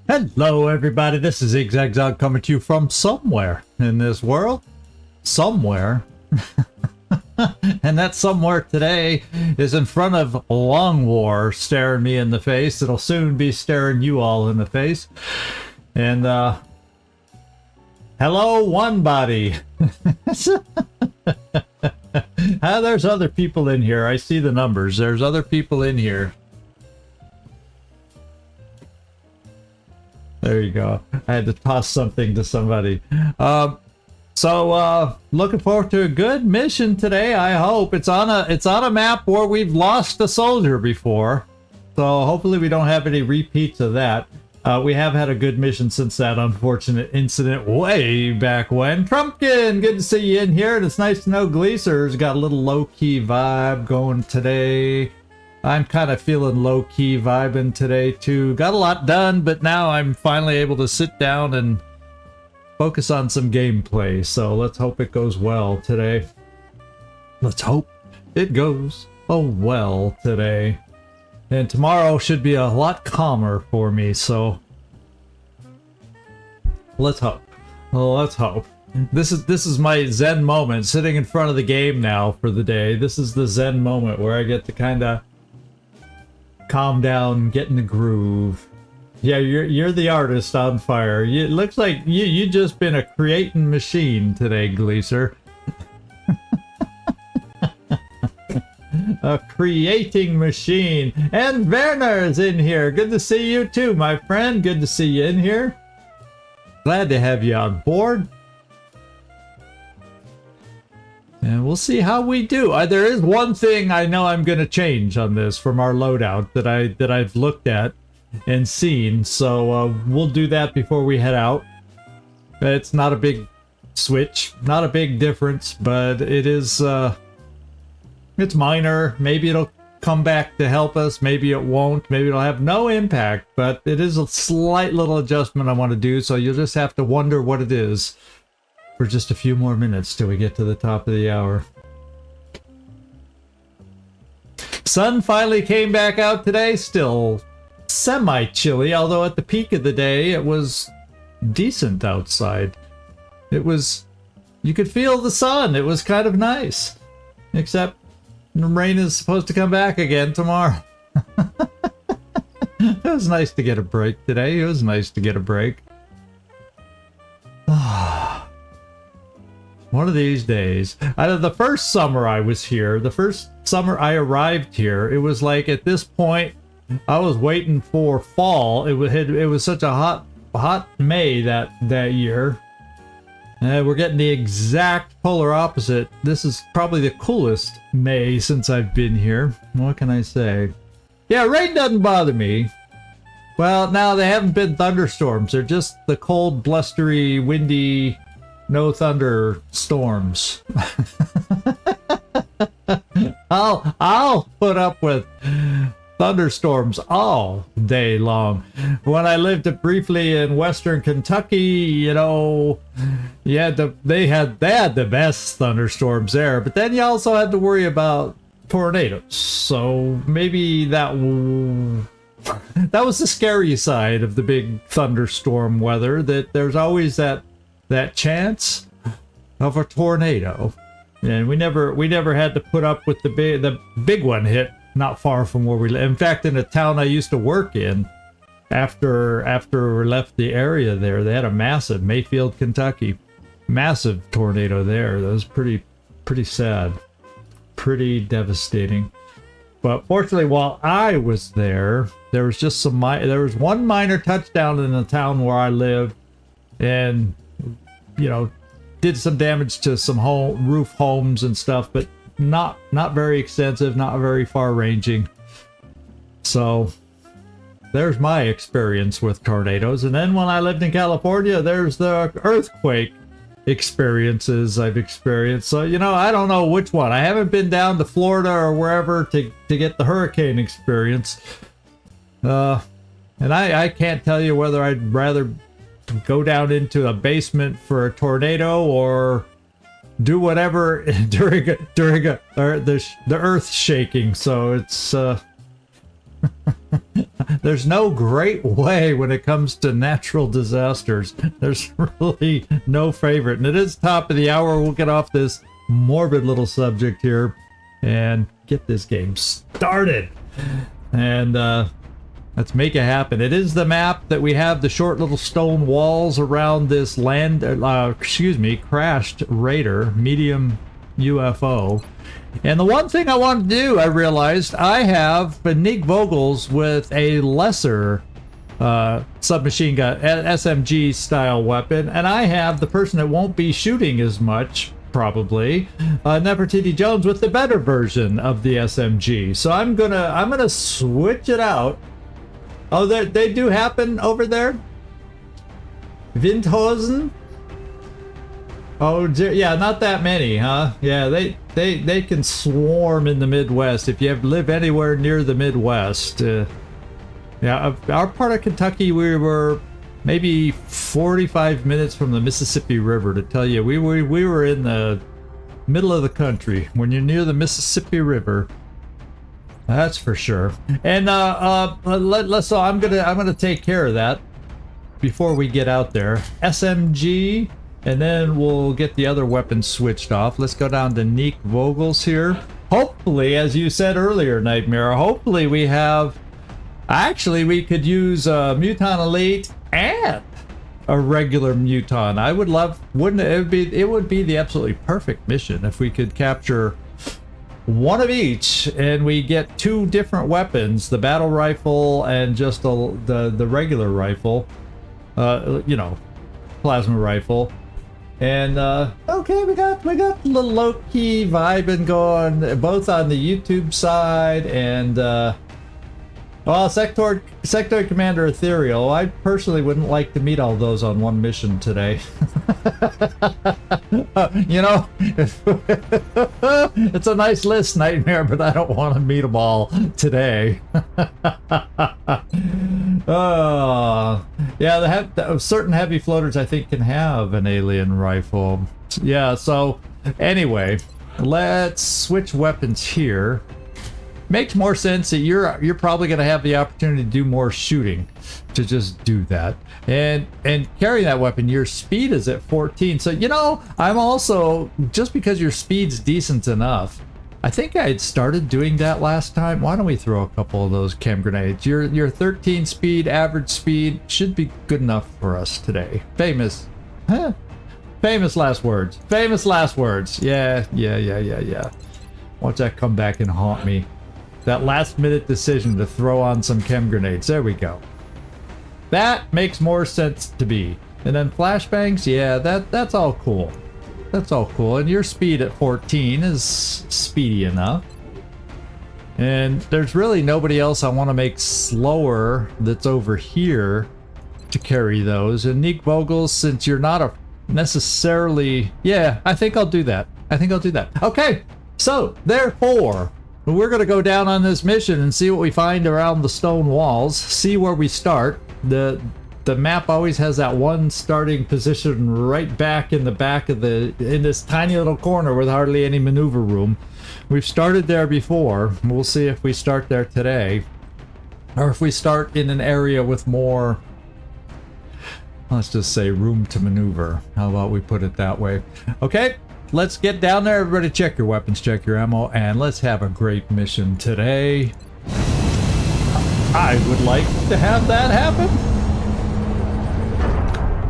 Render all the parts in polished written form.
Hello everybody, this is XCom coming to you from somewhere in this world. Somewhere. And that somewhere today is in front of Long War staring me in the face. It'll soon be staring you all in the face. And hello one body. There's other people in here. I see the numbers. There's other people in here. There you go. I had to toss something to somebody. So looking forward to a good mission today. I hope it's on a map where we've lost a soldier before. So hopefully we don't have any repeats of that. We have had a good mission since that unfortunate incident way back when. Trumpkin, good to see you in here. And it's nice to know Gleaser's got a little low-key vibe going today. I'm kind of feeling low-key vibing today too. Got a lot done, but now I'm finally able to sit down and focus on some gameplay. So let's hope it goes well today. Let's hope it goes well today. And tomorrow should be a lot calmer for me, so let's hope. Let's hope. This is my zen moment, sitting in front of the game now for the day. This is the zen moment where I get to kind of calm down, get in the groove. Yeah, you're the artist on fire. It looks like you just been a creating machine today, Gleaser. A creating machine. And Werner's in here. Good to see you too, my friend. Good to see you in here. Glad to have you on board. And we'll see how we do. There is one thing I know I'm going to change on this from our loadout that I've looked at and seen. So we'll do that before we head out. It's not a big switch, not a big difference, but it is it's minor. Maybe it'll come back to help us. Maybe it won't. Maybe it'll have no impact, but it is a slight little adjustment I want to do. So you'll just have to wonder what it is for just a few more minutes till we get to the top of the hour. Sun finally came back out today. Still semi-chilly, although at the peak of the day it was decent outside. It was, you could feel the sun. It was kind of nice. Except the rain is supposed to come back again tomorrow. It was nice to get a break today. It was nice to get a break. One of these days. Out of the first summer I was here, the first summer I arrived here, it was like at this point I was waiting for fall. It was such a hot May that year. We're getting the exact polar opposite. This is probably the coolest May since I've been here. What can I say? Yeah, rain doesn't bother me. Well, now they haven't been thunderstorms. They're just the cold, blustery, windy, no thunder storms. I'll put up with thunderstorms all day long. When I lived briefly in western Kentucky, you know, yeah, they had the best thunderstorms there, but then you also had to worry about tornadoes. So maybe that was the scary side of the big thunderstorm weather, that there's always that chance of a tornado. And we never had to put up with the big one hit not far from where we live. In fact, in a town I used to work in, after we left the area there, they had a massive, Mayfield, Kentucky, massive tornado there. That was pretty sad, pretty devastating. But fortunately, while I was there, there was just there was one minor touchdown in the town where I lived, and you know, did some damage to some roof homes and stuff, but not very extensive, not very far ranging. So there's my experience with tornadoes. And then when I lived in California, there's the earthquake experiences I've experienced. So, you know, I don't know which one. I haven't been down to Florida or wherever to get the hurricane experience. And I can't tell you whether I'd rather go down into a basement for a tornado or do whatever during the earth shaking. So it's There's no great way when it comes to natural disasters. There's really no favorite. And it is top of the hour. We'll get off this morbid little subject here and get this game started. And let's make it happen. It is the map that we have the short little stone walls around this crashed Raider medium UFO. And the one thing I want to do, I realized I have Nick Vogels with a lesser submachine gun, SMG style weapon, and I have the person that won't be shooting as much, probably, Nefertiti Jones with the better version of the SMG. So I'm gonna switch it out. Oh, they do happen over there? Windhosen? Oh, yeah, not that many, huh? Yeah, they can swarm in the Midwest. If you live anywhere near the Midwest. Yeah, our part of Kentucky, we were maybe 45 minutes from the Mississippi River. To tell you, we were in the middle of the country. When you're near the Mississippi River, that's for sure. And so I'm gonna take care of that before we get out there. SMG. And then we'll get the other weapons switched off. Let's go down to Nick Vogels here. Hopefully, as you said earlier, Nightmare, hopefully we have... Actually, we could use Muton Elite and a regular Muton. I would love... Wouldn't it? It would be the absolutely perfect mission if we could capture one of each and we get two different weapons. The battle rifle and just the regular rifle. You know, plasma rifle. And okay, we got a little low-key vibing going, both on the YouTube side and well, Sector Commander Ethereal. I personally wouldn't like to meet all those on one mission today. You know, it's a nice list, Nightmare, but I don't want to meet them all today. Yeah, certain heavy floaters I think can have an alien rifle. Yeah, so anyway, let's switch weapons here. Makes more sense that you're probably going to have the opportunity to do more shooting, to just do that. And carrying that weapon, your speed is at 14. So, you know, I'm also, just because your speed's decent enough, I think I had started doing that last time. Why don't we throw a couple of those chem grenades? Your 13 speed, average speed should be good enough for us today. Famous. Huh? Famous last words. Famous last words. Yeah. Watch that come back and haunt me. That last minute decision to throw on some chem grenades. There we go. That makes more sense to me. And then flashbangs, yeah, that's all cool. That's all cool. And your speed at 14 is speedy enough. And there's really nobody else I want to make slower that's over here to carry those. And Nick Vogels, since you're not a necessarily... Yeah, I think I'll do that. Okay, so therefore... we're going to go down on this mission and see what we find around the stone walls, see where we start. The map always has that one starting position right back in this tiny little corner with hardly any maneuver room. We've started there before. We'll see if we start there today, or if we start in an area with more, let's just say, room to maneuver. How about we put it that way? Okay. Let's get down there. Everybody check your weapons, check your ammo, and let's have a great mission today. I would like to have that happen.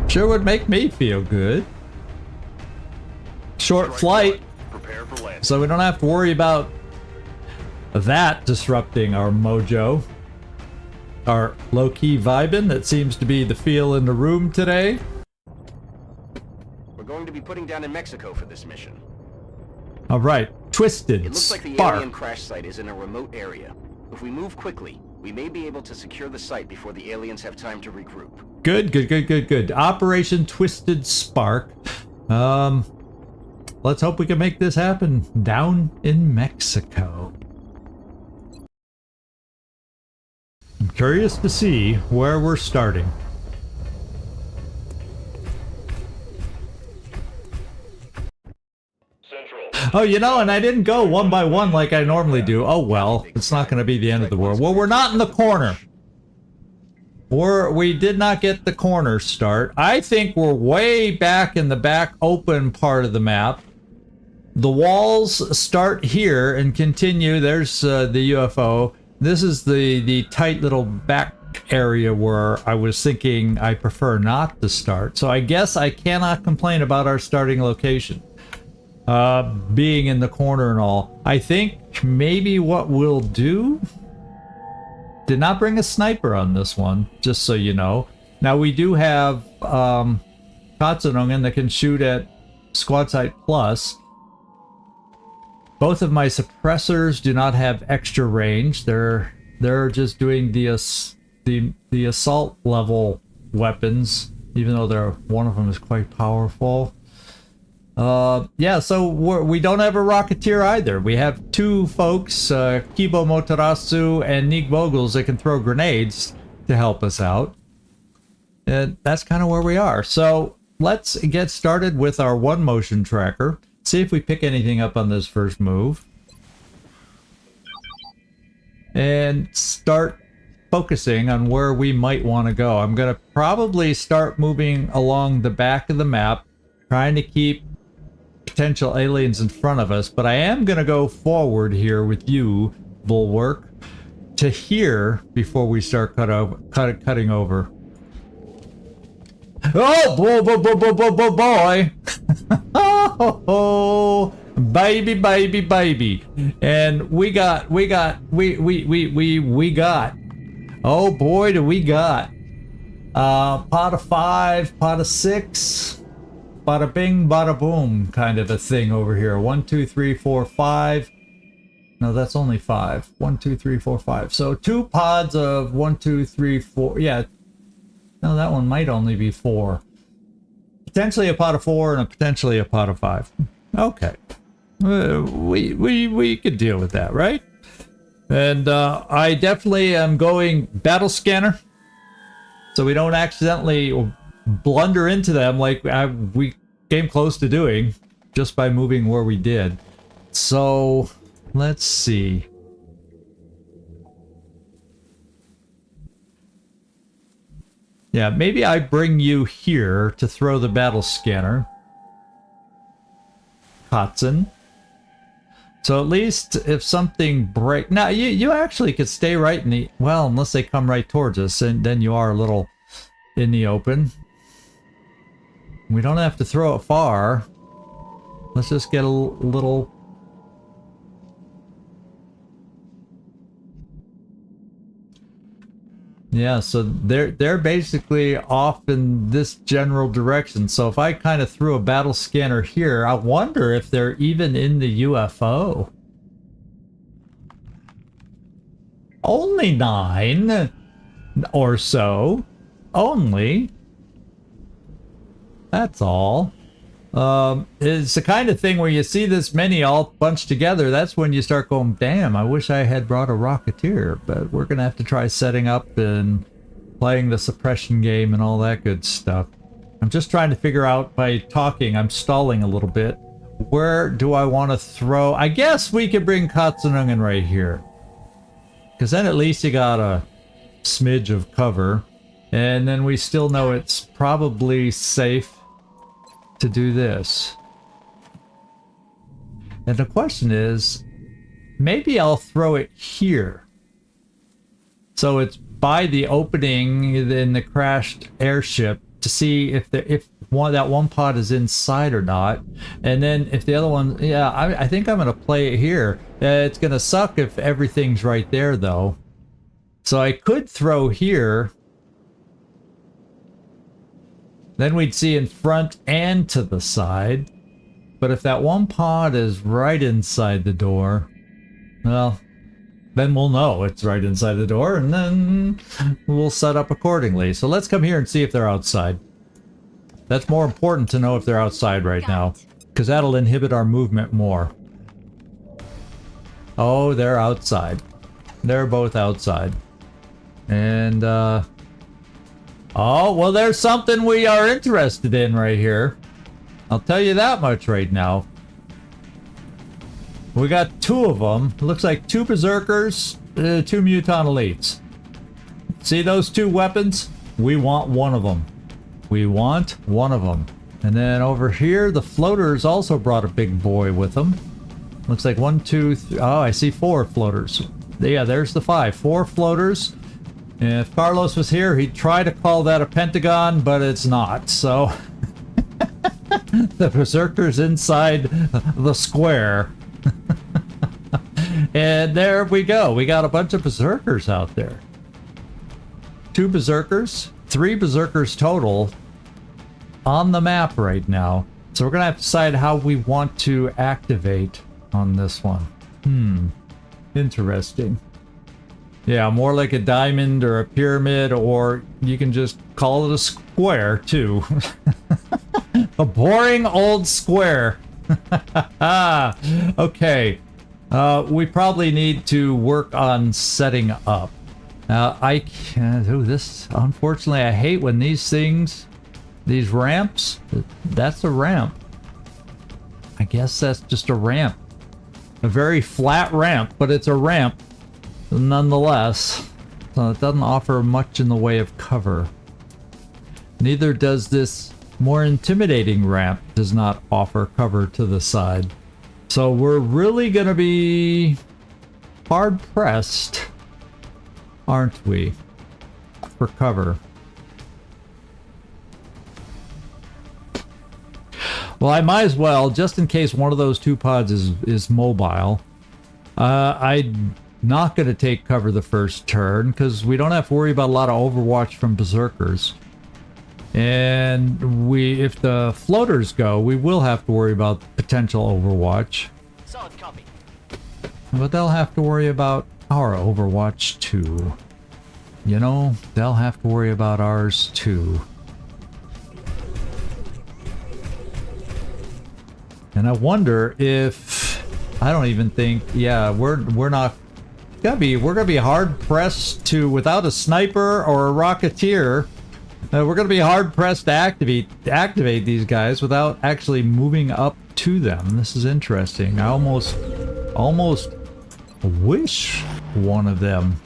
Sure would make me feel good. Short flight, so we don't have to worry about that disrupting our mojo. Our low-key vibing that seems to be the feel in the room today. Going to be putting down in Mexico for this mission. All right, Twisted It looks like the Spark. alien crash site is in a remote area. If we move quickly, we may be able to secure the site before the aliens have time to regroup. Good. Operation Twisted Spark. Let's hope we can make this happen down in Mexico. I'm curious to see where we're starting. Oh, you know, and I didn't go one by one like I normally do. Oh, well, it's not going to be the end of the world. Well, we're not in the corner. We did not get the corner start. I think we're way back in the back open part of the map. The walls start here and continue. There's the UFO. This is the tight little back area where I was thinking I prefer not to start. So I guess I cannot complain about our starting location. Being in the corner and all. I think maybe what we'll do... Did not bring a sniper on this one, just so you know. Now we do have Katsunungen that can shoot at Squad Sight Plus. Both of my suppressors do not have extra range. They're just doing the assault level weapons, even though one of them is quite powerful. Yeah, so we don't have a Rocketeer either. We have two folks, Kibo Motarasu and Nick Vogels, that can throw grenades to help us out. And that's kind of where we are. So let's get started with our one motion tracker. See if we pick anything up on this first move. And start focusing on where we might want to go. I'm going to probably start moving along the back of the map, trying to keep potential aliens in front of us, but I am going to go forward here with you, Bulwark, to here before we start cutting over. Oh, boy! Oh, baby. And we got. Oh boy, do we got. Pot of 5, pot of 6. Bada bing, bada boom kind of a thing over here. 1, 2, 3, 4, 5. No, that's only 5. 1, 2, 3, 4, 5. So 2 pods of 1, 2, 3, 4. Yeah. No, that one might only be 4. Potentially a pot of 4 and potentially a pot of 5. Okay. We could deal with that, right? And I definitely am going battle scanner, so we don't accidentally blunder into them like we came close to doing just by moving where we did. So let's see. Yeah, maybe I bring you here to throw the battle scanner, Hudson. So at least if something break... Now, you actually could stay right in the... Well, unless they come right towards us, and then you are a little in the open. We don't have to throw it far. Let's just get a little... Yeah, so they're basically off in this general direction. So if I kind of threw a battle scanner here, I wonder if they're even in the UFO. Only 9 or so. Only. That's all. It's the kind of thing where you see this many all bunched together, that's when you start going, damn, I wish I had brought a Rocketeer, but we're going to have to try setting up and playing the suppression game and all that good stuff. I'm just trying to figure out, by talking, I'm stalling a little bit, where do I want to throw? I guess we could bring Katsunungen right here, because then at least you got a smidge of cover, and then we still know it's probably safe to do this. And the question is, maybe I'll throw it here, so it's by the opening in the crashed airship, to see if that one pod is inside or not. And then if the other one, yeah, I think I'm gonna play it here. It's gonna suck if everything's right there though, so I could throw here. Then we'd see in front and to the side. But if that one pod is right inside the door, well, then we'll know it's right inside the door, and then we'll set up accordingly. So let's come here and see if they're outside. That's more important to know if they're outside right now, because that'll inhibit our movement more. Oh, they're outside. They're both outside. And, oh, well, there's something we are interested in right here. I'll tell you that much right now. We got 2 of them. Looks like 2 Berserkers, 2 Muton Elites. See those two weapons? We want one of them. We want one of them. And then over here, the floaters also brought a big boy with them. Looks like 1, 2, 3. Oh, I see 4 floaters. Yeah, there's the 5. 4 floaters. And if Carlos was here, he'd try to call that a pentagon, but it's not. So the berserkers inside the square. And there we go. We got a bunch of berserkers out there. 2 berserkers, 3 berserkers total on the map right now. So we're gonna have to decide how we want to activate on this one. Interesting. Yeah, more like a diamond or a pyramid, or you can just call it a square too. A boring old square. Okay. We probably need to work on setting up. I can't. Oh, this. Unfortunately, I hate when these things, these ramps. That's a ramp. I guess that's just a ramp. A very flat ramp, but it's a ramp nonetheless. So it doesn't offer much in the way of cover. Neither does this more intimidating ramp. Does not offer cover to the side. So we're really gonna be hard pressed, aren't we, for cover? Well, I might as well, just in case one of those 2 pods is mobile. I'm not going to take cover the first turn, because we don't have to worry about a lot of Overwatch from berserkers. And if the floaters go, we will have to worry about potential Overwatch. Solid copy. But they'll have to worry about our Overwatch too. You know, they'll have to worry about ours too. And I wonder if, I don't even think, yeah, we're not we're gonna be hard pressed to, without a sniper or a rocketeer, we're gonna be hard pressed to activate these guys without actually moving up to them. This is interesting. I almost wish one of them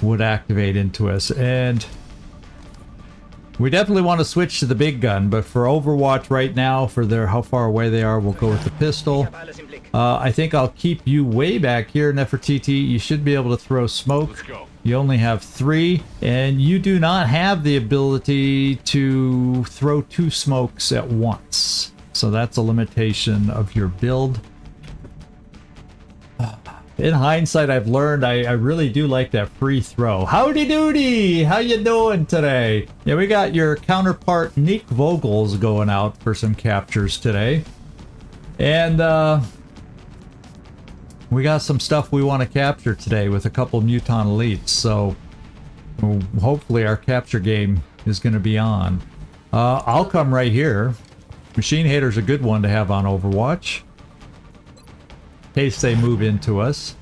would activate into us, and we definitely want to switch to the big gun, but for Overwatch right now, for how far away they are, we'll go with the pistol. I think I'll keep you way back here, Nefertiti. You should be able to throw smoke. You only have 3, and you do not have the ability to throw 2 smokes at once. So that's a limitation of your build. In hindsight, I've learned I really do like that free throw. Howdy doody! How you doing today? Yeah, we got your counterpart Nick Vogels going out for some captures today. And we got some stuff we want to capture today with a couple Muton Elites. So hopefully our capture game is going to be on. I'll come right here. Machine Hater's a good one to have on Overwatch, in case they move into us.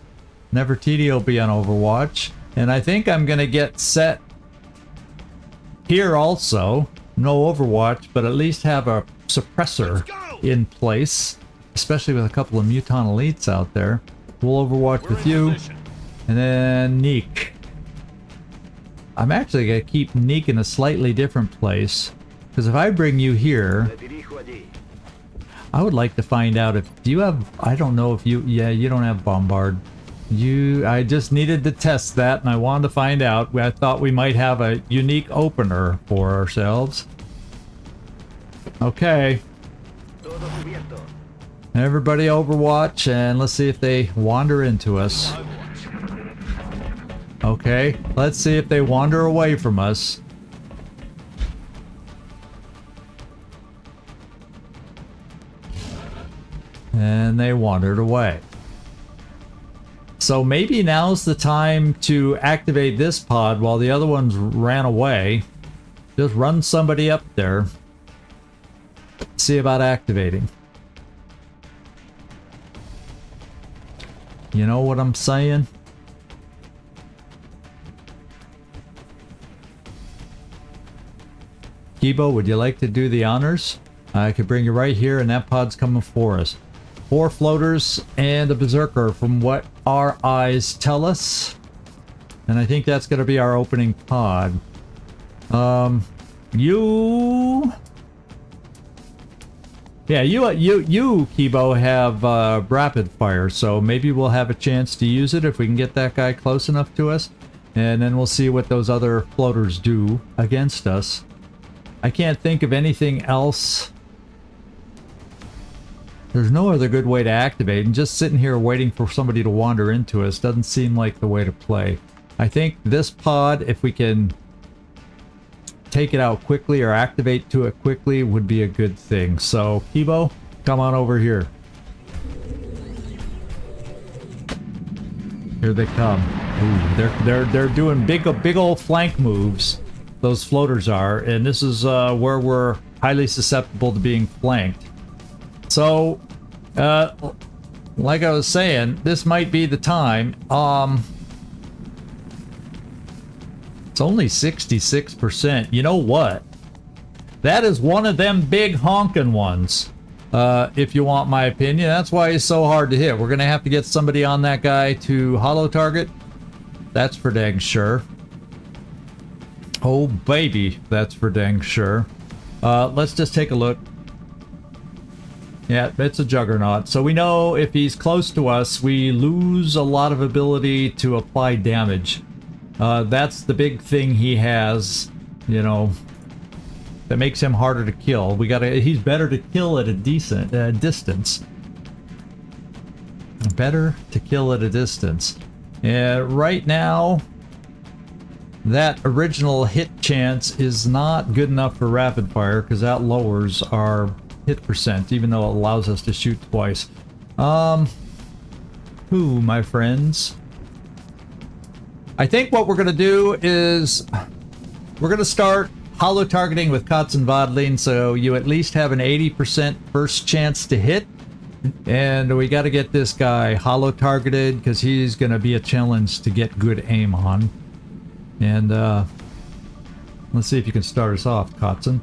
Nefertiti will be on Overwatch. And I think I'm going to get set here also. No Overwatch, but at least have a suppressor in place. Especially with a couple of Muton Elites out there. We'll Overwatch with you. And then Neek. I'm actually going to keep Neek in a slightly different place. Because if I bring you here, I would like to find out if, do you have, I don't know if you, yeah, you don't have Bombard. I just needed to test that, and I wanted to find out. I thought we might have a unique opener for ourselves. Okay. Everybody Overwatch, and let's see if they wander into us. Okay, let's see if they wander away from us. And they wandered away. So maybe now's the time to activate this pod while the other ones ran away. Just run somebody up there. See about activating. You know what I'm saying? Kibo, would you like to do the honors? I could bring you right here, and that pod's coming for us. 4 floaters and a berserker from what our eyes tell us. And I think that's going to be our opening pod. You... Yeah, you, Kibo, have rapid fire, so maybe we'll have a chance to use it if we can get that guy close enough to us. And then we'll see what those other floaters do against us. I can't think of anything else. There's no other good way to activate, and just sitting here waiting for somebody to wander into us doesn't seem like the way to play. I think this pod, if we can take it out quickly or activate to it quickly, would be a good thing. So, Kibo, come on over here. Here they come. Ooh, they're doing big old flank moves. Those floaters are, and this is where we're highly susceptible to being flanked. So, like I was saying, this might be the time. It's only 66%. You know what? That is one of them big honking ones. If you want my opinion. That's why he's so hard to hit. We're going to have to get somebody on that guy to holo target. That's for dang sure. Oh, baby. That's for dang sure. Let's just take a look. Yeah, it's a juggernaut. So we know if he's close to us, we lose a lot of ability to apply damage. That's the big thing he has, you know, that makes him harder to kill. He's better to kill at a decent distance. Better to kill at a distance. Right now, that original hit chance is not good enough for rapid fire because that lowers our hit percent, even though it allows us to shoot twice. My friends? I think what we're going to do is we're going to start holo targeting with Kotz and Vodlin, so you at least have an 80% first chance to hit. And we got to get this guy holo targeted because he's going to be a challenge to get good aim on. And let's see if you can start us off, Kotzen.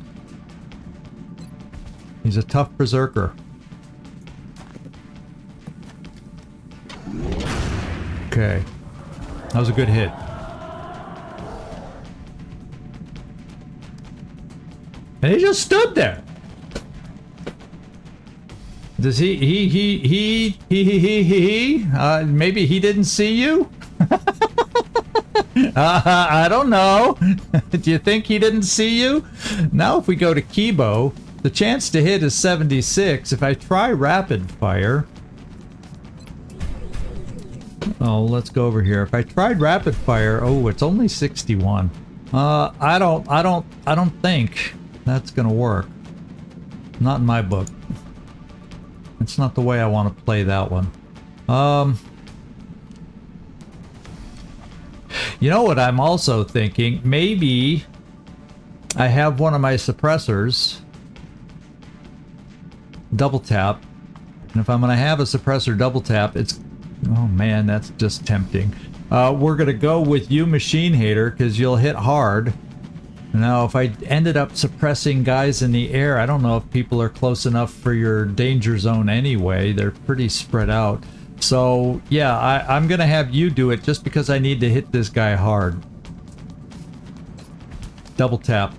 He's a tough berserker. Okay. That was a good hit. And he just stood there. Does maybe he didn't see you? I don't know. Do you think he didn't see you? Now if we go to Kibo, the chance to hit is 76. If I try rapid fire... Oh, let's go over here. If I tried rapid fire, oh, it's only 61. I don't think that's gonna work. Not in my book. It's not the way I want to play that one. You know what I'm also thinking? Maybe I have one of my suppressors double tap, and if I'm gonna have a suppressor double tap, it's... Oh man, that's just tempting. We're gonna go with you, Machine Hater, because you'll hit hard. Now, if I ended up suppressing guys in the air, I don't know if people are close enough for your danger zone anyway. They're pretty spread out. So, yeah, I'm gonna have you do it just because I need to hit this guy hard. Double tap.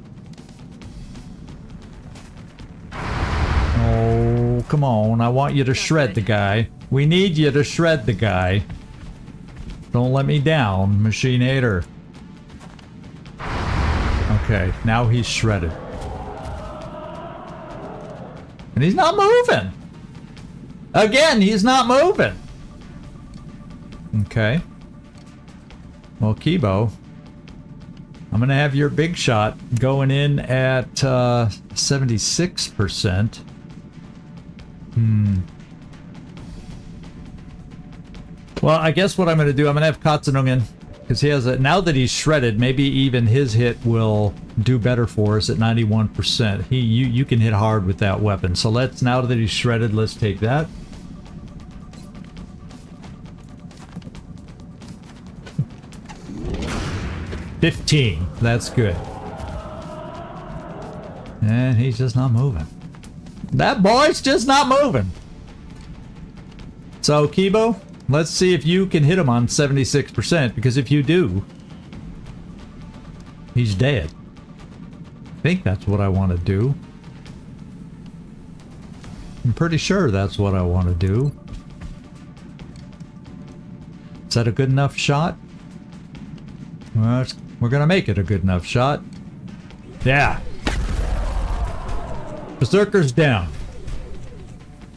Oh, come on. I want you to shred the guy. We need you to shred the guy. Don't let me down, Machine Hater. Okay, now he's shredded. And he's not moving! Again, he's not moving! Okay. Well, Kibo, I'm gonna have your big shot going in at 76%. Well, I guess what I'm going to do, I'm going to have Katsunungen, because he has a... Now that he's shredded, maybe even his hit will do better for us at 91%. You can hit hard with that weapon. So let's, now that he's shredded, let's take that. $15. That's good. And he's just not moving. That boy's just not moving. So, Kibo, Let's see if you can hit him on 76%, because if you do, he's dead. I think that's what I want to do. I'm pretty sure that's what I want to do. Is that a good enough shot? Well, we're gonna make it a good enough shot. Yeah. Berserker's down.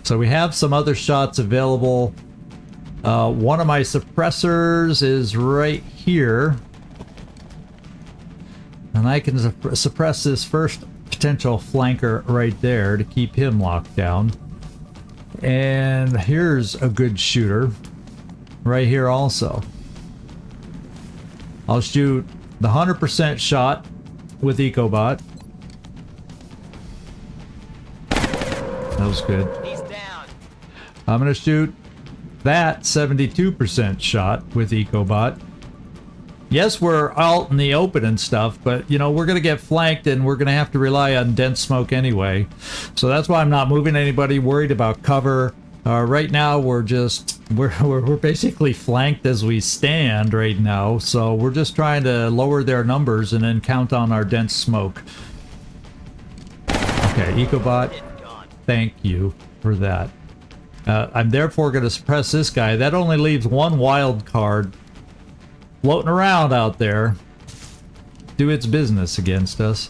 So we have some other shots available. One of my suppressors is right here. And I can suppress this first potential flanker right there to keep him locked down. And here's a good shooter right here also. I'll shoot the 100% shot with EcoBot. That was good. He's down. I'm gonna shoot that 72% shot with EcoBot. Yes, we're out in the open and stuff, but you know, we're gonna get flanked and we're gonna have to rely on dense smoke anyway. So that's why I'm not moving anybody, worried about cover. Right now we're basically flanked as we stand right now, so we're just trying to lower their numbers and then count on our dense smoke. Okay, EcoBot, thank you for that. I'm therefore going to suppress this guy. That only leaves one wild card floating around out there. Do its business against us.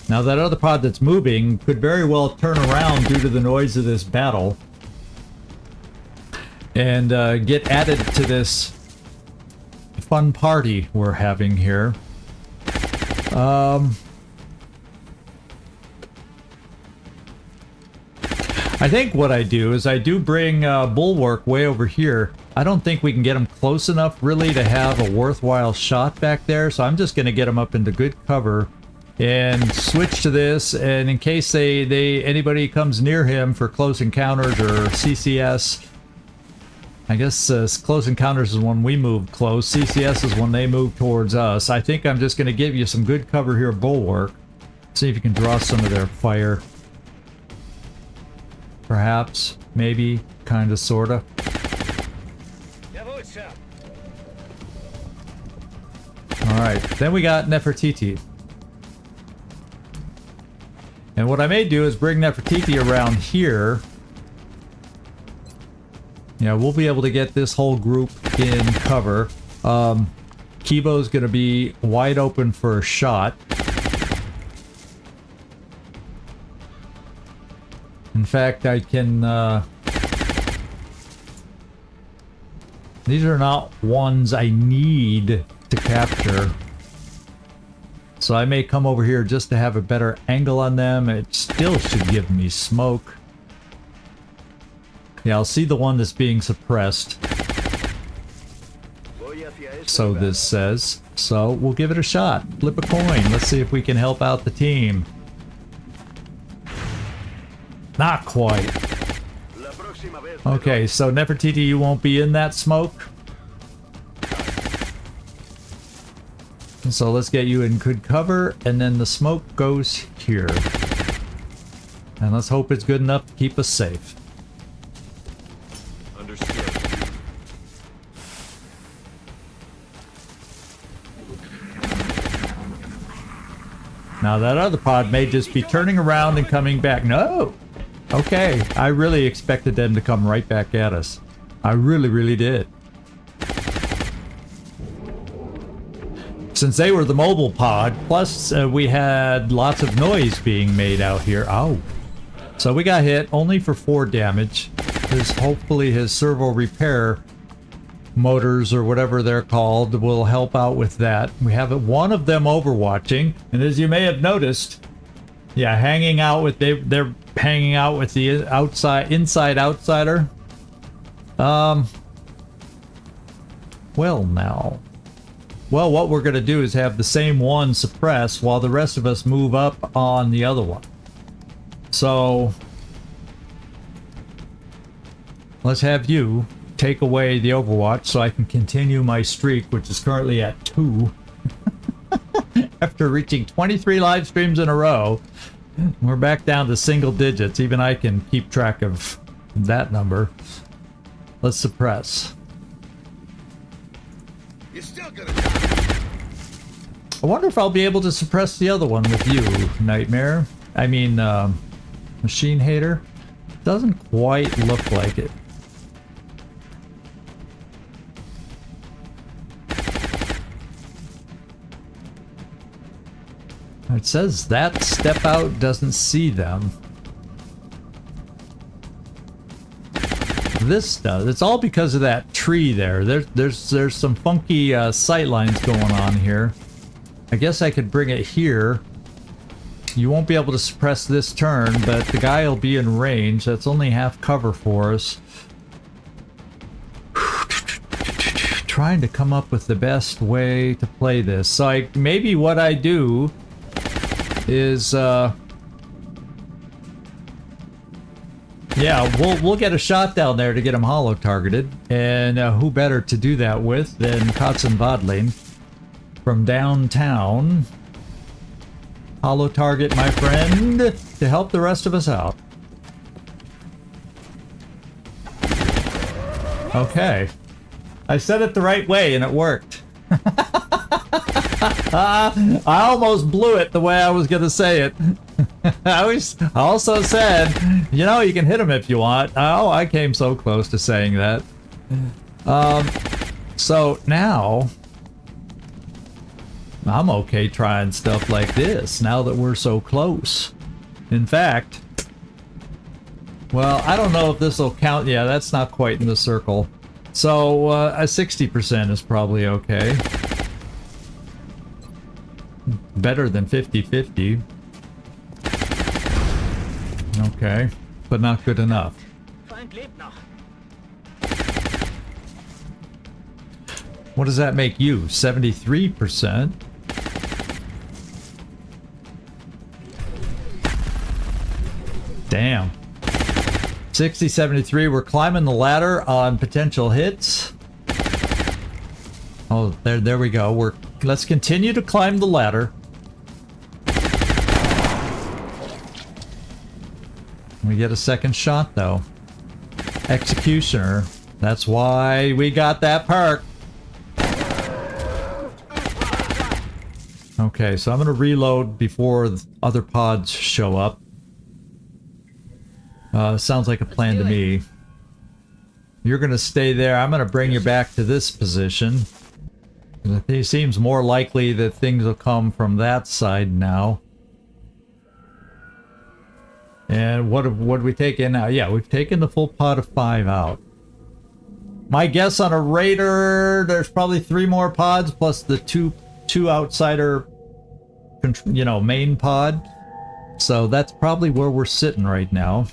Now that other pod that's moving could very well turn around due to the noise of this battle and get added to this fun party we're having here. I think what I do is I do bring Bulwark way over here. I don't think we can get him close enough really to have a worthwhile shot back there, so I'm just going to get him up into good cover and switch to this, and in case anybody comes near him for close encounters or CCS. I guess close encounters is when we move close. CCS is when they move towards us. I think I'm just going to give you some good cover here, Bulwark. See if you can draw some of their fire. Perhaps, maybe, kind of, sort of. Alright, then we got Nefertiti. And what I may do is bring Nefertiti around here. Yeah, we'll be able to get this whole group in cover. Kibo's going to be wide open for a shot. In fact, I can... these are not ones I need to capture. So I may come over here just to have a better angle on them. It still should give me smoke. Yeah, I'll see the one that's being suppressed. So this says. So we'll give it a shot. Flip a coin. Let's see if we can help out the team. Not quite. Okay, so Nefertiti, you won't be in that smoke. So let's get you in good cover, and then the smoke goes here. And let's hope it's good enough to keep us safe. Understood. Now that other pod may just be turning around and coming back. No! Okay, I really expected them to come right back at us. I really, really did. Since they were the mobile pod, plus we had lots of noise being made out here. Ow. So we got hit only for 4 damage. Hopefully his servo repair motors or whatever they're called will help out with that. We have one of them overwatching, and as you may have noticed, yeah, hanging out with they're hanging out with the inside outsider. Well now. Well, what we're going to do is have the same one suppress while the rest of us move up on the other one. So, let's have you take away the Overwatch so I can continue my streak, which is currently at 2. After reaching 23 live streams in a row, we're back down to single digits. Even I can keep track of that number. Let's suppress. You're still gonna die. I wonder if I'll be able to suppress the other one with you, Nightmare. I mean, Machine Hater. Doesn't quite look like it. It says that step out doesn't see them. This does. It's all because of that tree there. There's some funky sight lines going on here. I guess I could bring it here. You won't be able to suppress this turn, but the guy will be in range. That's only half cover for us. Trying to come up with the best way to play this. So maybe what I do is yeah, we'll get a shot down there to get him hollow targeted, and who better to do that with than Katzen Wadling from downtown. Hollow target, my friend, to help the rest of us out. Okay, I said it the right way and it worked. I almost blew it the way I was gonna say it. I also said, you know, you can hit him if you want. Oh, I came so close to saying that. So now I'm okay trying stuff like this now that we're so close. In fact, well, I don't know if this will count. Yeah, that's not quite in the circle. So a 60% is probably okay. Better than 50-50. Okay, but not good enough. What does that make you? 73%? Damn. 60, 73. We're climbing the ladder on potential hits. Oh, there we go. Let's continue to climb the ladder. We get a second shot though. Executioner. That's why we got that perk. Okay, so I'm gonna reload before other pods show up. Sounds like a plan to me. You're gonna stay there. I'm gonna bring you back to this position. It seems more likely that things will come from that side now. And what have we taken now? Yeah, we've taken the full pot of 5 out. My guess on a Raider, there's probably 3 more pods plus the two outsider, you know, main pod. So that's probably where we're sitting right now.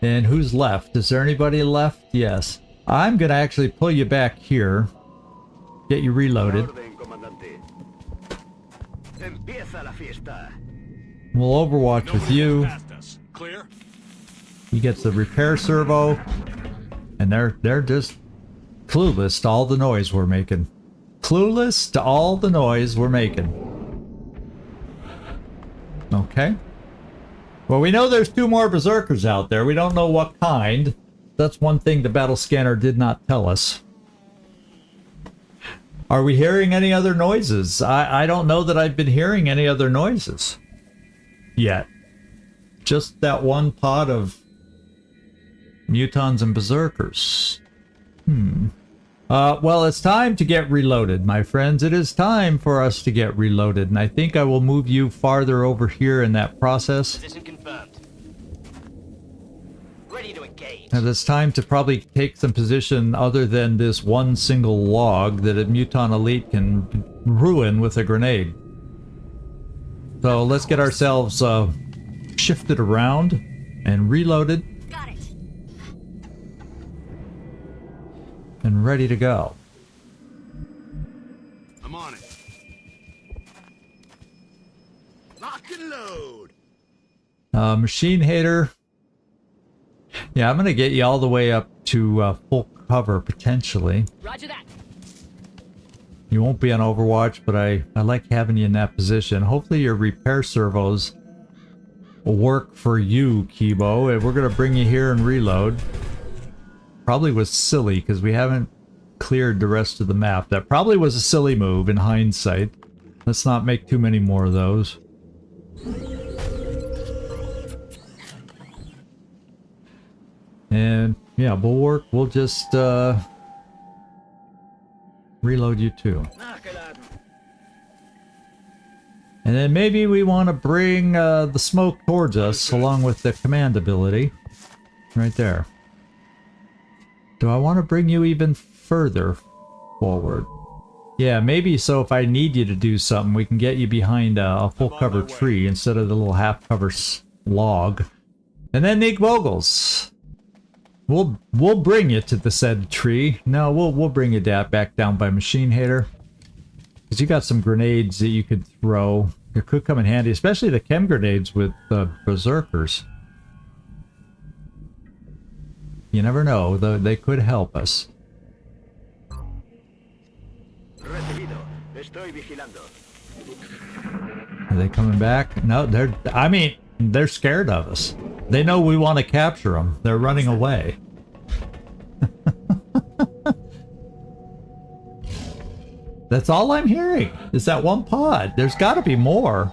And who's left? Is there anybody left? Yes. I'm gonna actually pull you back here. Get you reloaded. We'll Overwatch with you. He gets the repair servo, and they're just clueless to all the noise we're making. Clueless to all the noise we're making. Okay. Well, we know there's 2 more berserkers out there. We don't know what kind. That's one thing the battle scanner did not tell us. Are we hearing any other noises? I don't know that I've been hearing any other noises yet. Just that one pod of mutons and berserkers. Well, it's time to get reloaded, my friends. It is time for us to get reloaded, and I think I will move you farther over here in that process. Position confirmed. Ready to engage. And it's time to probably take some position other than this one single log that a Muton Elite can ruin with a grenade. So let's get ourselves shifted around and reloaded. Got it. And ready to go. I'm on it. Lock and load. Machine Hater. Yeah, I'm gonna get you all the way up to full cover potentially. Roger that. You won't be on Overwatch, but I like having you in that position. Hopefully your repair servos will work for you, Kibo. And we're gonna bring you here and reload. probably was silly because we haven't cleared the rest of the map. That probably was a silly move in hindsight. Let's not make too many more of those. And yeah, Bulwark, we'll just reload you too. And then maybe we want to bring the smoke towards us along with the command ability. Right there. Do I want to bring you even further forward? Yeah, maybe so if I need you to do something, we can get you behind a full cover tree instead of the little half cover log. And then Nick Vogels. We'll bring you to the said tree. No, we'll bring you back down by Machine Hater. Because you got some grenades that you could throw. It could come in handy, especially the chem grenades with berserkers. You never know, though they could help us. Are they coming back? No, they're scared of us. They know we want to capture them. They're running away. That's all I'm hearing, is that one pod. There's got to be more.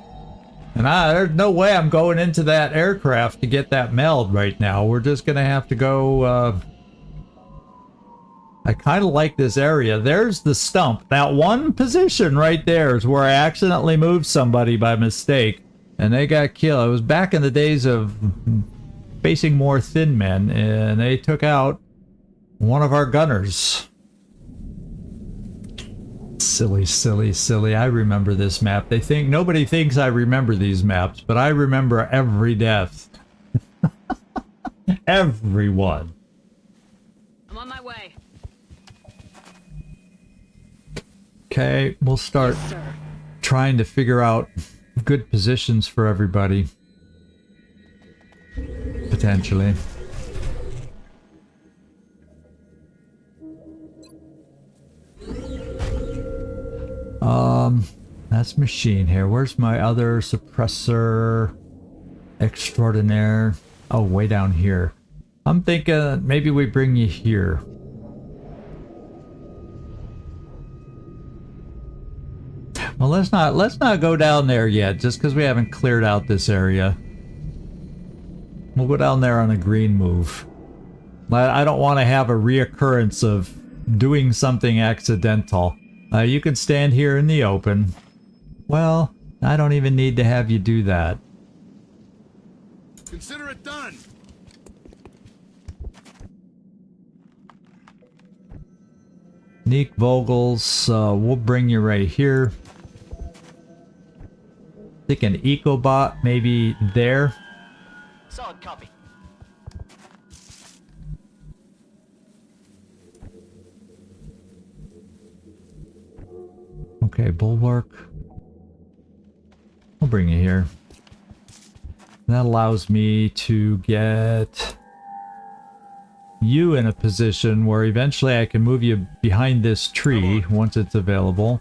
And there's no way I'm going into that aircraft to get that meld right now. We're just going to have to go... I kind of like this area. There's the stump. That one position right there is where I accidentally moved somebody by mistake. And they got killed. It was back in the days of facing more thin men. And they took out one of our gunners. Silly, silly, silly. I remember this map. Nobody thinks I remember these maps, but I remember every death. Everyone. I'm on my way. Okay, we'll start trying to figure out good positions for everybody. Potentially. That's machine here. Where's my other suppressor extraordinaire? Oh, way down here. I'm thinking maybe we bring you here. Well, let's not go down there yet, just because we haven't cleared out this area. We'll go down there on a green move. I don't want to have a reoccurrence of doing something accidental. You can stand here in the open. Well, I don't even need to have you do that. Consider it done. Neek Vogels, we'll bring you right here. I think an EcoBot maybe there. Solid copy. Okay, Bulwark. I'll bring you here. That allows me to get you in a position where eventually I can move you behind this tree once it's available.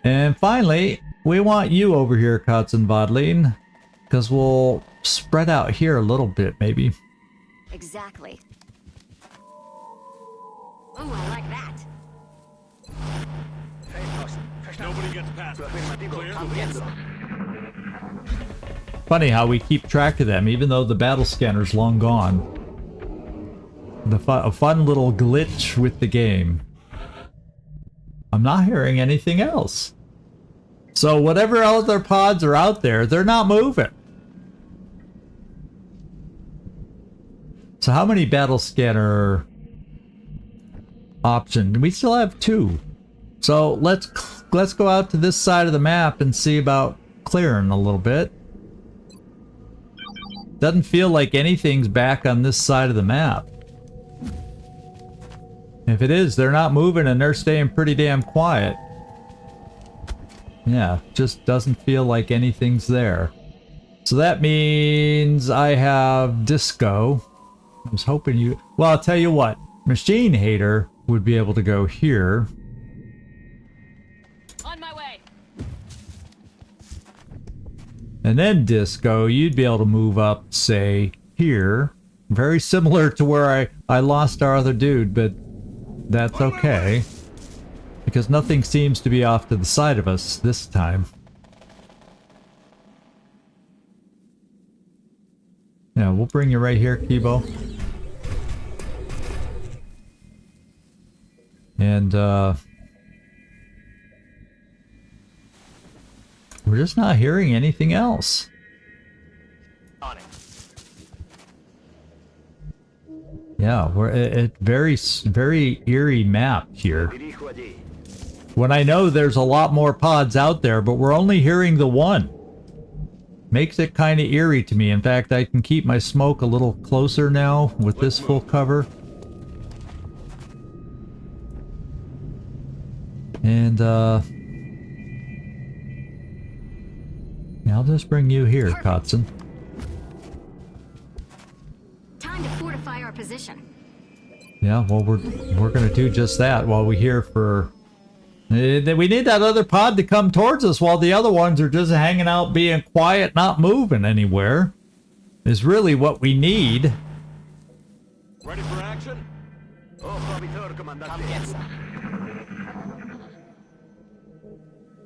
And finally, we want you over here, Katzenbadlin, because we'll spread out here a little bit, maybe. Exactly. Oh, I like that. Nobody gets past us. Clear? Funny how we keep track of them, even though the battle scanner's long gone. A fun little glitch with the game. I'm not hearing anything else. So whatever other pods are out there, they're not moving. So how many battle scanner options? We still have 2. So let's go out to this side of the map and see about clearing a little bit. Doesn't feel like anything's back on this side of the map. If it is, they're not moving and they're staying pretty damn quiet. Yeah, just doesn't feel like anything's there. So that means I have Disco. I was hoping you... Well, I'll tell you what. Machine Hater would be able to go here. On my way. And then Disco, you'd be able to move up, say, here. very similar to where I lost our other dude, but that's okay. Because nothing seems to be off to the side of us this time. Yeah, we'll bring you right here, Kibo. And, we're just not hearing anything else. On it. Yeah, we're at very eerie map here. When I know there's a lot more pods out there, but we're only hearing the one. Makes it kind of eerie to me. In fact, I can keep my smoke a little closer now with this full cover. And, yeah, I'll just bring you here, Kotzen. Time to fortify our position. Yeah, well, we're gonna do just that while we hear for... We need that other pod to come towards us while the other ones are just hanging out, being quiet, not moving anywhere. Is really what we need. Ready for action? Come get some.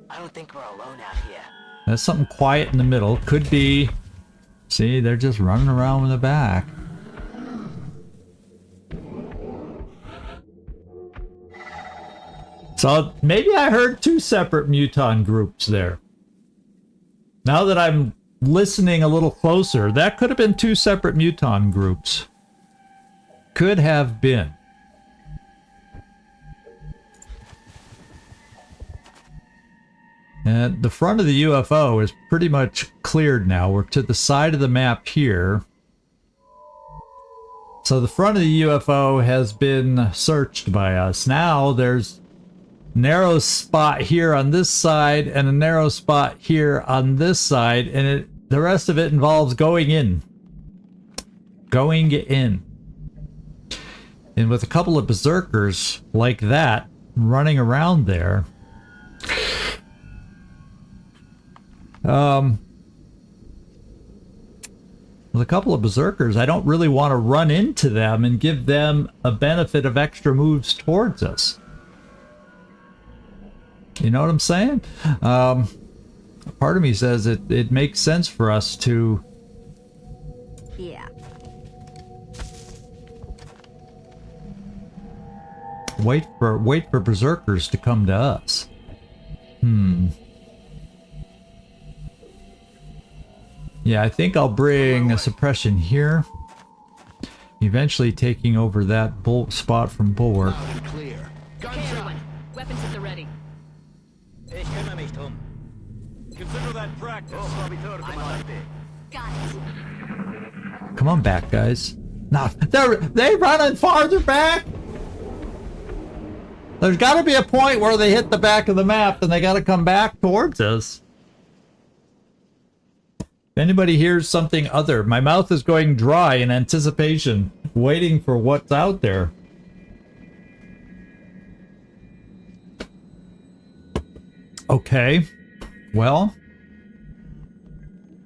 I don't think we're alone out here. That's something quiet in the middle. Could be... See, they're just running around in the back. So maybe I heard two separate muton groups there. Now that I'm listening a little closer, that could have been two separate muton groups. Could have been. And the front of the UFO is pretty much cleared now. We're to the side of the map here. So the front of the UFO has been searched by us. Now there's a narrow spot here on this side and a narrow spot here on this side, and the rest of it involves going in. Going in. And with a couple of berserkers like that running around there, with a couple of berserkers, I don't really want to run into them and give them a benefit of extra moves towards us. You know what I'm saying? Part of me says it makes sense for us to... Yeah. Wait for berserkers to come to us. Yeah, I think I'll bring a suppression here. Eventually taking over that spot from Bulwark. Clear. Okay, everyone. Weapons at the ready. Consider that practice. Got it. Come on back, guys. Nah, they running farther back? There's got to be a point where they hit the back of the map and they got to come back towards us. If anybody hears something other, my mouth is going dry in anticipation, waiting for what's out there. Okay, well,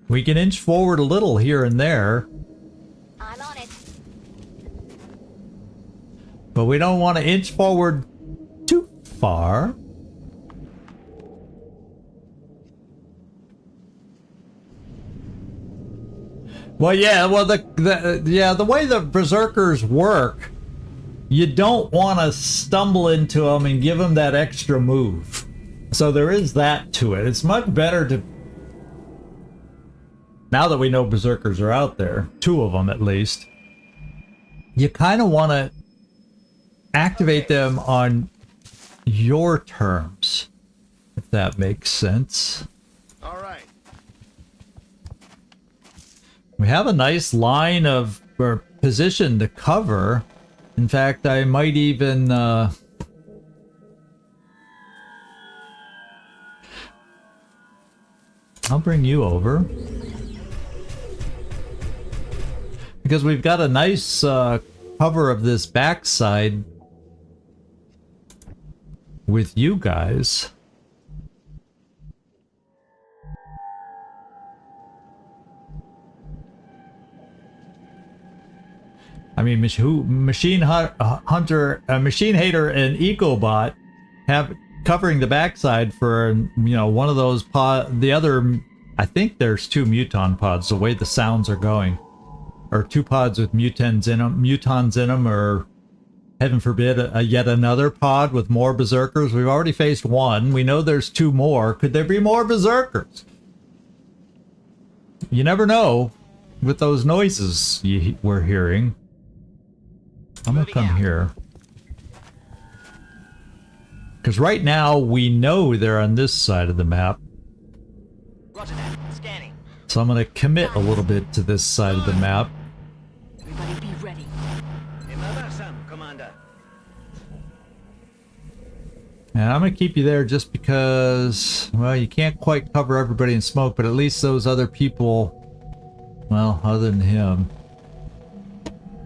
we can inch forward a little here and there. I'm on it. But we don't want to inch forward too far. Well, yeah, well, the way the berserkers work, you don't want to stumble into them and give them that extra move. So there is that to it. It's much better to, now that we know berserkers are out there, two of them at least, you kind of want to activate them on your terms, if that makes sense. All right. We have a nice line of or position to cover. In fact, I might even I'll bring you over because we've got a nice cover of this backside with you guys. I mean, Machine Hunter, Machine Hater, and EcoBot have covering the backside for, you know, one of those the other, I think there's 2 Muton pods, the way the sounds are going. Or 2 pods with mutons in them, or heaven forbid, yet another pod with more berserkers. We've already faced 1. We know there's 2 more. Could there be more berserkers? You never know with those noises we're hearing. I'm gonna come here. Because right now we know they're on this side of the map. Roger that. Scanning. So I'm gonna commit a little bit to this side of the map. Everybody be ready. Commander. And I'm gonna keep you there just because, well, you can't quite cover everybody in smoke, but at least those other people, well, other than him.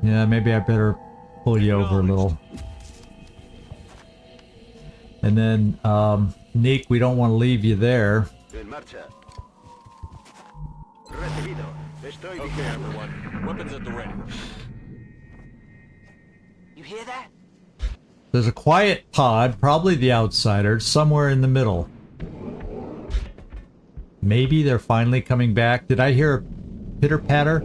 Yeah, maybe I better pull you over a little. And then, Neek, we don't want to leave you there. Okay, everyone. Weapons at the ready. You hear that? There's a quiet pod, probably the outsiders, somewhere in the middle. Maybe they're finally coming back. Did I hear a pitter-patter?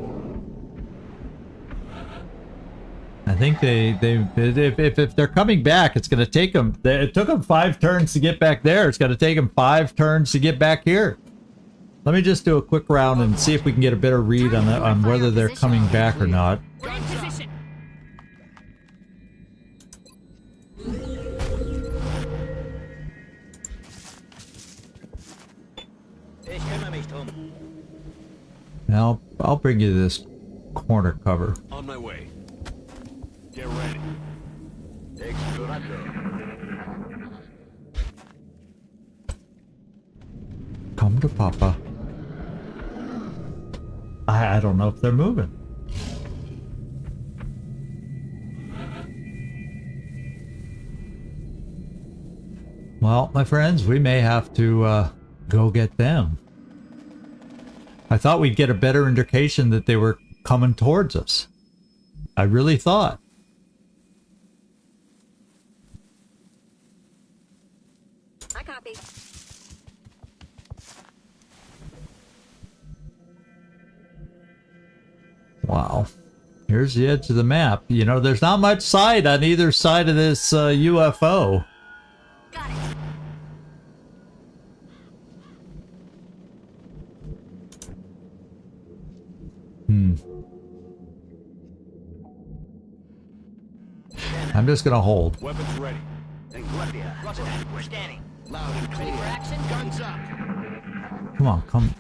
I think if they're coming back, it's going to take them. It took them 5 turns to get back there. It's going to take them 5 turns to get back here. Let me just do a quick round and see if we can get a better read on whether they're coming back or not. We're in position. Now I'll bring you this corner cover. On my way. Get ready. Come to Papa. I don't know if they're moving. Well, my friends, we may have to go get them. I thought we'd get a better indication that they were coming towards us. I really thought. I copy. Wow. Here's the edge of the map. You know, there's not much sight on either side of this UFO. Got it. I'm just gonna hold. Weapons ready. Roger that. We're scanning. Loud and Ready for action? Guns up. Come on, come.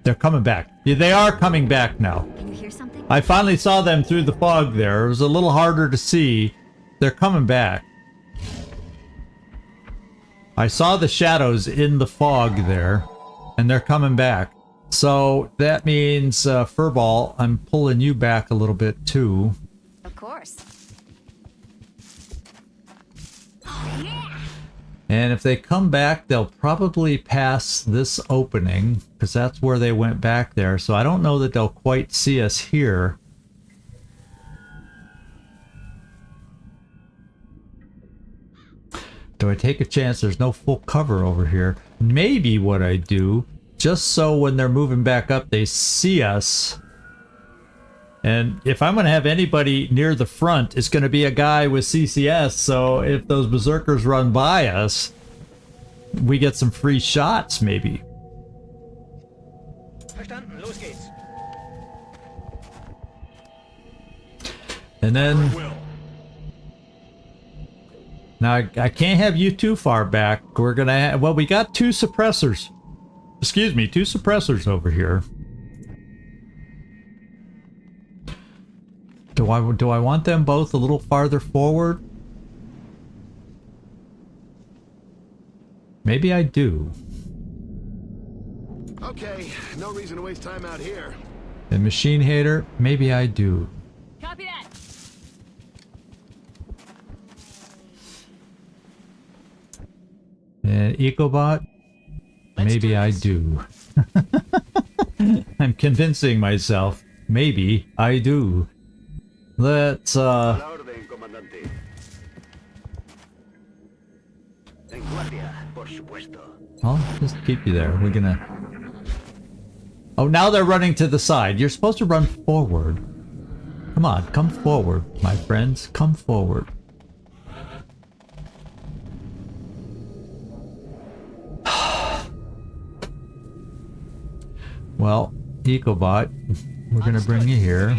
They're coming back. Yeah, they are coming back now. Can you hear something? I finally saw them through the fog there. It was a little harder to see. They're coming back. I saw the shadows in the fog there, and they're coming back. So that means, Furball, I'm pulling you back a little bit too. Of course. Oh, yeah. And if they come back, they'll probably pass this opening, because that's where they went back there. So I don't know that they'll quite see us here. Do I take a chance? There's no full cover over here. Maybe what I do, just so when they're moving back up, they see us. And if I'm going to have anybody near the front, it's going to be a guy with CCS. So if those berserkers run by us, we get some free shots, maybe. Verstanden. Los geht's. And then... Will. Now, I can't have you too far back. We're going to have... Well, we got 2 suppressors. Excuse me, 2 suppressors over here. Do I want them both a little farther forward? Maybe I do. Okay, no reason to waste time out here. And Machine Hater, maybe I do. Copy that. And EcoBot, maybe I do. I'm convincing myself, maybe I do. Let's La orden, comandante. En guardia, por supuesto. I'll just keep you there. We're gonna... Oh, now they're running to the side. You're supposed to run forward. Come on, come forward, my friends. Come forward. Well, Ecobot, we're gonna bring you here.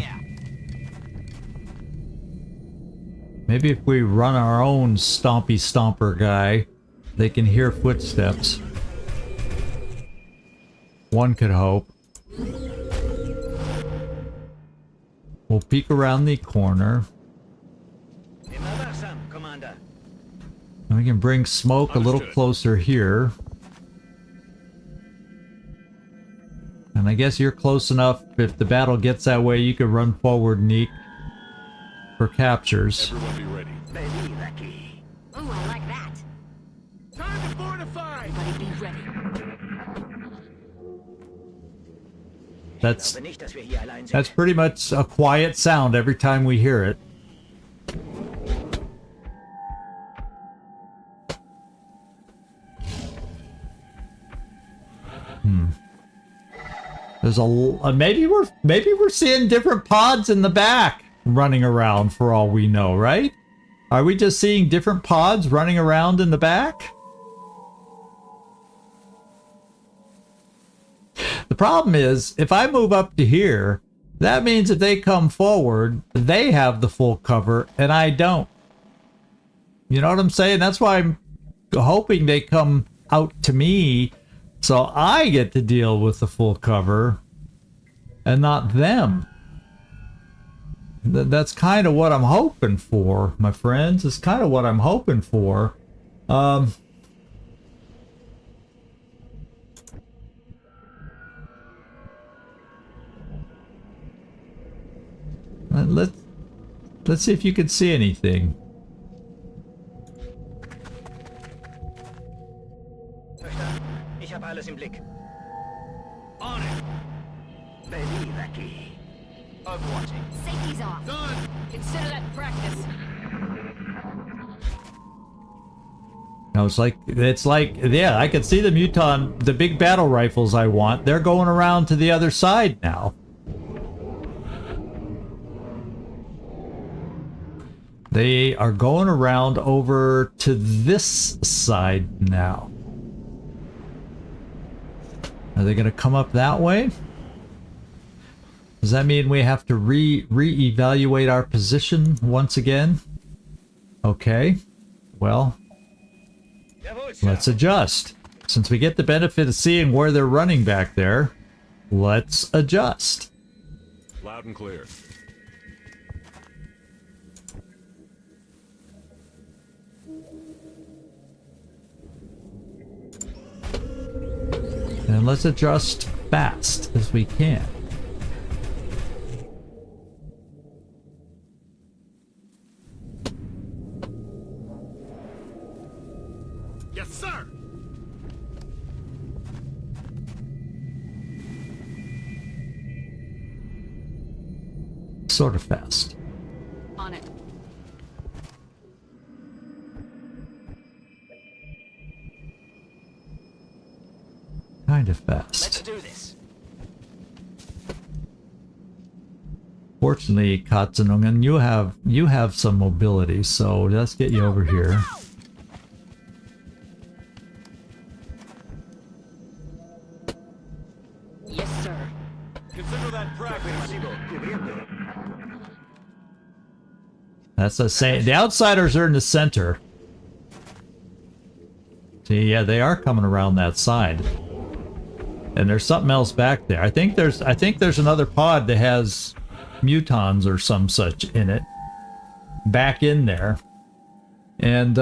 Maybe if we run our own stompy stomper guy, they can hear footsteps. One could hope. We'll peek around the corner. Commander. And we can bring smoke a little closer here. And I guess you're close enough. If the battle gets that way, you could run forward, Neek, for captures. Everyone be ready. Venid aquí. Ooh, I like that. Time to fortify! Everybody be ready. That's Aber nicht, dass wir hier allein sind. That's pretty much a quiet sound every time we hear it. There's maybe we're seeing different pods in the back running around for all we know, right? Are we just seeing different pods running around in the back? The problem is, if I move up to here, that means if they come forward, they have the full cover, and I don't. You know what I'm saying? That's why I'm hoping they come out to me, so I get to deal with the full cover, and not them. That's kind of what I'm hoping for, my friends. It's kind of what I'm hoping for. Let's see if you can see anything. Verstanden. Ich habe alles im Blick. On it! Venid aquí. Overwatching. Safety's off. Done! Consider that practice. No, it's like, yeah, I can see the Muton, the big battle rifles I want. They're going around to the other side now. They are going around over to this side now. Are they going to come up that way? Does that mean we have to re-evaluate our position once again? Okay. Well, Jawohl, Sir. let's adjust. Since we get the benefit of seeing where they're running back there, let's adjust. Loud and clear. And let's adjust fast as we can. Yes, sir! Sort of fast. On it. Kind of Let's fast. do this. Fortunately, Katsunungen, you have some mobility, so let's get you over here. Yes, sir. Consider that practice. Cubriendo. That's the same. The outsiders are in the center. See, yeah, they are coming around that side. And there's something else back there. I think there's another pod that has mutons or some such in it. Back in there. And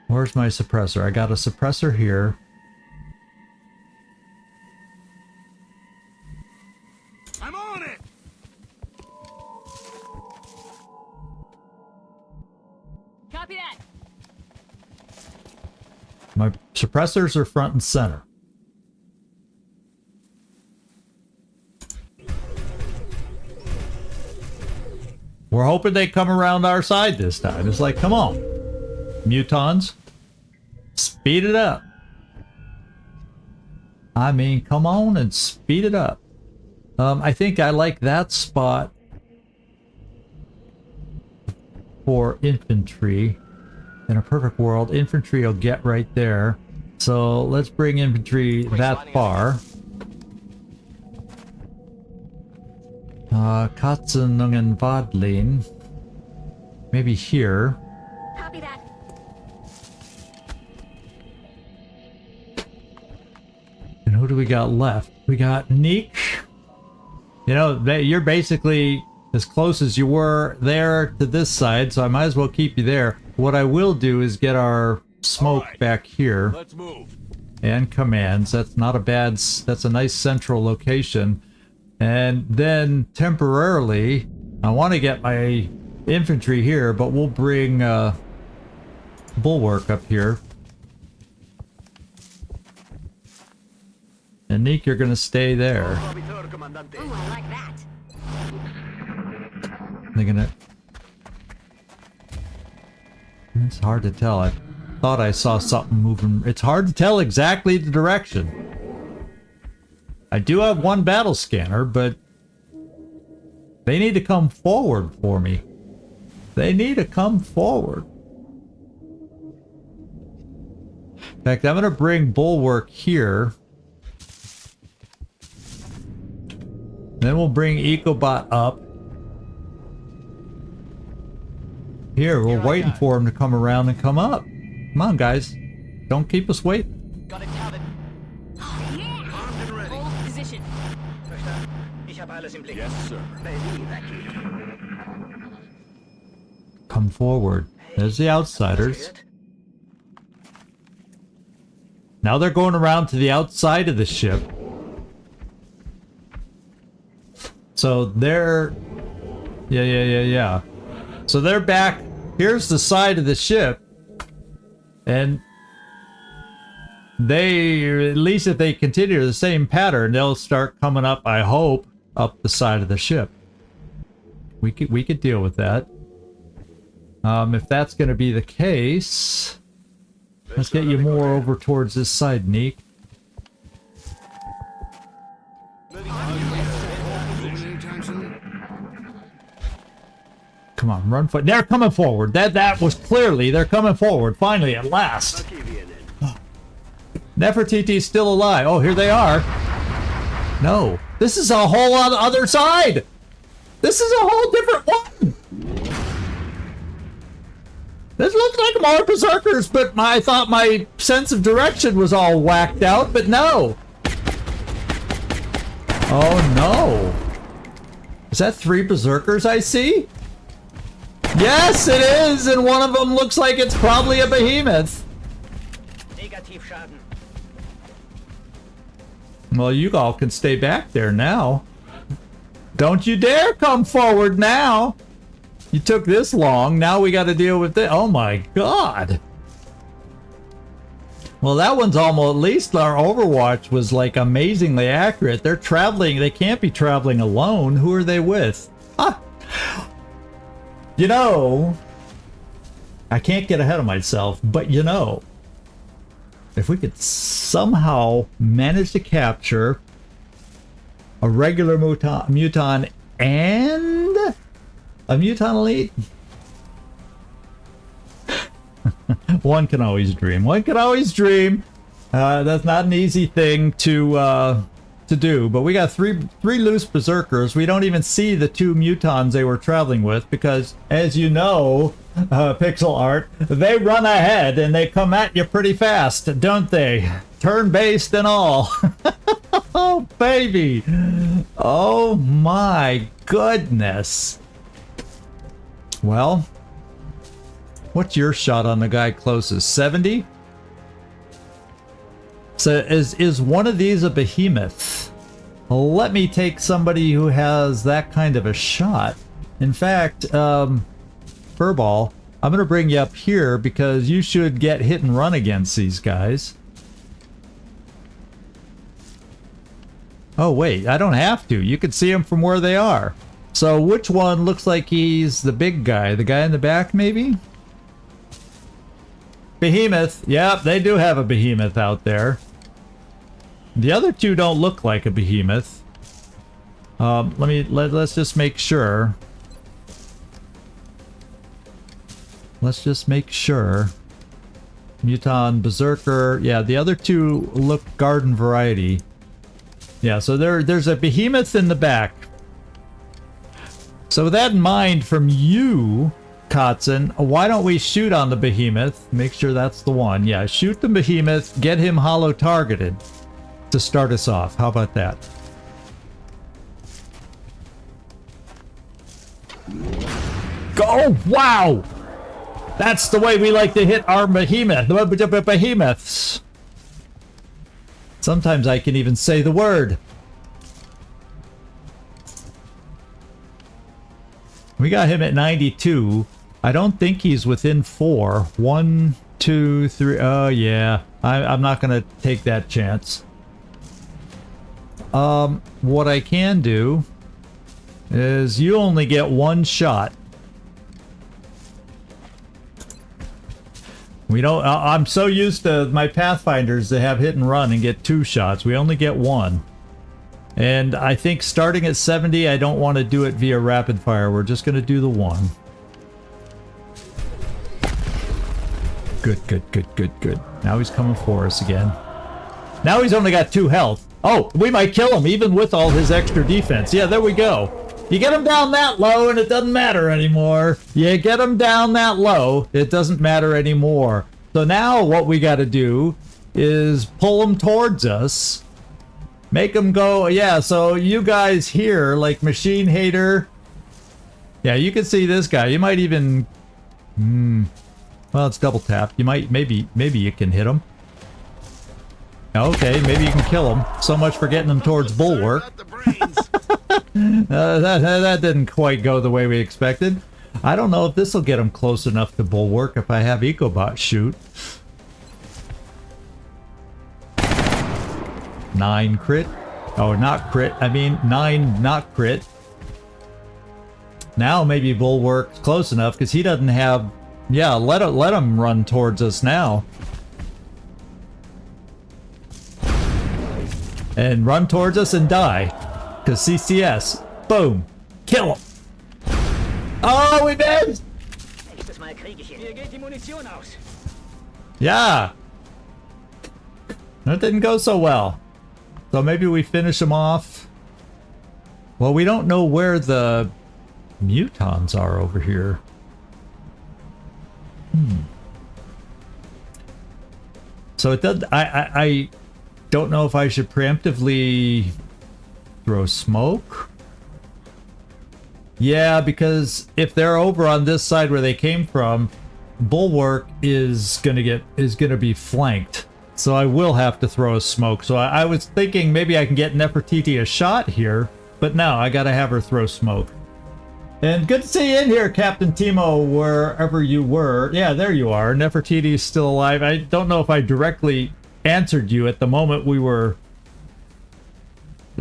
where's my suppressor? I got a suppressor here. I'm on it! Copy that. My suppressors are front and center. We're hoping they come around our side this time. It's like, come on, mutons, speed it up. I mean, come on and speed it up. I think I like that spot for infantry. In a perfect world, infantry will get right there. So let's bring infantry that far. Katzenungen Wadlin. Maybe here. Copy that. And who do we got left? We got Neek. You know, you're basically as close as you were there to this side, so I might as well keep you there. What I will do is get our smoke back here. Let's move. And commands. That's not a bad, that's a nice central location. And then temporarily, I want to get my infantry here, but we'll bring Bulwark up here. And Neek, you're going to stay there. Ooh, I like that. They're going to... It's hard to tell. I thought I saw something moving. It's hard to tell exactly the direction. I do have one battle scanner, but they need to come forward for me. They need to come forward. In fact, I'm going to bring Bulwark here. Then we'll bring Ecobot up. Here, we're waiting for him to come around and come up. Come on, guys. Don't keep us waiting. Got it covered. Oh, yeah! Hold position. Verstanden. Ich habe alles im Blick. Yes, sir. Baby, that key. Come forward. There's the outsiders. Now they're going around to the outside of the ship. So they're... Yeah. So they're back. Here's the side of the ship. And they, at least if they continue the same pattern, they'll start coming up, I hope, up the side of the ship. We could deal with that. If that's going to be the case, let's get you more over towards this side, Neek. Come on, run for... They're coming forward. That was clearly... They're coming forward. Finally, at last. Nefertiti's still alive. Oh, here they are. No. This is a whole other side. This is a whole different one. This looks like more berserkers, but I thought my sense of direction was all whacked out, but no. Oh, no. Is that 3 berserkers I see? Yes, it is, and one of them looks like it's probably a behemoth. Negativschaden. Well, you all can stay back there now. Don't you dare come forward now. You took this long, now we got to deal with it. Oh my god. Well, that one's almost, at least our Overwatch was like amazingly accurate. They're traveling, they can't be traveling alone. Who are they with? Ah. You know, I can't get ahead of myself, but you know, if we could somehow manage to capture a regular Muton and a Muton Elite, one can always dream. One can always dream. That's not an easy thing to do, but we got three loose berserkers. We don't even see the 2 mutons they were traveling with because, as you know, pixel art, they run ahead and they come at you pretty fast, don't they? Turn-based and all. Oh, baby. Oh, my goodness. Well, what's your shot on the guy closest? 70? So is one of these a behemoth? Let me take somebody who has that kind of a shot. In fact, Furball, I'm going to bring you up here because you should get hit and run against these guys. Oh wait, I don't have to. You can see them from where they are. So which one looks like he's the big guy? The guy in the back, maybe? Behemoth. Yep, they do have a behemoth out there. The other two don't look like a behemoth. Let's just make sure. Let's just make sure. Muton, Berserker. Yeah, the other two look garden variety. Yeah, so there's a behemoth in the back. So with that in mind, from you, Kotzen, why don't we shoot on the behemoth? Make sure that's the one. Yeah, shoot the behemoth, get him hollow targeted to start us off. How about that? Go! Oh, wow! That's the way we like to hit our behemoths. Sometimes I can even say the word. We got him at 92. I don't think he's within 4. 1, 2, 3. Oh, yeah. I'm not going to take that chance. What I can do is you only get 1 shot. We don't. I'm so used to my Pathfinders to have hit and run and get 2 shots. We only get 1. And I think starting at 70, I don't want to do it via rapid fire. We're just going to do the 1. Good, good, good, good, good. Now he's coming for us again. Now he's only got 2 health. Oh, we might kill him even with all his extra defense. Yeah, there we go. You get him down that low and it doesn't matter anymore. You get him down that low, it doesn't matter anymore. So now what we got to do is pull him towards us. Make him go, yeah, so you guys here, like Machine Hater. Yeah, you can see this guy. You might even... well, it's double tap. You might, maybe you can hit him. Okay, maybe you can kill him. So much for getting him towards Bulwark. That didn't quite go the way we expected. I don't know if this will get him close enough to Bulwark if I have EcoBot shoot. 9 crit. Oh, not crit. I mean, 9 not crit. Now maybe Bulwark's close enough because he doesn't have... Yeah, let him run towards us now. And run towards us and die. Because CCS. Boom. Kill him. Oh, we missed! Yeah. That didn't go so well. So maybe we finish him off. Well, we don't know where the mutons are over here. So it does. I don't know if I should preemptively throw smoke. Yeah, because if they're over on this side where they came from, Bulwark is gonna be flanked. So I will have to throw a smoke. So I was thinking maybe I can get Nefertiti a shot here, but no, I gotta have her throw smoke. And good to see you in here, Captain Timo, wherever you were. Yeah, there you are. Nefertiti's still alive. I don't know if I directly answered you at the moment we were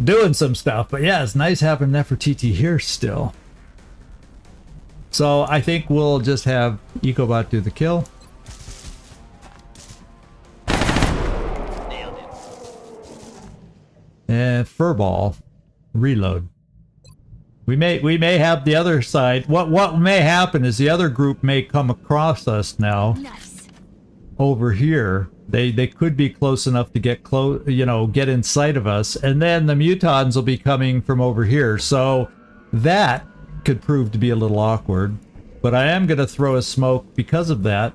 doing some stuff, but yeah, it's nice having Nefertiti here still. So I think we'll just have EcoBot do the kill. And Furball reload. We may have the other side. What may happen is the other group may come across us now. Nice. Over here. They could be close enough to get close, you know, get in sight of us, and then the mutons will be coming from over here. So that could prove to be a little awkward. But I am going to throw a smoke because of that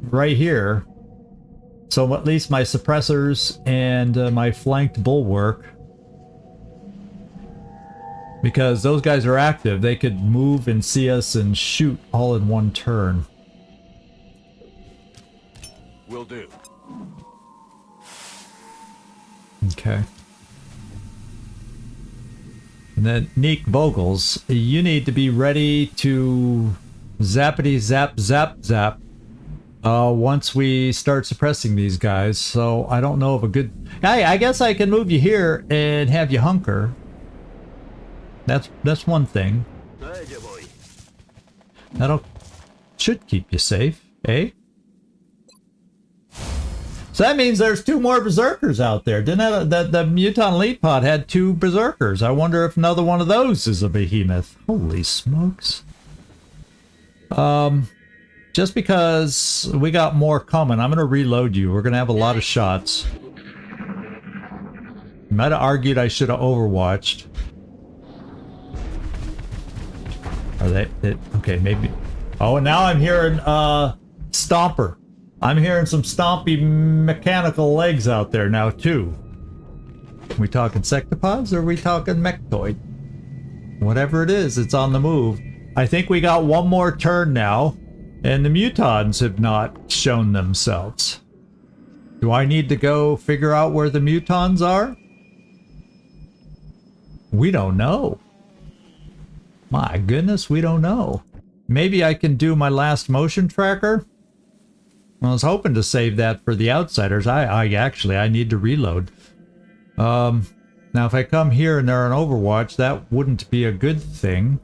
right here. So at least my suppressors and my flanked Bulwark, because those guys are active, they could move and see us and shoot all in one turn. Will do. Okay. And then Neek Vogels, you need to be ready to zappity zap zap zap once we start suppressing these guys. So I don't know of a good... I guess I can move you here and have you hunker. That's one thing. That'll should keep you safe, eh? So that means there's 2 more berserkers out there. Didn't that the Muton Elite Pod had 2 berserkers? I wonder if another one of those is a behemoth. Holy smokes! Just because we got more coming, I'm gonna reload you. We're gonna have a lot of shots. Might have argued I should have overwatched. Are they okay? Maybe. Oh, and now I'm hearing Stomper. I'm hearing some stompy mechanical legs out there now too. We talking sectopods or are we talking mechtoid? Whatever it is, it's on the move. I think we got one more turn now, and the mutons have not shown themselves. Do I need to go figure out where the mutons are? We don't know. My goodness, we don't know. Maybe I can do my last motion tracker? I was hoping to save that for the outsiders. I need to reload. Now if I come here and they're on Overwatch, that wouldn't be a good thing.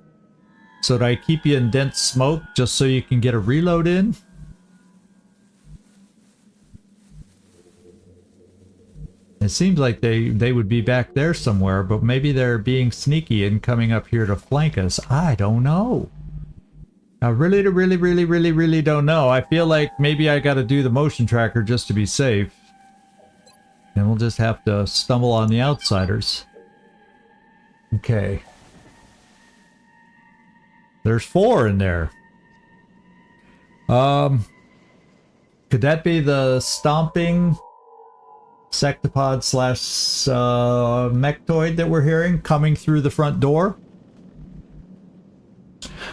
So do I keep you in dense smoke just so you can get a reload in? It seems like they would be back there somewhere, but maybe they're being sneaky and coming up here to flank us. I don't know. I really don't know. I feel like maybe I gotta do the motion tracker just to be safe. And we'll just have to stumble on the outsiders. Okay. There's 4 in there. Could that be the stomping sectopod slash mechtoid that we're hearing coming through the front door?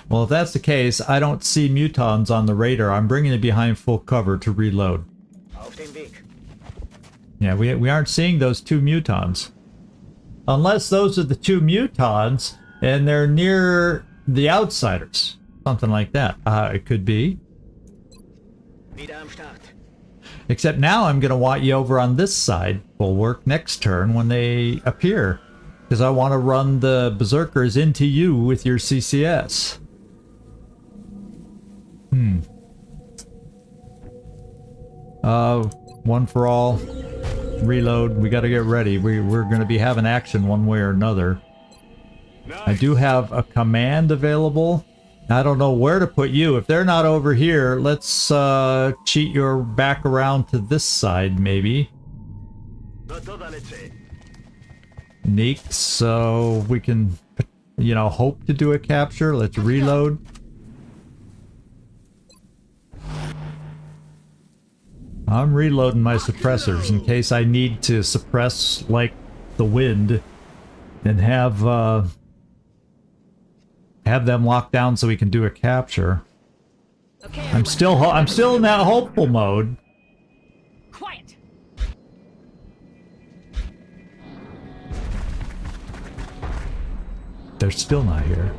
Well, if that's the case, I don't see mutons on the radar. I'm bringing it behind full cover to reload. Auf den Weg. Yeah, we aren't seeing those 2 mutons. Unless those are the 2 mutons and they're near the outsiders. Something like that. It could be. Wieder am Start. Except now I'm going to want you over on this side, bulwark, next turn when they appear. Because I want to run the berserkers into you with your CCS. One for all. Reload. We got to get ready. We're going to be having action one way or another. I do have a command available. I don't know where to put you. If they're not over here, let's cheat your back around to this side, maybe. Neek, so we can, you know, hope to do a capture. Let's reload. I'm reloading my suppressors in case I need to suppress like the wind and have them locked down so we can do a capture. Okay, I'm still in that hopeful mode. quiet. They're still not here.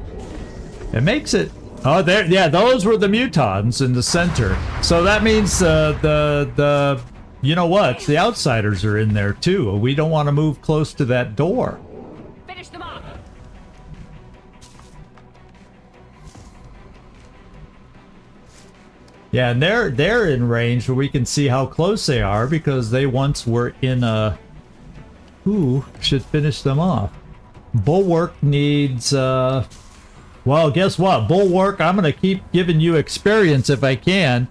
It makes it. Oh, there. Yeah, those were the mutons in the center. So that means the you know what? The outsiders are in there too. We don't want to move close to that door. Finish them off. Yeah, and they're in range where we can see how close they are because they once were in a. Who should finish them off? Bulwark needs. Well, guess what? Bulwark, I'm gonna keep giving you experience if I can.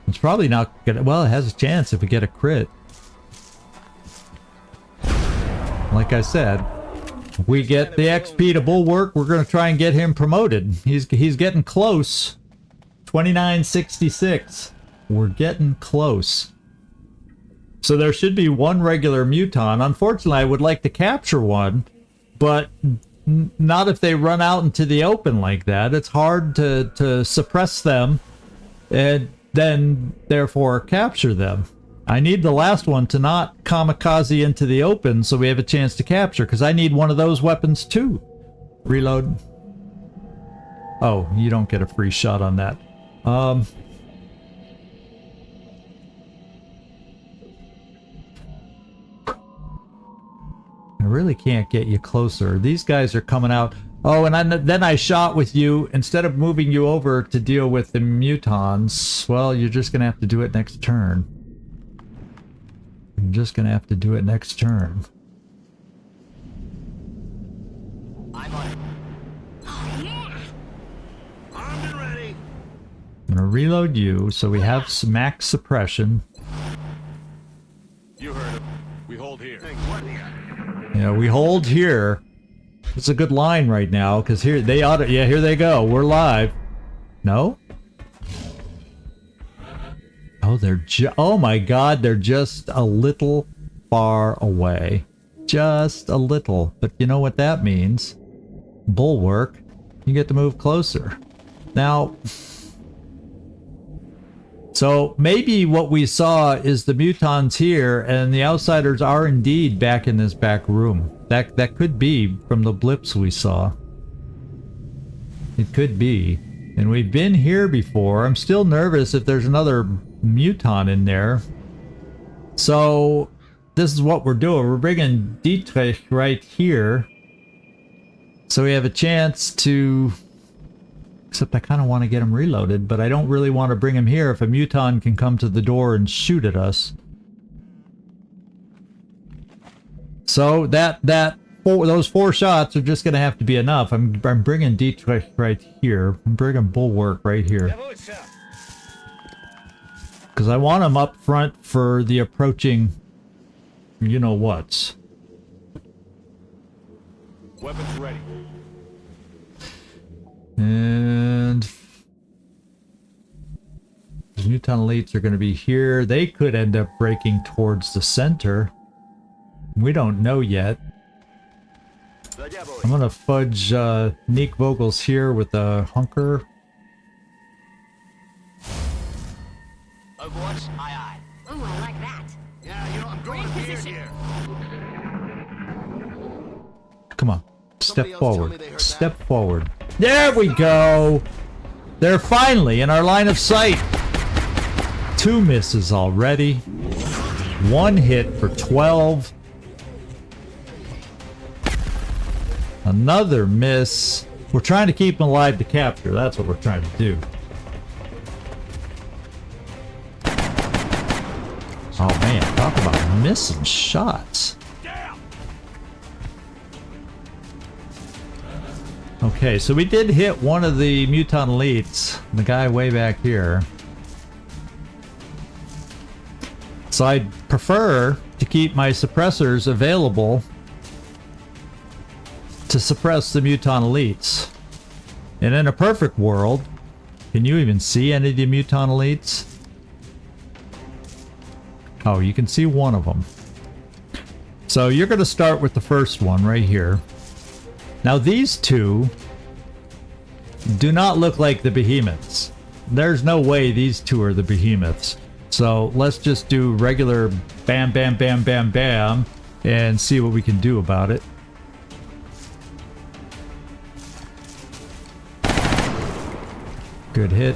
It's probably not gonna. Well, it has a chance if we get a crit. Like I said. We get the XP to Bulwark, we're going to try and get him promoted. He's getting close. 2966. We're getting close. So there should be one regular muton. Unfortunately, I would like to capture one, but not if they run out into the open like that. It's hard to suppress them and then therefore capture them. I need the last one to not kamikaze into the open so we have a chance to capture, because I need one of those weapons too. Reload. Oh, you don't get a free shot on that. I really can't get you closer. These guys are coming out. Oh, and then I shot with you. Instead of moving you over to deal with the mutons, well, you're just going to have to do it next turn. I'm just going to have to do it next turn. I'm on it. Oh, yeah. Armed and ready. I'm going to reload you so we have some max suppression. You heard him. We hold here. Yeah, we hold here. It's a good line right now, because here they ought to, yeah, here they go. We're live. No? Oh, oh my god, they're just a little far away. Just a little. But you know what that means? Bulwark. You get to move closer. Now, so maybe what we saw is the mutons here, and the outsiders are indeed back in this back room. That could be from the blips we saw. It could be. And we've been here before. I'm still nervous if there's another muton in there. So this is what we're doing. We're bringing Dietrich right here. So we have a chance to... Except I kind of want to get him reloaded, but I don't really want to bring him here if a muton can come to the door and shoot at us. So those 4 shots are just going to have to be enough. I'm bringing Dietrich right here. I'm bringing Bulwark right here. Because I want him up front for the approaching you-know-whats. Weapons ready. And the muton elites are going to be here. They could end up breaking towards the center. We don't know yet. I'm going to fudge Nick Vogel's here with a hunker. Overwatch, aye aye. Ooh, I like that. Yeah, you know, I'm going Great here, position. here. Come on. Step Somebody else told forward. me they heard Step forward. There we go. They're finally in our line of sight. 2 misses already. 1 hit for 12. Another miss. We're trying to keep them alive to capture. That's what we're trying to do. Oh man, talk about missing shots. Okay, so we did hit one of the muton elites, the guy way back here. So I'd prefer to keep my suppressors available to suppress the muton elites. And in a perfect world, can you even see any of the muton elites? Oh, you can see one of them. So you're going to start with the first one right here. Now these two do not look like the behemoths. There's no way these two are the behemoths. So let's just do regular bam, bam, bam, bam, bam, and see what we can do about it. Good hit.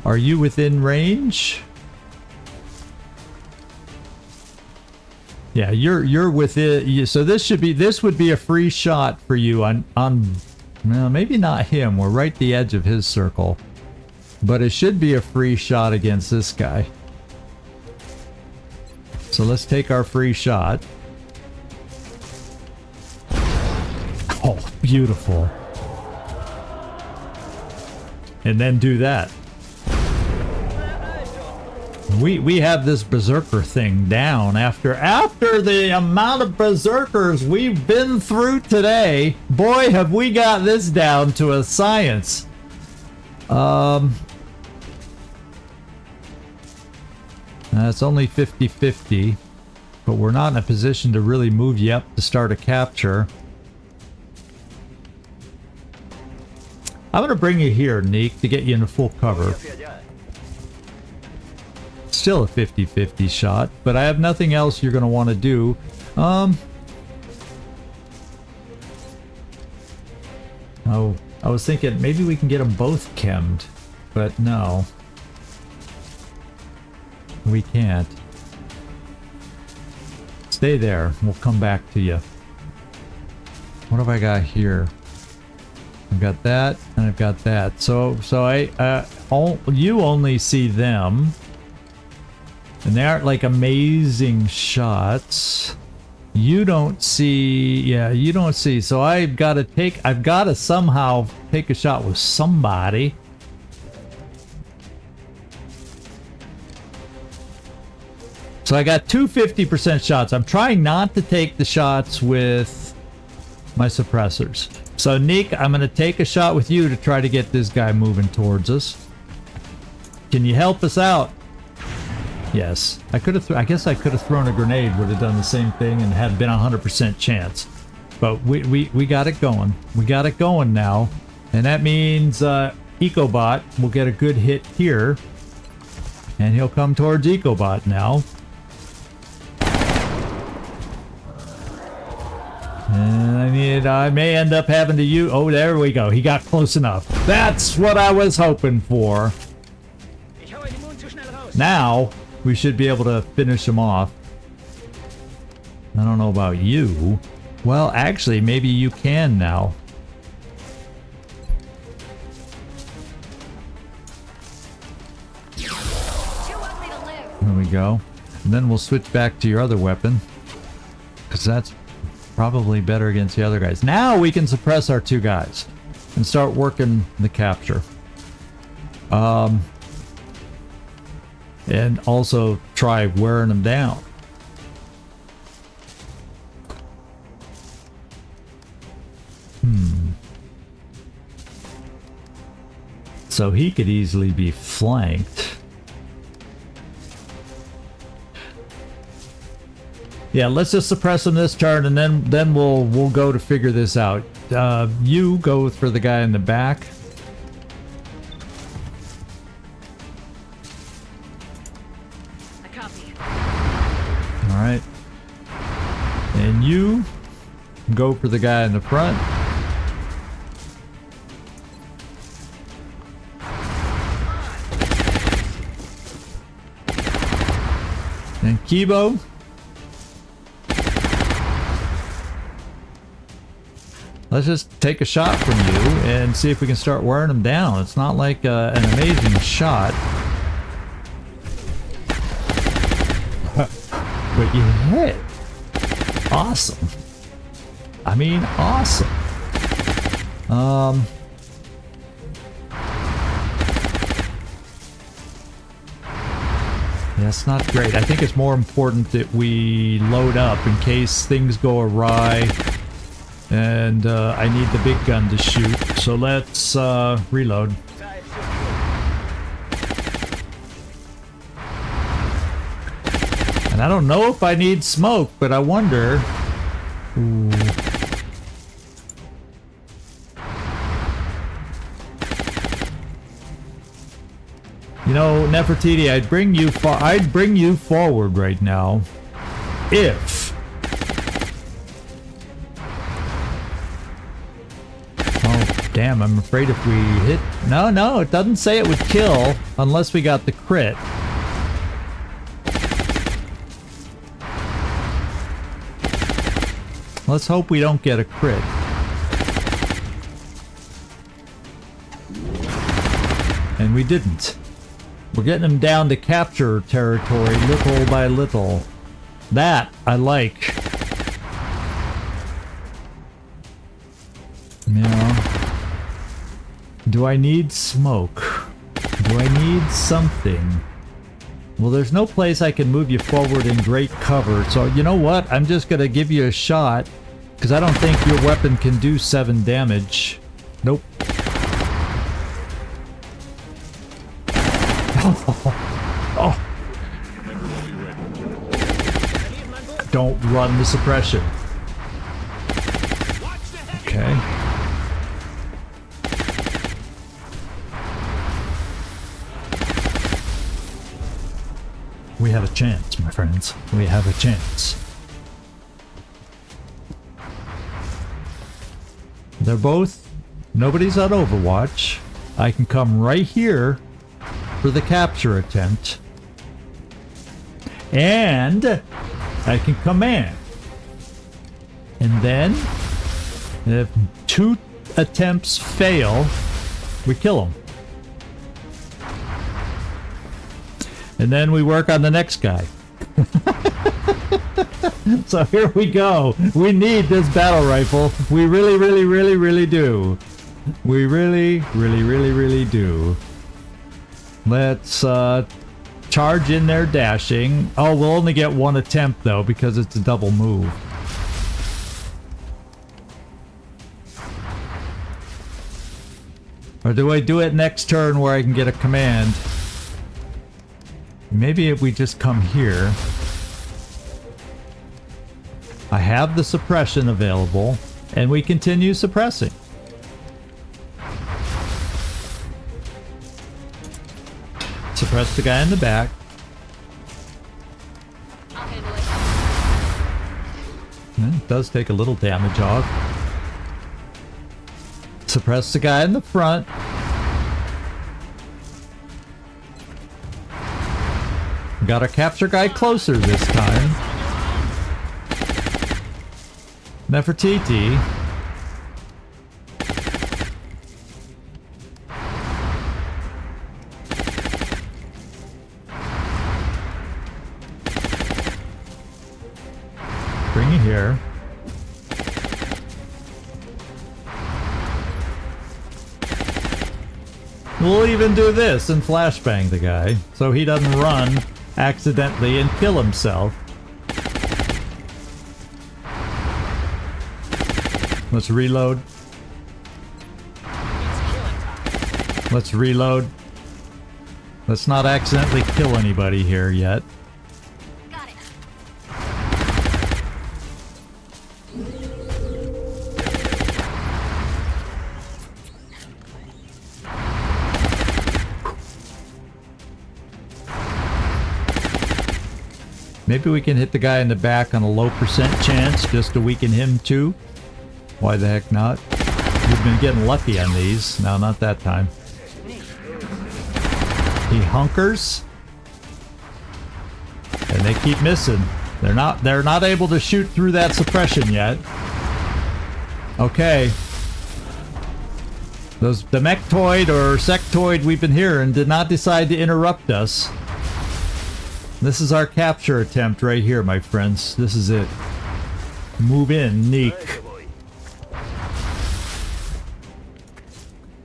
Are you within range? Yeah, you're within. So this would be a free shot for you on well, maybe not him. We're right at the edge of his circle, but it should be a free shot against this guy. So let's take our free shot. Oh, beautiful. And then do that. We have this berserker thing down after the amount of berserkers we've been through today. Boy, have we got this down to a science. It's only 50-50, but we're not in a position to really move you up to start a capture. I'm going to bring you here, Neek, to get you into full cover. Still a 50-50 shot, but I have nothing else you're going to want to do. Oh, I was thinking maybe we can get them both chemmed, but no. We can't. Stay there. We'll come back to you. What have I got here? I've got that, and I've got that. So you only see them. And they aren't like amazing shots. You don't see, yeah, you don't see. So I've got to somehow take a shot with somebody. So I got two 50% shots. I'm trying not to take the shots with my suppressors. So Nick, I'm going to take a shot with you to try to get this guy moving towards us. Can you help us out? Yes. I guess I could have thrown a grenade, would have done the same thing and had been a 100% chance. But we got it going. We got it going now. And that means EcoBot will get a good hit here. And he'll come towards EcoBot now. And I may end up having to use... Oh, there we go. He got close enough. That's what I was hoping for. Now, we should be able to finish him off. I don't know about you. Well, actually, maybe you can now. There we go. And then we'll switch back to your other weapon. Because that's probably better against the other guys. Now we can suppress our two guys and start working the capture. And also try wearing them down. So he could easily be flanked. Yeah, let's just suppress him this turn, and then we'll go to figure this out. You go for the guy in the back. I copy. All right. And you go for the guy in the front. And Kibo. Let's just take a shot from you and see if we can start wearing them down. It's not like an amazing shot. But you hit. Awesome. I mean, awesome. Yeah, it's not great. I think it's more important that we load up in case things go awry. And I need the big gun to shoot. So let's reload. And I don't know if I need smoke, but I wonder. Ooh. You know, Nefertiti, I'd bring you forward right now if damn, I'm afraid if we hit... No, it doesn't say it would kill unless we got the crit. Let's hope we don't get a crit. And we didn't. We're getting him down to capture territory little by little. That I like. Yeah. Do I need smoke? Do I need something? Well, there's no place I can move you forward in great cover, so you know what? I'm just gonna give you a shot, because I don't think your weapon can do 7 damage. Nope. Oh. Don't run the suppression. Okay. We have a chance, my friends. We have a chance. They're both... Nobody's on Overwatch. I can come right here for the capture attempt. And I can command. And then, if 2 attempts fail, we kill them. And then we work on the next guy. So here we go. We need this battle rifle. We really, really, really, really do. We really, really, really, really do. Let's charge in there dashing. Oh, we'll only get 1 attempt though because it's a double move. Or do I do it next turn where I can get a command? Maybe if we just come here. I have the suppression available, and we continue suppressing. Suppress the guy in the back. I'll handle it. It does take a little damage off. Suppress the guy in the front. Got a capture guy closer this time. Nefertiti. Bring it here. We'll even do this and flashbang the guy so he doesn't run accidentally and kill himself. Let's reload. Let's reload. Let's not accidentally kill anybody here yet. Got it. Maybe we can hit the guy in the back on a low percent chance just to weaken him too. Why the heck not? We've been getting lucky on these. No, not that time. He hunkers. And they keep missing. They're not able to shoot through that suppression yet. Okay. The mechtoid or sectoid we've been hearing did not decide to interrupt us. This is our capture attempt right here, my friends. This is it. Move in, Neek.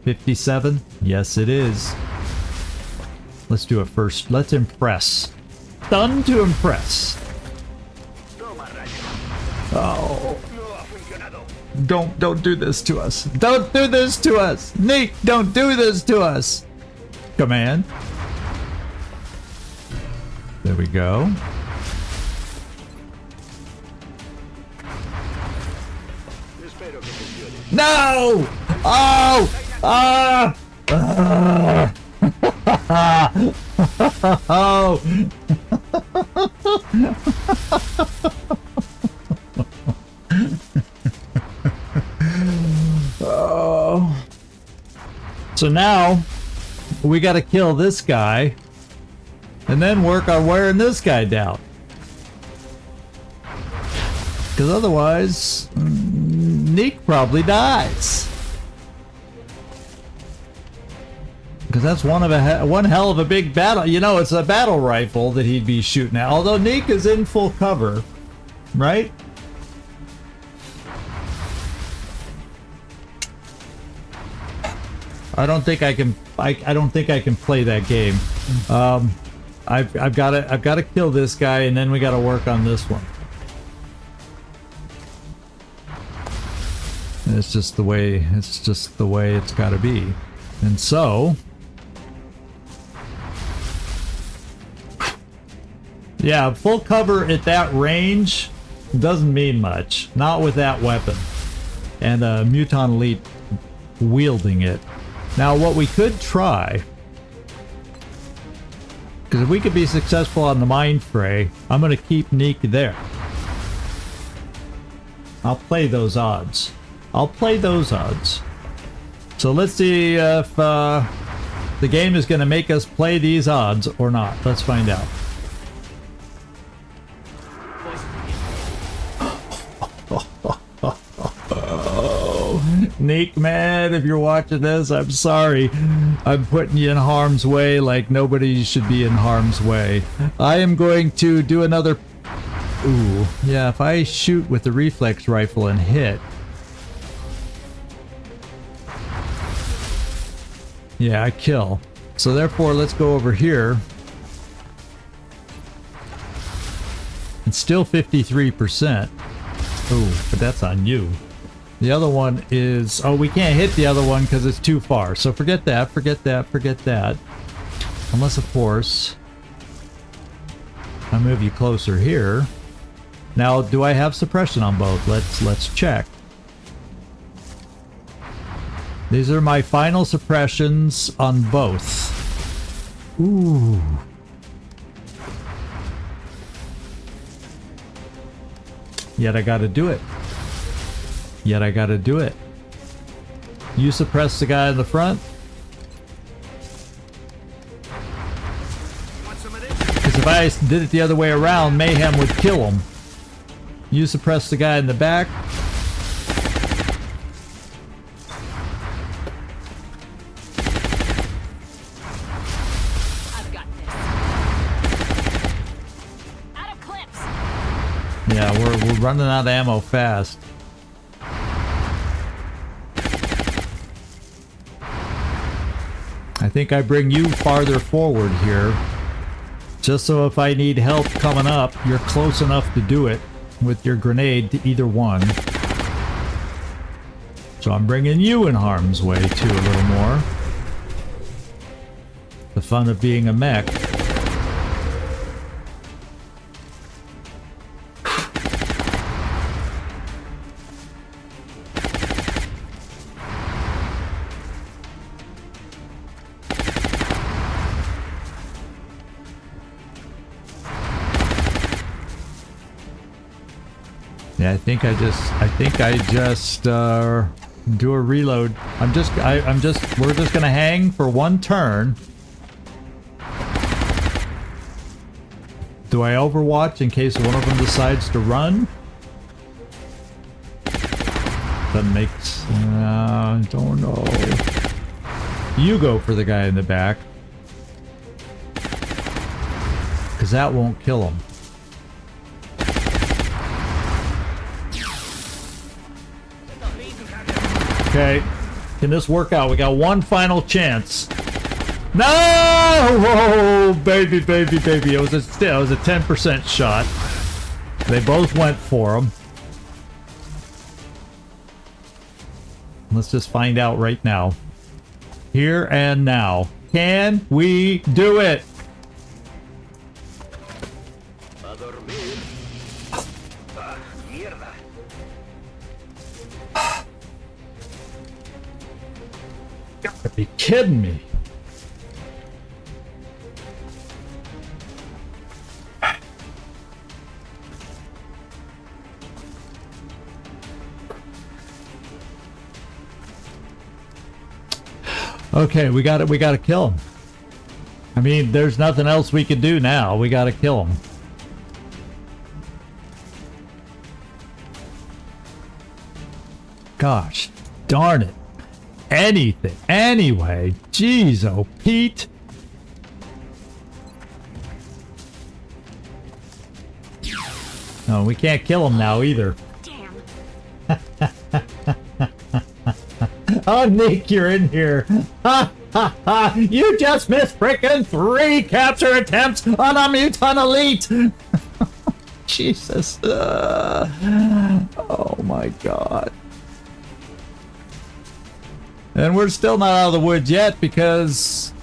57? Yes, it is. Let's do it first. Let's impress. Done to impress. Oh. Don't do this to us. Don't do this to us. Neek, don't do this to us. Command. There we go. No! Oh! Ah! Oh! Oh. So now we got to kill this guy and then work on wearing this guy down. Because otherwise, Neek probably dies. Because that's one hell of a big battle. You know, it's a battle rifle that he'd be shooting at. Although Neek is in full cover, right? I don't think I can. I don't think I can play that game. I've got to kill this guy, and then we got to work on this one. It's just the way. It's just the way it's got to be, and so. Yeah, full cover at that range doesn't mean much. Not with that weapon. And a Muton Elite wielding it. Now, what we could try... Because if we could be successful on the Mind Fray, I'm going to keep Neek there. I'll play those odds. I'll play those odds. So let's see if the game is going to make us play these odds or not. Let's find out. Nick, man, if you're watching this, I'm sorry. I'm putting you in harm's way like nobody should be in harm's way. I am going to do another... Ooh, yeah, if I shoot with the reflex rifle and hit... Yeah, I kill. So therefore, let's go over here. It's still 53%. Oh, but that's on you. The other one is... Oh, we can't hit the other one because it's too far. So forget that, forget that, forget that. Unless, of course, I move you closer here. Now, do I have suppression on both? Let's check. These are my final suppressions on both. Ooh. Yet I gotta do it. Yet I gotta do it. You suppress the guy in the front. Because if I did it the other way around, Mayhem would kill him. You suppress the guy in the back. I've got this. Out of clips. Yeah, we're running out of ammo fast. I think I bring you farther forward here. Just so if I need help coming up, you're close enough to do it with your grenade to either one. So I'm bringing you in harm's way too a little more. The fun of being a mech. Yeah, I think I just do a reload. We're just gonna hang for one turn. Do I overwatch in case one of them decides to run? Doesn't make I don't know. You go for the guy in the back. Because that won't kill him. Okay, can this work out? We got one final chance. No! Whoa, baby, baby, baby. It was a 10% shot. They both went for him. Let's just find out right now. Here and now. Can we do it? Gotta be kidding me. Okay, we gotta kill him. I mean, there's nothing else we can do now. We gotta kill him. Gosh, darn it. Anything. Anyway, jeez, oh, Pete. No, we can't kill him now either. Damn. Oh, Nick, you're in here. Ha ha ha! You just missed frickin' 3 capture attempts on a Mutant Elite. Jesus. Oh my God. And we're still not out of the woods yet because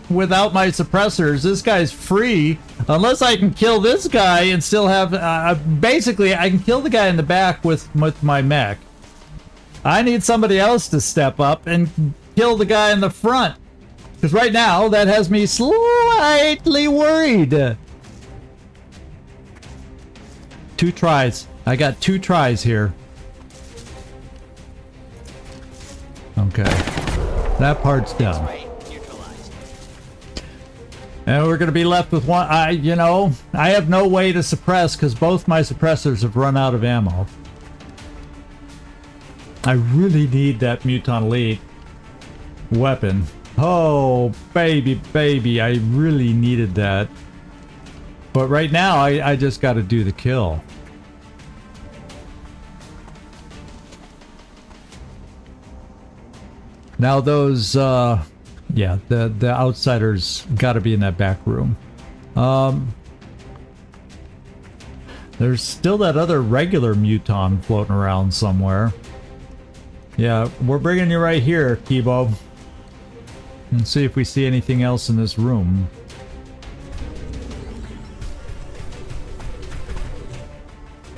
without my suppressors, this guy's free. Unless I can kill this guy and still have... basically, I can kill the guy in the back with my mech. I need somebody else to step up and kill the guy in the front. Because right now, that has me slightly worried. 2 tries. I got 2 tries here. Okay. That part's done. And we're going to be left with one. I have no way to suppress because both my suppressors have run out of ammo. I really need that Muton Elite weapon. Oh, baby, baby, I really needed that. But right now, I just got to do the kill. Now those, yeah, the outsiders got to be in that back room. There's still that other regular Muton floating around somewhere. Yeah, we're bringing you right here, Kibo. And see if we see anything else in this room.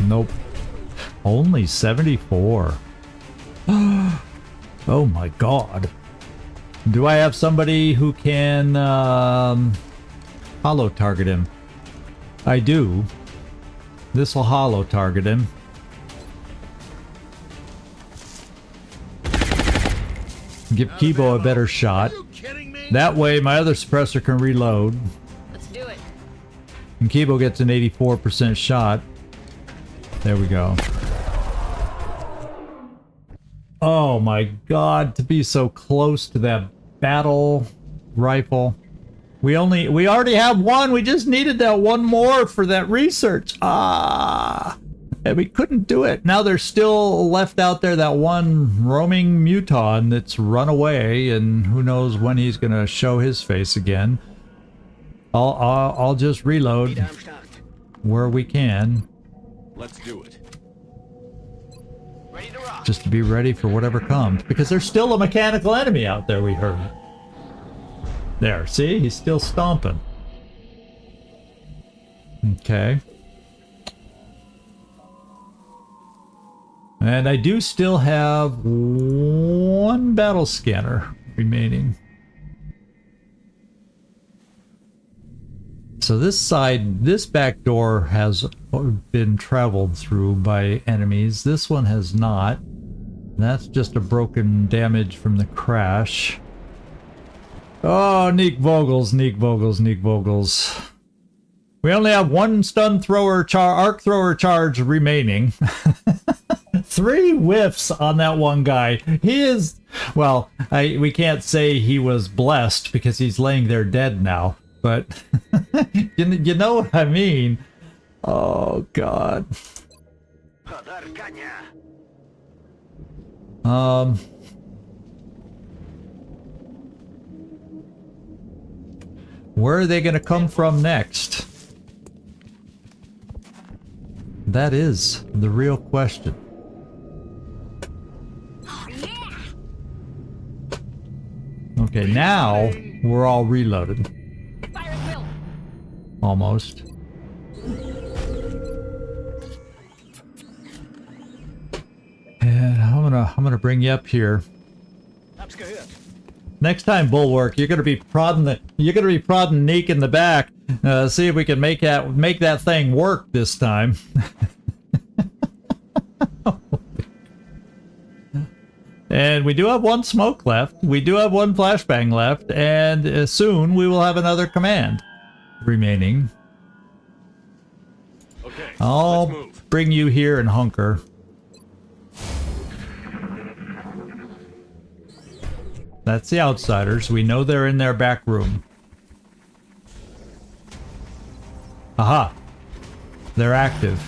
Nope. Only 74. Oh my god. Do I have somebody who can holo target him? I do. This will holo target him. Give Kibo a better shot. That way my other suppressor can reload. Let's do it. And Kibo gets an 84% shot. There we go. Oh my god, to be so close to that battle rifle. We already have one. We just needed that one more for that research. Ah, and we couldn't do it. Now there's still left out there that one roaming Muton that's run away, and who knows when he's gonna show his face again. I'll just reload where we can. Let's do it. Ready to rock. Just to be ready for whatever comes, because there's still a mechanical enemy out there, we heard. There, see? He's still stomping. Okay. And I do still have one battle scanner remaining. So this side, this back door has been traveled through by enemies. This one has not. That's just a broken damage from the crash. Oh, Neek Vogels, Neek Vogels, Neek Vogels. We only have one stun thrower, arc thrower charge remaining. 3 whiffs on that one guy. He is, well, we can't say he was blessed because he's laying there dead now. But you know what I mean. Oh God. Where are they going to come from next? That is the real question. Oh, yeah. Okay, now we're all reloaded. Fire at will. Almost. And I'm gonna bring you up here. Next time, Bulwark, you're gonna be prodding Neek in the back. See if we can make that thing work this time. And we do have one smoke left. We do have one flashbang left, and soon we will have another command remaining. Okay, I'll let's move. bring you here and hunker. That's the outsiders. We know they're in their back room. Aha! They're active.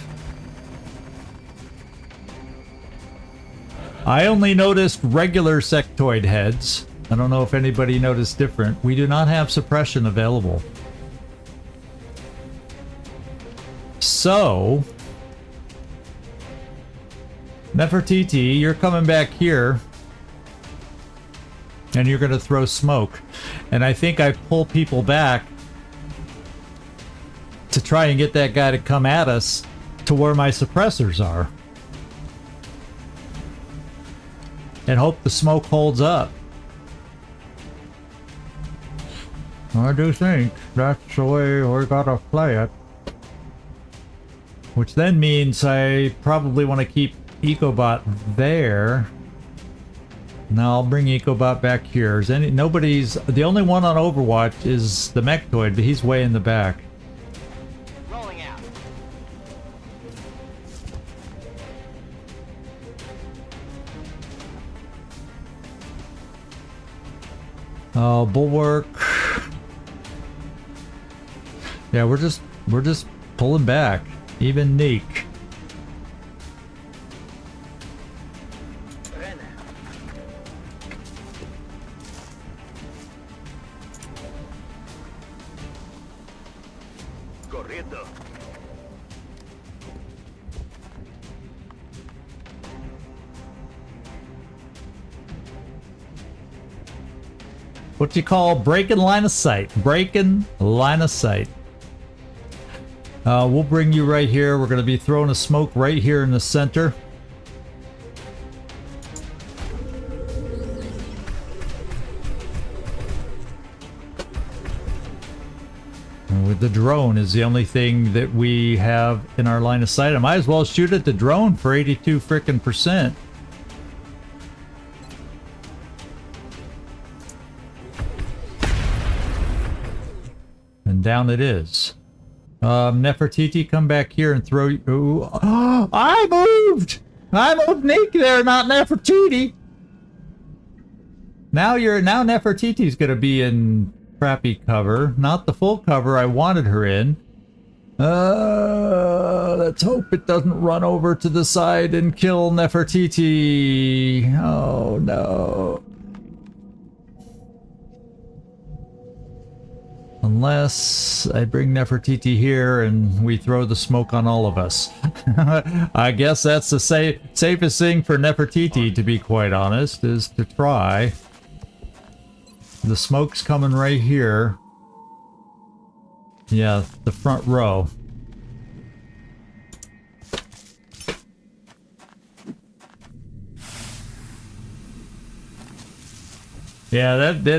I only noticed regular sectoid heads. I don't know if anybody noticed different. We do not have suppression available. So, Nefertiti, you're coming back here. And you're going to throw smoke. And I think I pull people back to try and get that guy to come at us to where my suppressors are. And hope the smoke holds up. I do think that's the way we gotta play it. Which then means I probably want to keep EcoBot there. Now I'll bring EcoBot back here. The only one on Overwatch is the Mechtoid, but he's way in the back. Rolling out. Oh, bulwark. Yeah, we're just pulling back. Even Neek. Corriendo. What do you call breaking line of sight? Breaking line of sight. We'll bring you right here. We're going to be throwing a smoke right here in the center. And with the drone is the only thing that we have in our line of sight. I might as well shoot at the drone for 82 frickin' %. And down it is. Nefertiti, come back here and throw you. Ooh. Oh, I moved! I moved Nick there, not Nefertiti. Now Nefertiti's gonna be in crappy cover, not the full cover I wanted her in. Let's hope it doesn't run over to the side and kill Nefertiti. Oh no. Unless I bring Nefertiti here and we throw the smoke on all of us. I guess that's the safest thing for Nefertiti, to be quite honest, is to try. The smoke's coming right here. Yeah, the front row. Yeah, we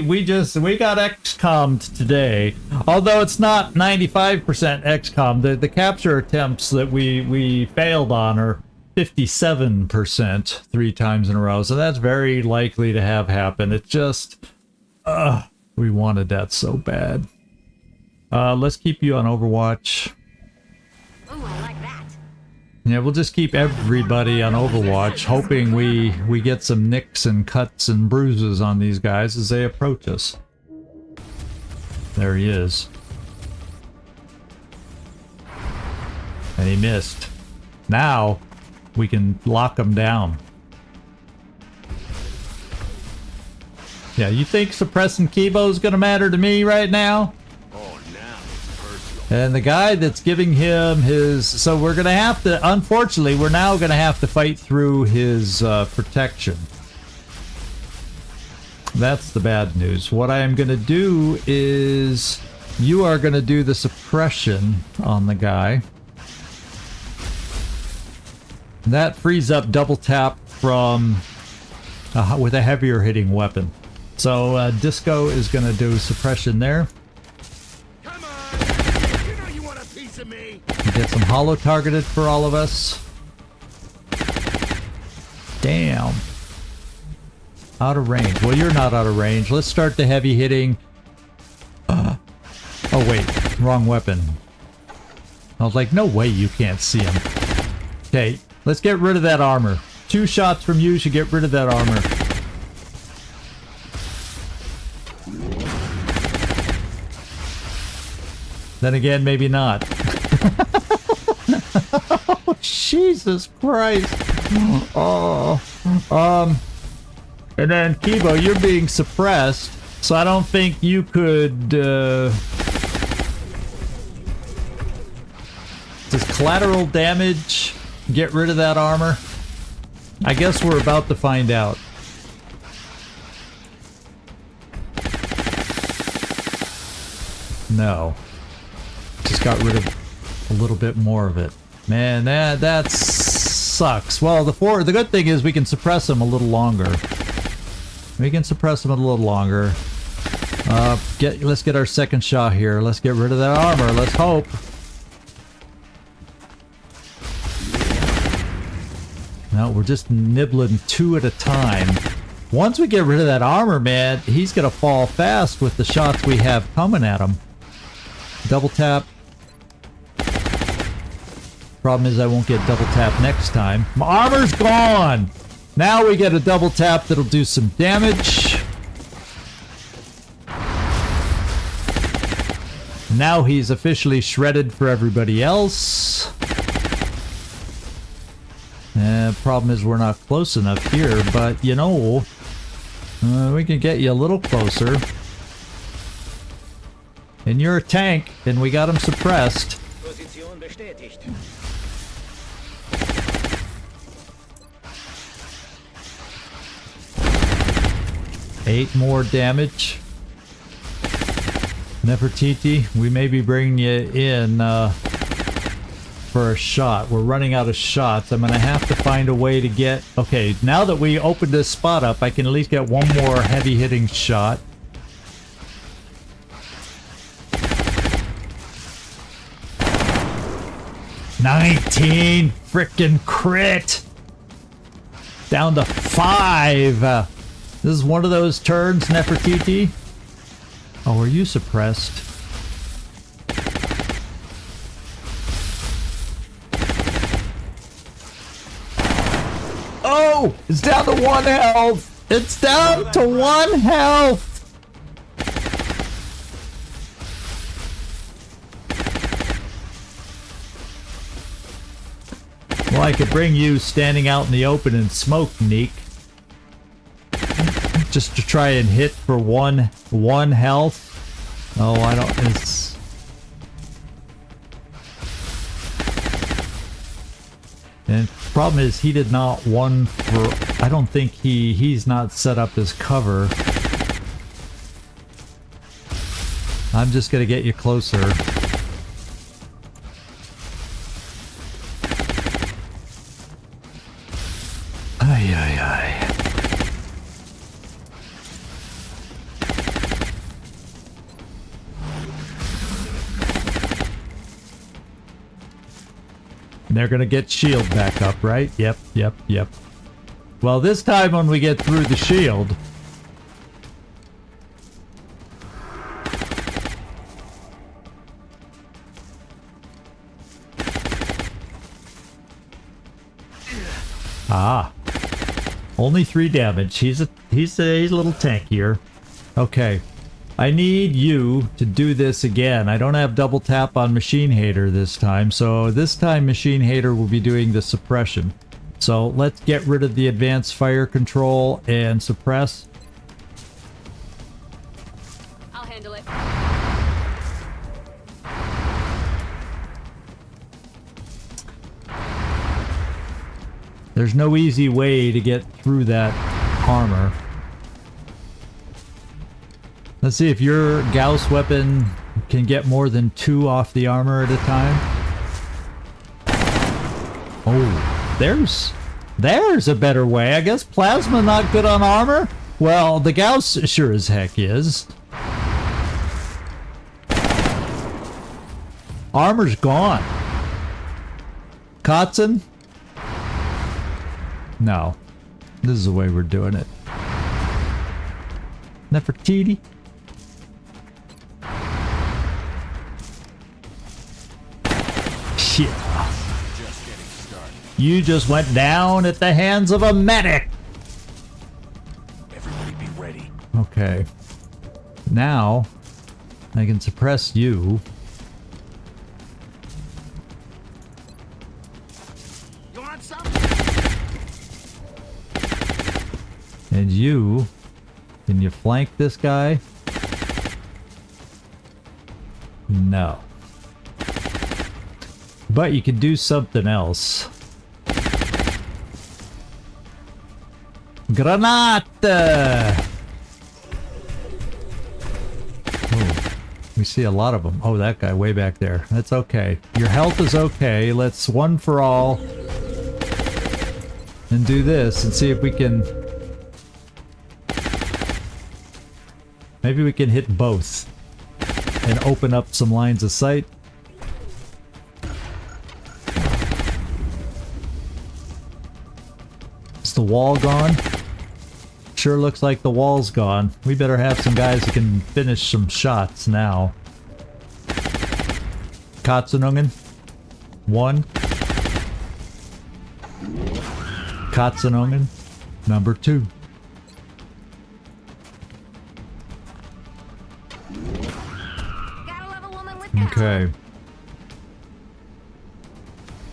got XCOM'd today. Although it's not 95% XCOM. The capture attempts that we failed on are 57% 3 times in a row. So that's very likely to have happened. It's just we wanted that so bad. Let's keep you on Overwatch. Ooh, I like that. Yeah, we'll just keep everybody on Overwatch, hoping we get some nicks and cuts and bruises on these guys as they approach us. There he is. And he missed. Now, we can lock him down. Yeah, you think suppressing Kibo's gonna matter to me right now? And the guy that's giving him his... So we're going to have to... Unfortunately, we're now going to have to fight through his protection. That's the bad news. What I am going to do is... You are going to do the suppression on the guy. That frees up double tap from... with a heavier hitting weapon. So Disco is going to do suppression there. Get some hollow targeted for all of us. Damn. Out of range. Well, you're not out of range. Let's start the heavy hitting. Oh, wait. Wrong weapon. I was like, no way you can't see him. Okay, let's get rid of that armor. 2 shots from you should get rid of that armor. Then again, maybe not. Oh, Jesus Christ. Oh. And then, Kibo, you're being suppressed, so I don't think you could, Does collateral damage get rid of that armor? I guess we're about to find out. No. Just got rid of a little bit more of it. Man, that sucks. Well, the good thing is we can suppress them a little longer. We can suppress them a little longer. Let's get our second shot here. Let's get rid of that armor. Let's hope. No, we're just nibbling 2 at a time. Once we get rid of that armor, man, he's gonna fall fast with the shots we have coming at him. Double tap. Problem is I won't get double tap next time. My armor's gone! Now we get a double tap that'll do some damage. Now he's officially shredded for everybody else. Problem is we're not close enough here, but you know, we can get you a little closer. And you're a tank, and we got him suppressed. Position bestätigt. 8 more damage. Nefertiti, we may be bringing you in for a shot. We're running out of shots. I'm gonna have to find a way to get... Okay, now that we opened this spot up, I can at least get one more heavy hitting shot. $19 frickin' crit! Down to 5! This is one of those turns, Nefertiti. Oh, are you suppressed? Oh! It's down to 1 health! It's down to 1 health! Well, I could bring you standing out in the open and smoke, Neek. Just to try and hit for one health. Oh, I don't... It's... And the problem is he did not one for... I don't think he's not set up his cover. I'm just gonna get you closer. Ay, ay, ay. They're gonna get shield back up, right? Yep, yep, yep. Well, this time when we get through the shield... Ah. Only 3 damage. He's a little tankier. Okay. I need you to do this again. I don't have double tap on Machine Hater this time, so this time Machine Hater will be doing the suppression. So let's get rid of the advanced fire control and suppress. I'll handle it. There's no easy way to get through that armor. Let's see if your Gauss weapon can get more than 2 off the armor at a time. Oh, there's a better way. I guess plasma not good on armor? Well, the Gauss sure as heck is. Armor's gone. Kotzen? No. This is the way we're doing it. Nefertiti? Shit. You just went down at the hands of a medic! Everybody be ready. Okay. Now, I can suppress you. You want some? And you... Can you flank this guy? No. But you can do something else. Granata! Oh, we see a lot of them. Oh, that guy way back there. That's okay. Your health is okay. Let's one for all. And do this and see if we can... Maybe we can hit both. And open up some lines of sight. Is the wall gone? Sure looks like the wall's gone. We better have some guys who can finish some shots now. Katzenungen. 1. Katzenungen. Number 2. Okay.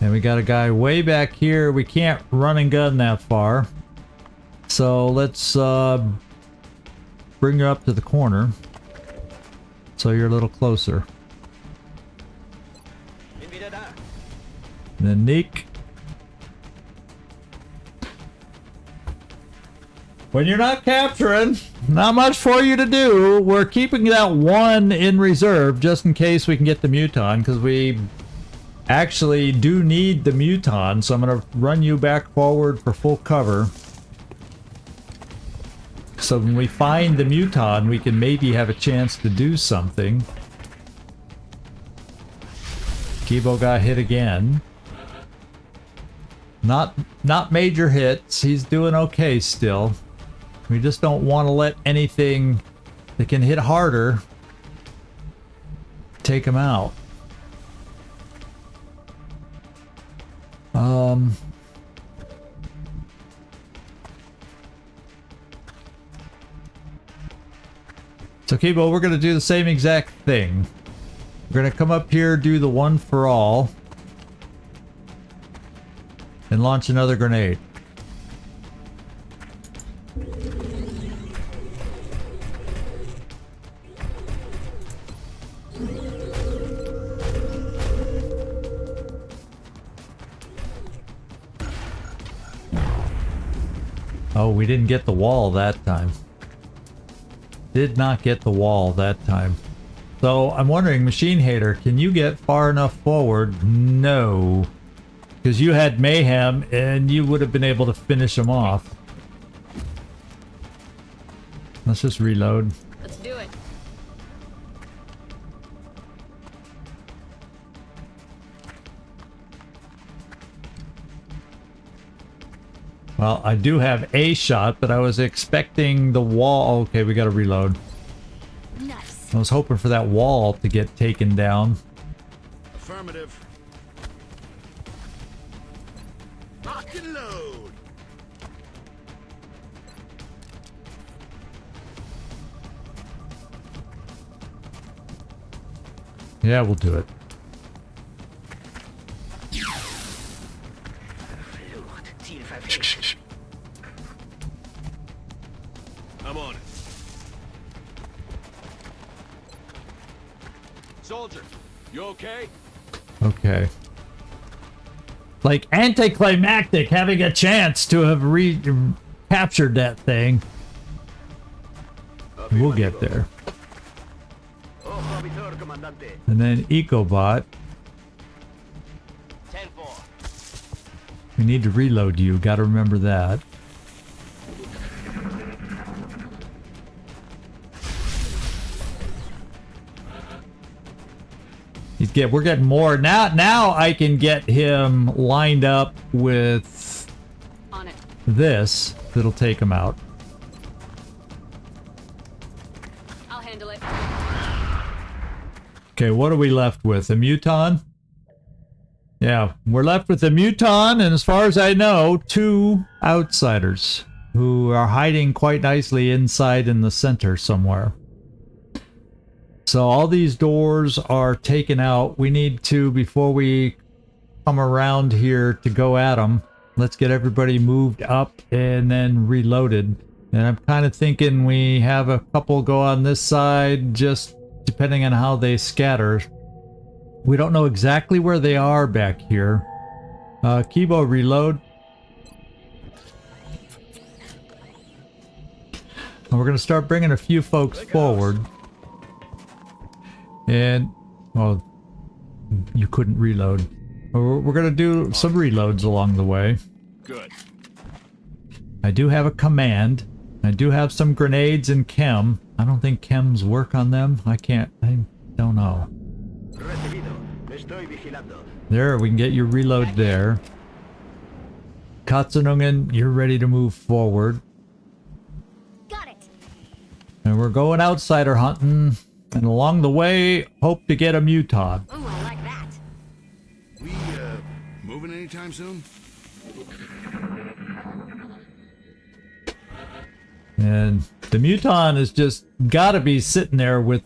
And we got a guy way back here. We can't run and gun that far. So let's bring you up to the corner. So you're a little closer. And then Nick. When you're not capturing, not much for you to do. We're keeping that one in reserve just in case we can get the Muton, because we actually do need the Muton. So I'm going to run you back forward for full cover. So when we find the Muton, we can maybe have a chance to do something. Kibo got hit again. Not major hits. He's doing okay still. We just don't want to let anything that can hit harder take him out. So Kibo, we're going to do the same exact thing. We're going to come up here, do the one for all, and launch another grenade. Oh, we didn't get the wall that time. Did not get the wall that time. So I'm wondering, Machine Hater, can you get far enough forward? No. Because you had Mayhem and you would have been able to finish him off. Let's just reload. Let's do it. Well, I do have a shot, but I was expecting the wall. Okay, we gotta reload. Nice. I was hoping for that wall to get taken down. Affirmative. Lock and load. Yeah, we'll do it. I'm on it. Soldier, you okay? Okay. Like anticlimactic having a chance to have captured that thing. We'll get there. And then EcoBot. 10-4. We need to reload you. Gotta remember that. We're getting more now. I can get him lined up with On it. this. That'll take him out. I'll handle it. Okay, what are we left with? A Muton? Yeah, we're left with a Muton, and as far as I know, 2 outsiders who are hiding quite nicely inside in the center somewhere. So all these doors are taken out. We need to, before we come around here to go at them, let's get everybody moved up and then reloaded. And I'm kind of thinking we have a couple go on this side, just depending on how they scatter. We don't know exactly where they are back here. Kibo, reload. And we're going to start bringing a few folks forward. And, well, you couldn't reload. We're going to do some reloads along the way. Good. I do have a command. I do have some grenades and chem. I don't think chems work on them. I don't know. There, we can get your reload there. Katsunungen, you're ready to move forward. Got it. And we're going outsider hunting. And along the way, hope to get a Muton. Ooh, I like that. We, moving anytime soon? And the Muton is just gotta be sitting there with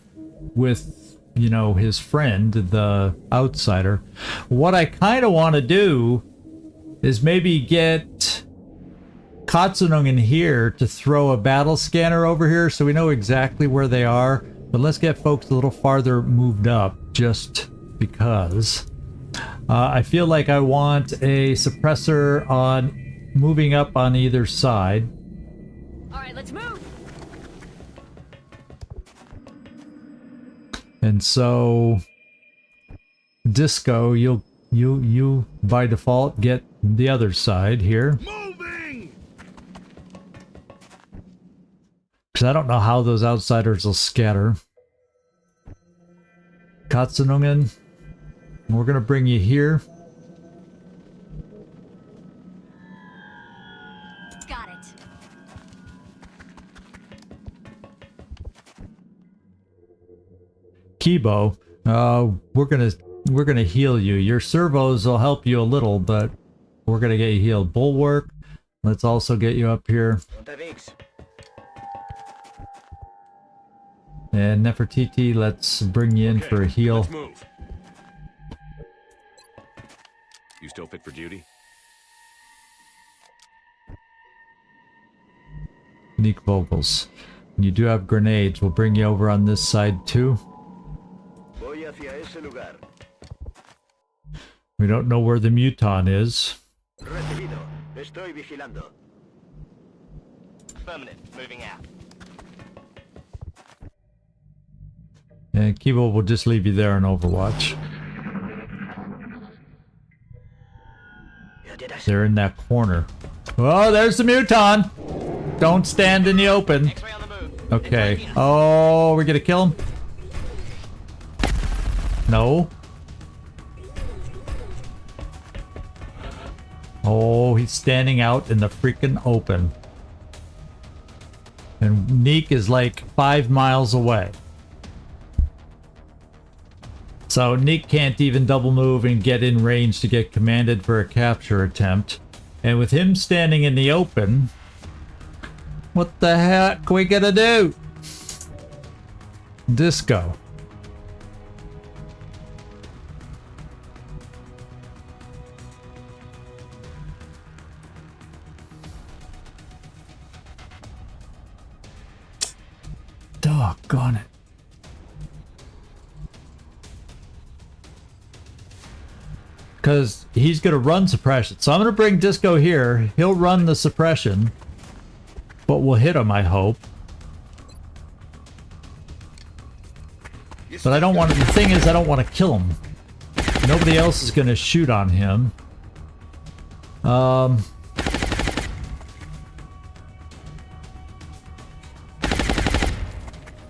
you know, his friend, the outsider. What I kind of want to do is maybe get Katsunung in here to throw a battle scanner over here so we know exactly where they are. But let's get folks a little farther moved up just because. I feel like I want a suppressor on moving up on either side. All right, let's move. And so Disco, you by default get the other side here. Moving! Because I don't know how those outsiders will scatter. Katsunungen, we're gonna bring you here. Got it. Kibo, we're gonna heal you. Your servos will help you a little, but we're gonna get you healed. Bulwark, let's also get you up here. Unterwegs. And Nefertiti, let's bring you in Okay, for a heal. Let's move. You still fit for duty? Nick Vogels, you do have grenades. We'll bring you over on this side too. Voy hacia ese lugar. We don't know where the Muton is. Recibido. Estoy vigilando. Affirmative. Moving out. And Kibo will just leave you there in Overwatch. Hört ihr das? They're in that corner. Oh, there's the Muton! Don't stand in the open. X-ray on the move. Okay. Oh, we're gonna kill him? No. Oh, he's standing out in the freaking open. And Neek is like 5 miles away. So Neek can't even double move and get in range to get commanded for a capture attempt. And with him standing in the open, what the heck are we gonna do? Disco. Doggone it. Because he's going to run suppression. So I'm going to bring Disco here. He'll run the suppression. But we'll hit him, I hope. But I don't want to... The thing is, I don't want to kill him. Nobody else is going to shoot on him.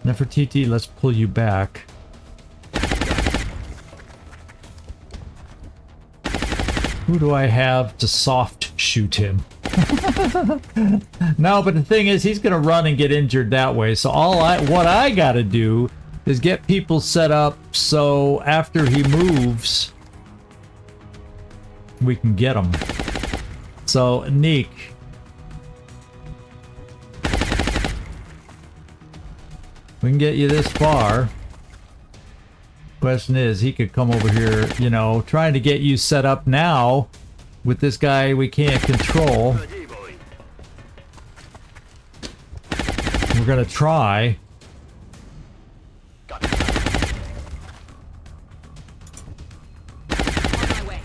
Nefertiti, let's pull you back. Who do I have to soft shoot him? No, but the thing is, he's gonna run and get injured that way. So what I gotta do is get people set up so after he moves, we can get him. So Neek, we can get you this far. Question is, he could come over here, you know, trying to get you set up now with this guy we can't control. We're gonna try. Got it. On my way.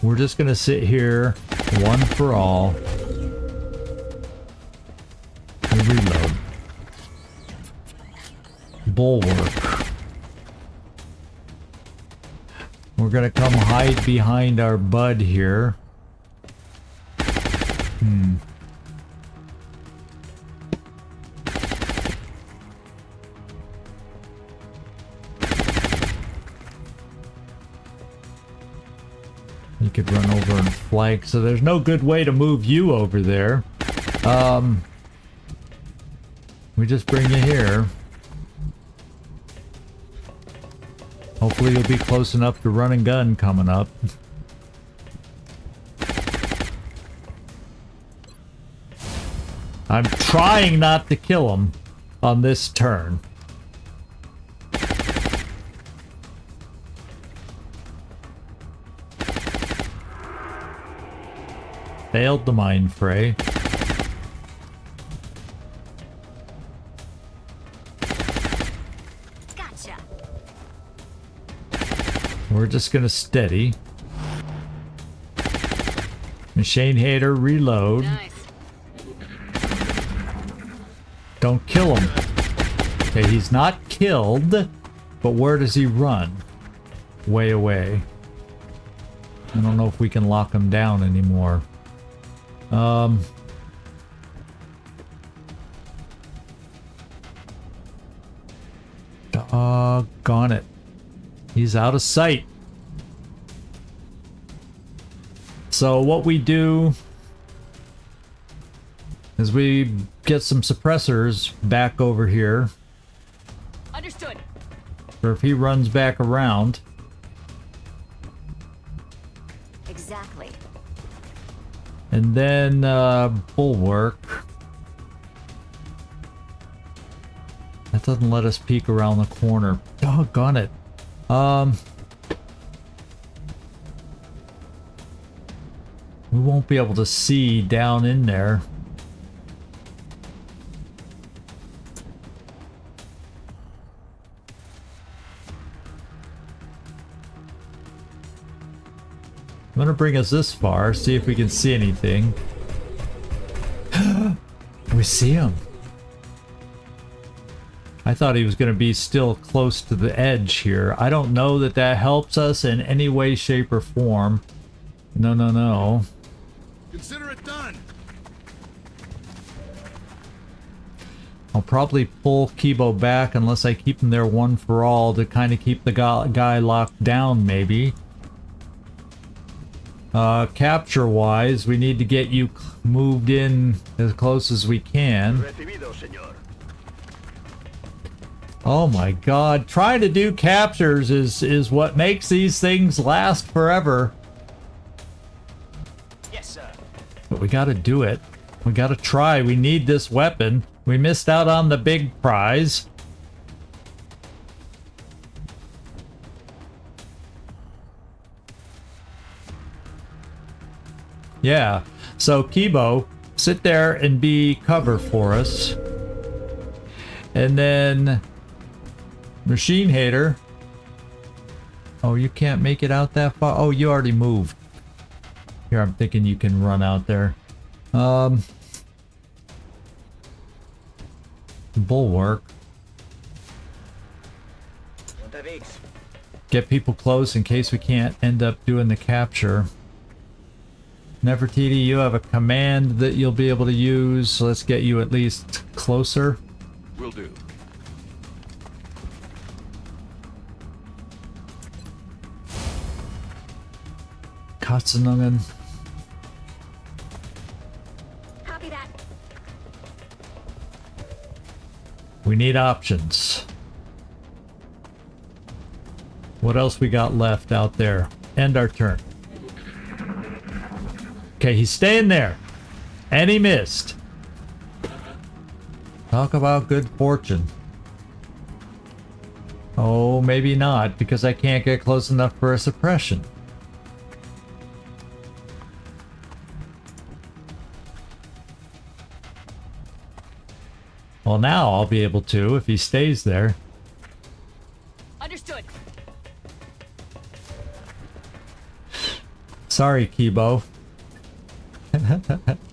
We're just gonna sit here, one for all. And reload. Bulwark. We're gonna come hide behind our bud here. You could run over and flank, so there's no good way to move you over there. We just bring you here. Hopefully you'll be close enough to run and gun coming up. I'm trying not to kill him on this turn. Failed the mind fray. Gotcha. We're just gonna steady. Machine hater, reload. Nice. Don't kill him. Okay, he's not killed, but where does he run? Way away. I don't know if we can lock him down anymore. Doggone it. He's out of sight. So what we do is we get some suppressors back over here. Understood. Or if he runs back around. Exactly. And then bulwark. That doesn't let us peek around the corner. Doggone it. We won't be able to see down in there. I'm gonna bring us this far, see if we can see anything. We see him. I thought he was gonna be still close to the edge here. I don't know that that helps us in any way, shape, or form. No, no, no. Consider it done. I'll probably pull Kibo back unless I keep him there one for all to kind of keep the guy locked down, maybe. Capture-wise, we need to get you moved in as close as we can. Recibido, señor. Oh my god, trying to do captures is what makes these things last forever. Yes, sir. But we gotta do it. We gotta try. We need this weapon. We missed out on the big prize. Yeah, so Kibo, sit there and be cover for us. And then Machine Hater. Oh, you can't make it out that far? Oh, you already moved. Here, I'm thinking you can run out there. Bulwark. Get people close in case we can't end up doing the capture. Nefertiti, you have a command that you'll be able to use, so let's get you at least closer. Will do. Katsunungen. Copy that. We need options. What else we got left out there? End our turn. Okay, he's staying there. And he missed. Talk about good fortune. Oh, maybe not, because I can't get close enough for a suppression. Well, now I'll be able to if he stays there. Understood. Sorry, Kibo.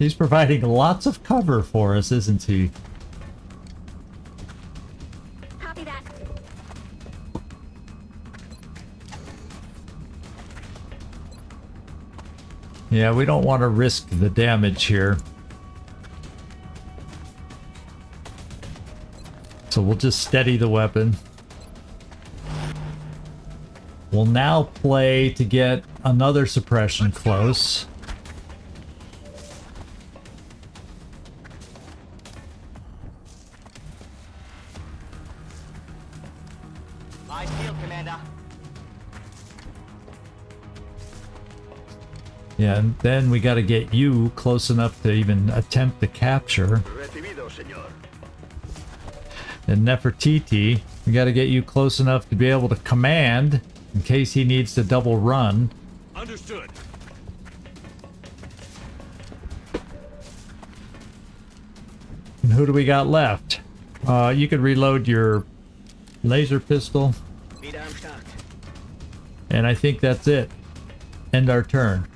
He's providing lots of cover for us, isn't he? Copy that. Yeah, we don't want to risk the damage here. So we'll just steady the weapon. We'll now play to get another suppression close. Eyes peeled, Commander. Yeah, and then we got to get you close enough to even attempt to capture. Recibido, señor. And Nefertiti, we got to get you close enough to be able to command in case he needs to double run. Understood. And who do we got left? You could reload your laser pistol. Wieder am Start. And I think that's it. End our turn.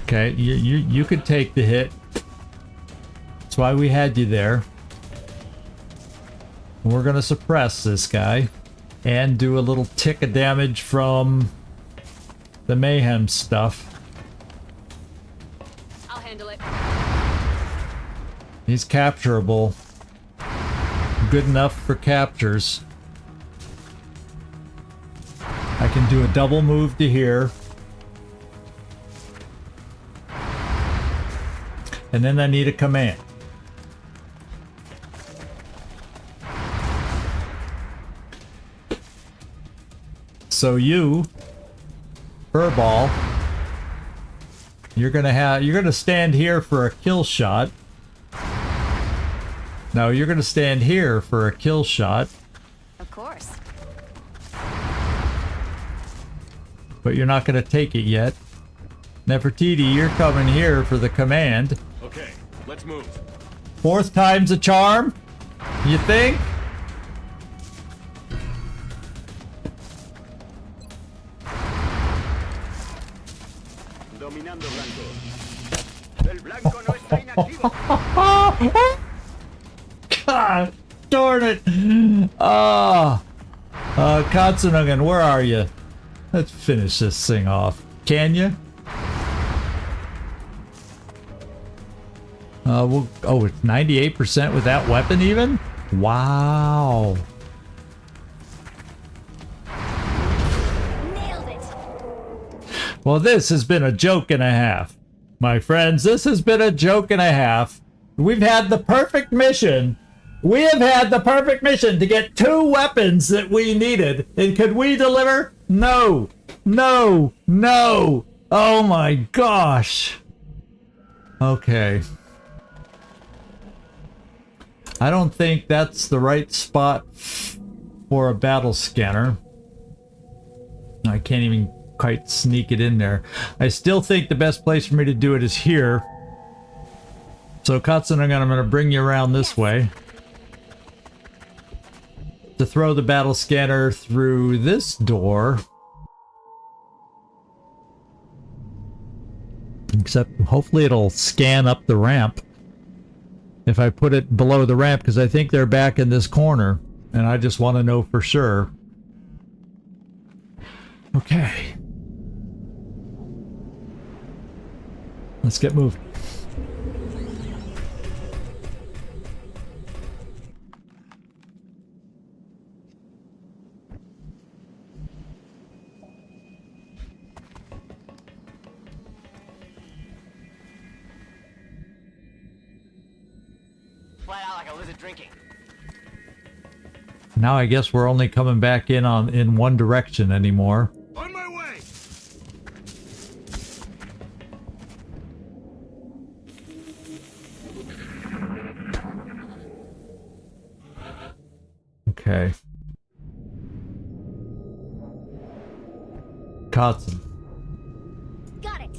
Okay, you could take the hit. That's why we had you there. We're gonna suppress this guy and do a little tick of damage from the mayhem stuff. I'll handle it. He's capturable. Good enough for captures. I can do a double move to here. And then I need a command. So you, Furball, you're gonna stand here for a kill shot. No, you're gonna stand here for a kill shot. Of course. But you're not gonna take it yet. Nefertiti, you're coming here for the command. Okay, let's move. Fourth time's a charm? You think? Dominando blanco. El blanco no está inactivo. God darn it! Katsunagan, where are you? Let's finish this thing off. Can you? Oh, it's 98% with that weapon even? Wow. Nailed it. Well, this has been a joke and a half. My friends, this has been a joke and a half. We've had the perfect mission. We have had the perfect mission to get 2 weapons that we needed. And could we deliver? No. No. No. Oh my gosh. Okay. I don't think that's the right spot for a battle scanner. I can't even quite sneak it in there. I still think the best place for me to do it is here. So Katsunagan, I'm going to bring you around this way. To throw the battle scanner through this door. Except hopefully it'll scan up the ramp. If I put it below the ramp, because I think they're back in this corner. And I just want to know for sure. Okay. Let's get moving. Flat out like a lizard drinking. Now I guess we're only coming back in one direction anymore. On my way. Okay. Katsun. Got it.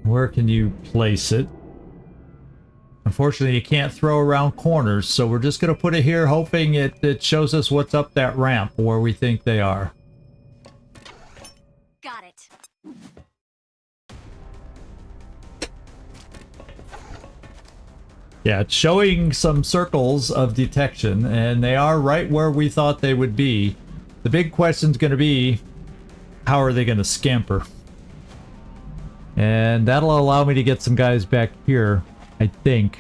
Where can you place it? Unfortunately, you can't throw around corners, so we're just going to put it here, hoping it shows us what's up that ramp where we think they are. Got it. Yeah, it's showing some circles of detection, and they are right where we thought they would be. The big question's going to be, how are they going to scamper? And that'll allow me to get some guys back here, I think.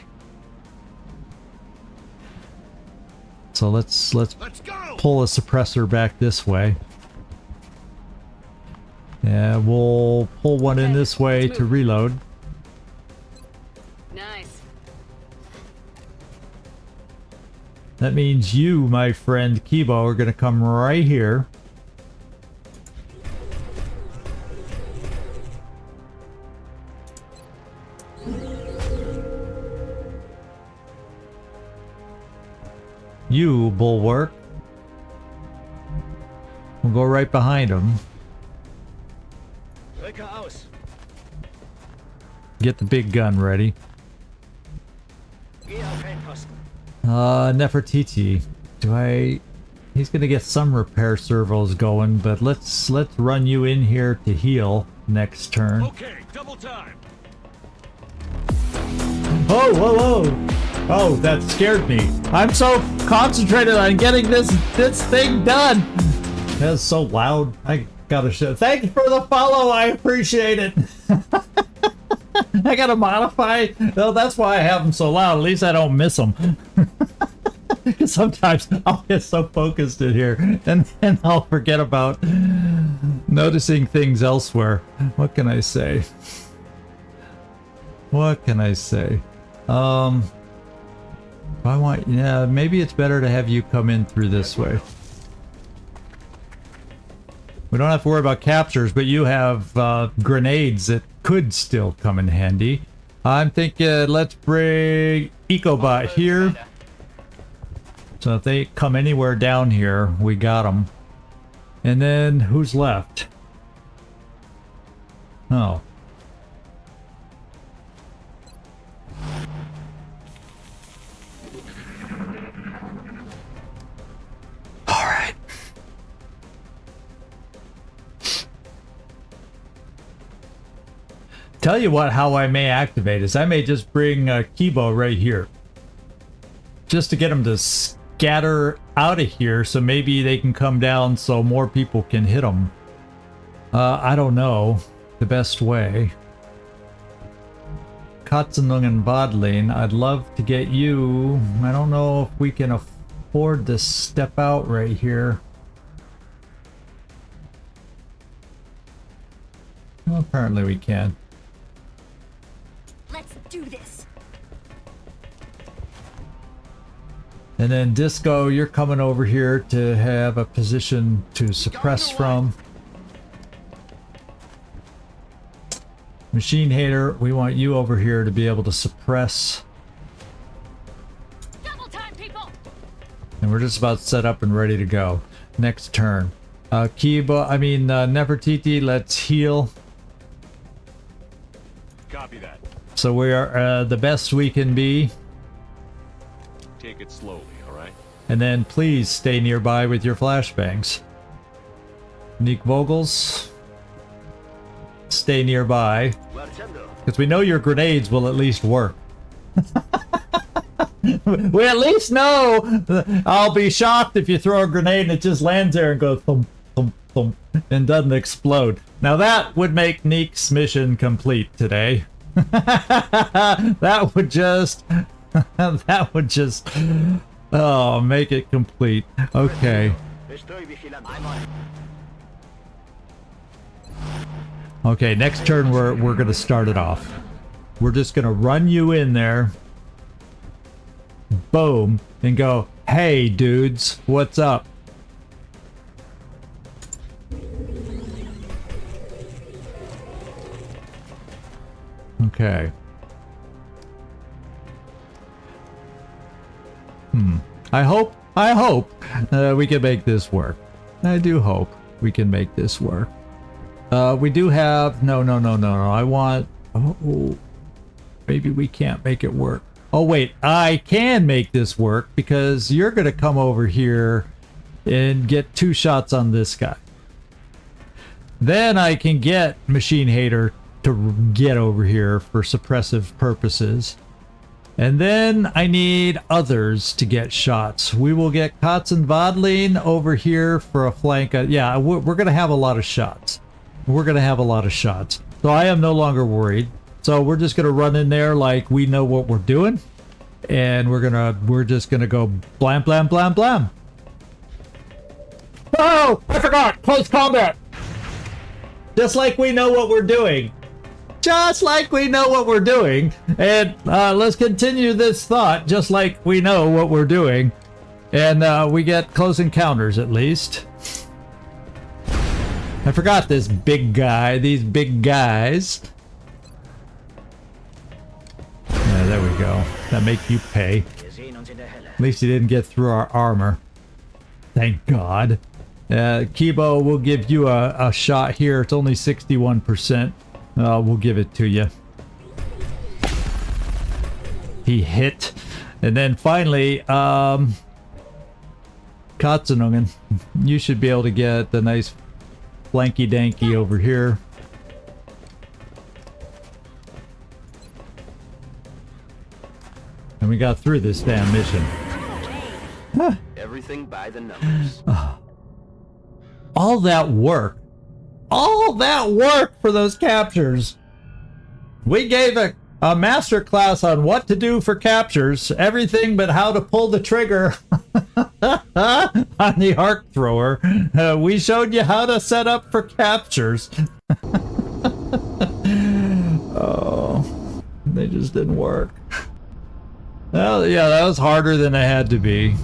So let's go. pull a suppressor back this way. Yeah, we'll pull one in this way to reload. Nice. That means you, my friend Kibo, are going to come right here. You, Bulwark. We'll go right behind him. Get the big gun ready. Nefertiti. He's gonna get some repair servos going, but let's run you in here to heal next turn. Okay, double time. Oh, whoa, whoa! Oh, that scared me. I'm so concentrated on getting this thing done. That's so loud. I gotta show. Thank you for the follow. I appreciate it. I gotta modify. Well, that's why I have them so loud. At least I don't miss them. Because sometimes I'll get so focused in here, and I'll forget about noticing things elsewhere. What can I say? What can I say? Yeah, maybe it's better to have you come in through this way. We don't have to worry about captures, but you have grenades that could still come in handy. I'm thinking let's bring EcoBot here. So if they come anywhere down here, we got them. And then who's left? Oh. Tell you what, how I may activate is I may just bring Kibo right here. Just to get them to scatter out of here so maybe they can come down so more people can hit them. I don't know the best way. Katzenungen Bodling, I'd love to get you. I don't know if we can afford to step out right here. Well, apparently we can. Let's do this. And then Disco, you're coming over here to have a position to suppress from. Machine Hater, we want you over here to be able to suppress. Double time, people. And we're just about set up and ready to go. Next turn. Nefertiti, let's heal. Copy that. So we are the best we can be. Take it slowly, all right? And then please stay nearby with your flashbangs. Nick Vogels, stay nearby. Because we know your grenades will at least work. We at least know. I'll be shocked if you throw a grenade and it just lands there and goes thump, thump, thump, and doesn't explode. Now that would make Neek's mission complete today. That would just oh, make it complete. Okay. Okay, next turn we're gonna start it off. We're just gonna run you in there, boom, and go, hey dudes, what's up? Okay. I hope we can make this work. I do hope we can make this work. We do have no. I want. Oh, maybe we can't make it work. Oh wait, I can make this work because you're gonna come over here and get 2 shots on this guy. Then I can get Machine Hater to get over here for suppressive purposes. And then I need others to get shots. We will get Katzen Vodlin over here for a flank. Yeah, we're going to have a lot of shots. We're going to have a lot of shots. So I am no longer worried. So we're just going to run in there like we know what we're doing. And we're just going to go blam, blam, blam, blam. Oh, I forgot. Close combat. Just like we know what we're doing. Just like we know what we're doing. And let's continue this thought just like we know what we're doing. And we get close encounters at least. I forgot this big guy, these big guys. Yeah, there we go. That make you pay. At least he didn't get through our armor. Thank God. Kibo will give you a shot here. It's only 61%. We'll give it to you. He hit. And then finally, Katsunungen, you should be able to get the nice flanky danky over here. And we got through this damn mission. Everything by the numbers. All that work. All that work for those captures. We gave a master class on what to do for captures. Everything but how to pull the trigger on the arc thrower. We showed you how to set up for captures. Oh, they just didn't work. Well, yeah, that was harder than it had to be.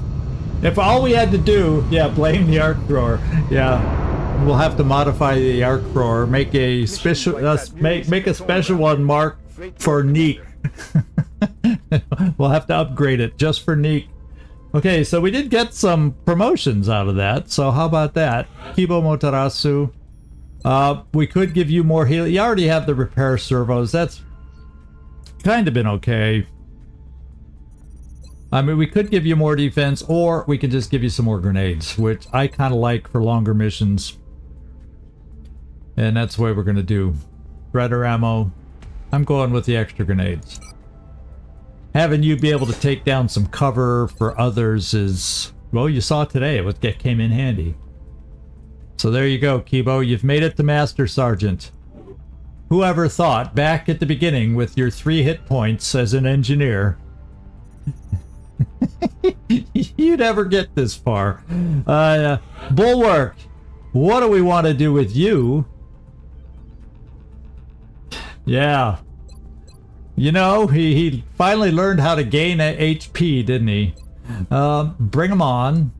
If all we had to do, yeah, blame the arc thrower. Yeah, we'll have to modify the arc thrower, make a special, make a special one marked for Neek. We'll have to upgrade it just for Neek. Okay, so we did get some promotions out of that. So how about that, Kibo Motarasu? We could give you more heal. You already have the repair servos. That's kind of been okay. I mean, we could give you more defense, or we could just give you some more grenades, which I kind of like for longer missions. And that's what we're going to do. Shredder ammo. I'm going with the extra grenades. Having you be able to take down some cover for others is, well, you saw today it came in handy. So there you go, Kibo. You've made it to Master Sergeant. Whoever thought back at the beginning with your 3 hit points as an engineer you'd ever get this far. Bulwark, what do we want to do with you? Yeah. You know, he finally learned how to gain HP, didn't he? Bring him on.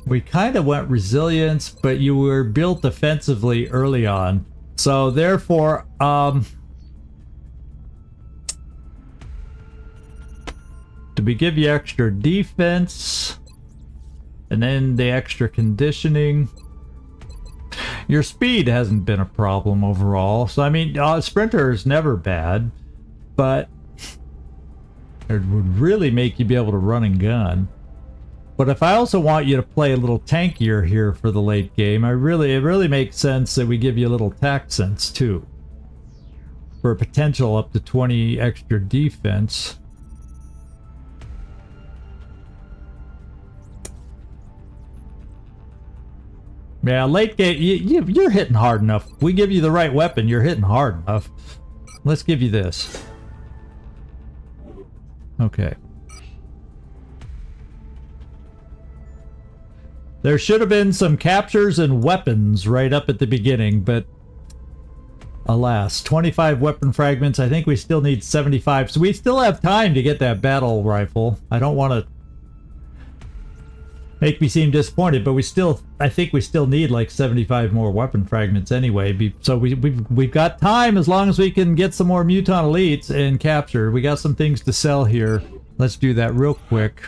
We kind of went resilience, but you were built defensively early on. So therefore, do we give you extra defense? And then the extra conditioning. Your speed hasn't been a problem overall. So, I mean, Sprinter is never bad. But it would really make you be able to run and gun. But if I also want you to play a little tankier here for the late game, it really makes sense that we give you a little tact sense too. For a potential up to 20 extra defense. Yeah, late game, you're hitting hard enough. We give you the right weapon, you're hitting hard enough. Let's give you this. Okay. There should have been some captures and weapons right up at the beginning, but alas, 25 weapon fragments. I think we still need 75, so we still have time to get that battle rifle. I don't want to make me seem disappointed, but I think we still need like 75 more weapon fragments anyway. So we've got time as long as we can get some more Muton Elites and capture. We got some things to sell here. Let's do that real quick.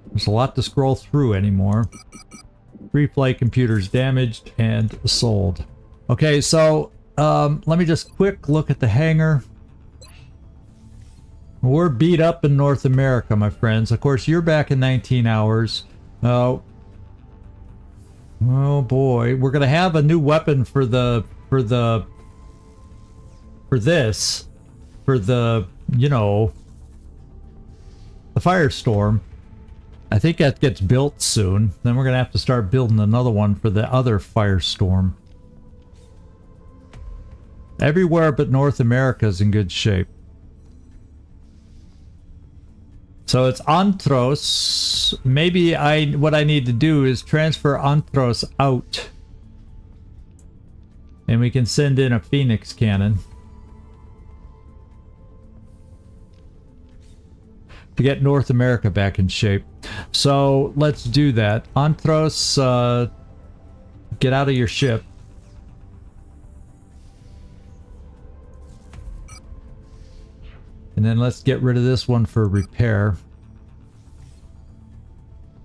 There's a lot to scroll through anymore. 3 flight computers damaged and sold. Okay, so let me just quick look at the hangar. We're beat up in North America, my friends. Of course, you're back in 19 hours. Oh boy, we're gonna have a new weapon for the you know, the Firestorm. I think that gets built soon. Then we're gonna have to start building another one for the other Firestorm. Everywhere but North America is in good shape. So it's Antros. Maybe what I need to do is transfer Antros out. And we can send in a Phoenix cannon. to get North America back in shape. So let's do that. Antros, get out of your ship. And then let's get rid of this one for repair.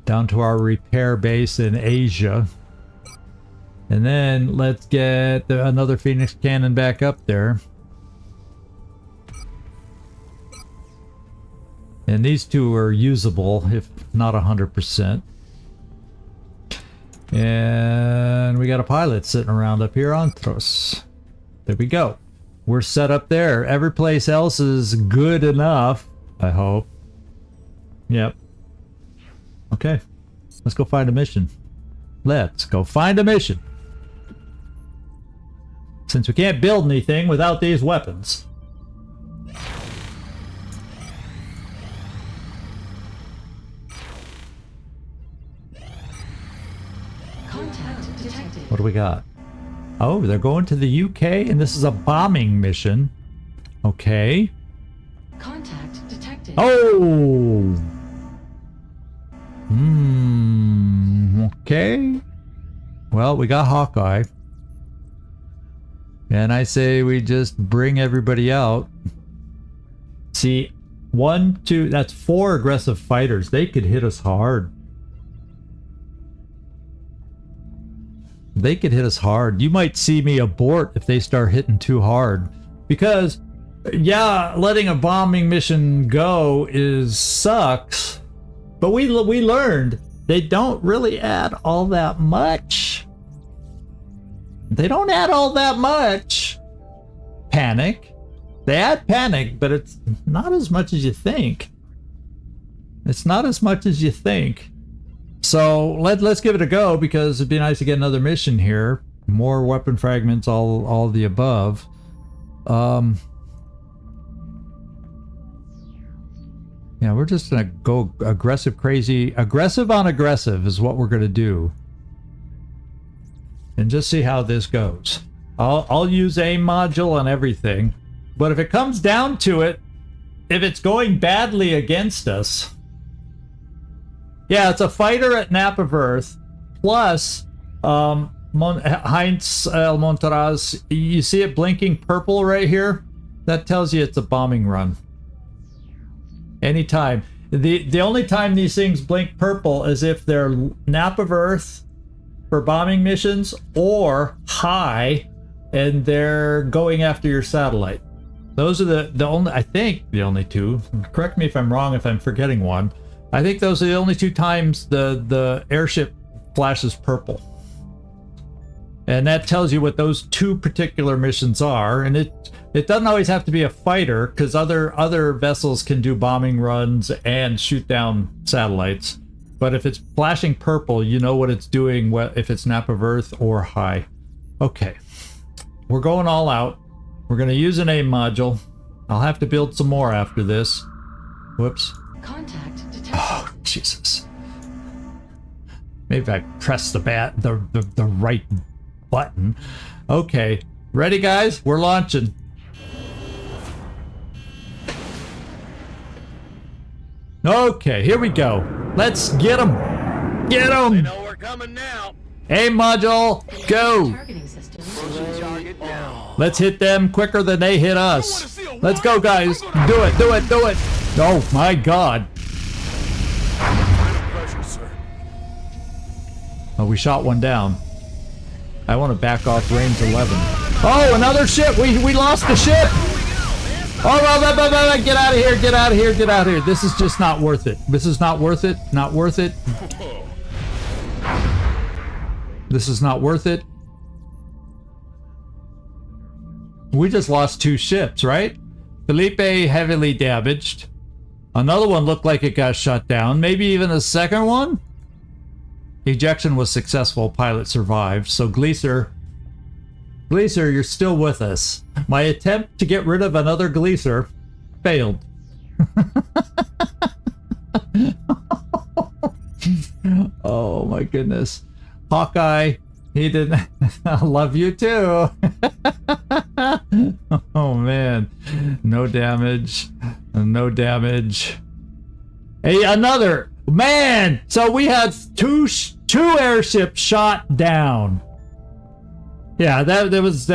Down to our repair base in Asia. And then let's get another Phoenix cannon back up there. And these two are usable, if not 100%. And we got a pilot sitting around up here on Tros. There we go. We're set up there. Every place else is good enough, I hope. Yep. Okay. Let's go find a mission. Let's go find a mission. Since we can't build anything without these weapons. Contact detected. What do we got? Oh, they're going to the UK and this is a bombing mission. Okay. Contact detected. Oh! Okay. Well, we got Hawkeye. And I say we just bring everybody out. See, 1, 2, that's 4 aggressive fighters. They could hit us hard. They could hit us hard. You might see me abort if they start hitting too hard. Because, yeah, letting a bombing mission go sucks. But we learned they don't really add all that much. They don't add all that much. Panic. They add panic, but it's not as much as you think. It's not as much as you think. So let's give it a go because it'd be nice to get another mission here. More weapon fragments, all the above. Yeah, we're just gonna go aggressive, crazy. Aggressive on aggressive is what we're gonna do. And just see how this goes. I'll use aim module and everything. But if it comes down to it, if it's going badly against us... Yeah, it's a fighter at Nap of Earth. Plus, Heinz El Montaraz. You see it blinking purple right here? That tells you it's a bombing run. Anytime. The only time these things blink purple is if they're Nap of Earth for bombing missions or high and they're going after your satellite. Those are the only, I think the only two. Correct me if I'm wrong, if I'm forgetting one. I think those are the only 2 times the airship flashes purple. And that tells you what those 2 particular missions are. And it doesn't always have to be a fighter, because other vessels can do bombing runs and shoot down satellites. But if it's flashing purple, you know what it's doing, if it's Nap of Earth or high. Okay. We're going all out. We're going to use an aim module. I'll have to build some more after this. Whoops. Contact detected. Oh, Jesus. Maybe I pressed the right button. Okay. Ready, guys? We're launching. Okay, here we go. Let's get them. Get them. They know we're coming now. Aim module, go. Targeting system. Target down. Let's hit them quicker than they hit us. Let's go, guys. Do it, do it, do it. Oh, my God. Pressure, sir. Oh, we shot one down. I want to back off range 11. Oh, another ship. We lost the ship. Oh, get out of here, get out of here, get out of here. This is just not worth it. This is not worth it. Not worth it. This is not worth it. We just lost 2 ships, right? Felipe heavily damaged. Another one looked like it got shut down. Maybe even a second one? Ejection was successful. Pilot survived. So Gleaser, you're still with us. My attempt to get rid of another Gleaser failed. Oh my goodness. Hawkeye, he didn't. I love you too. Oh man. No damage. No damage. Hey, another man. So we had two airships shot down. Yeah, that was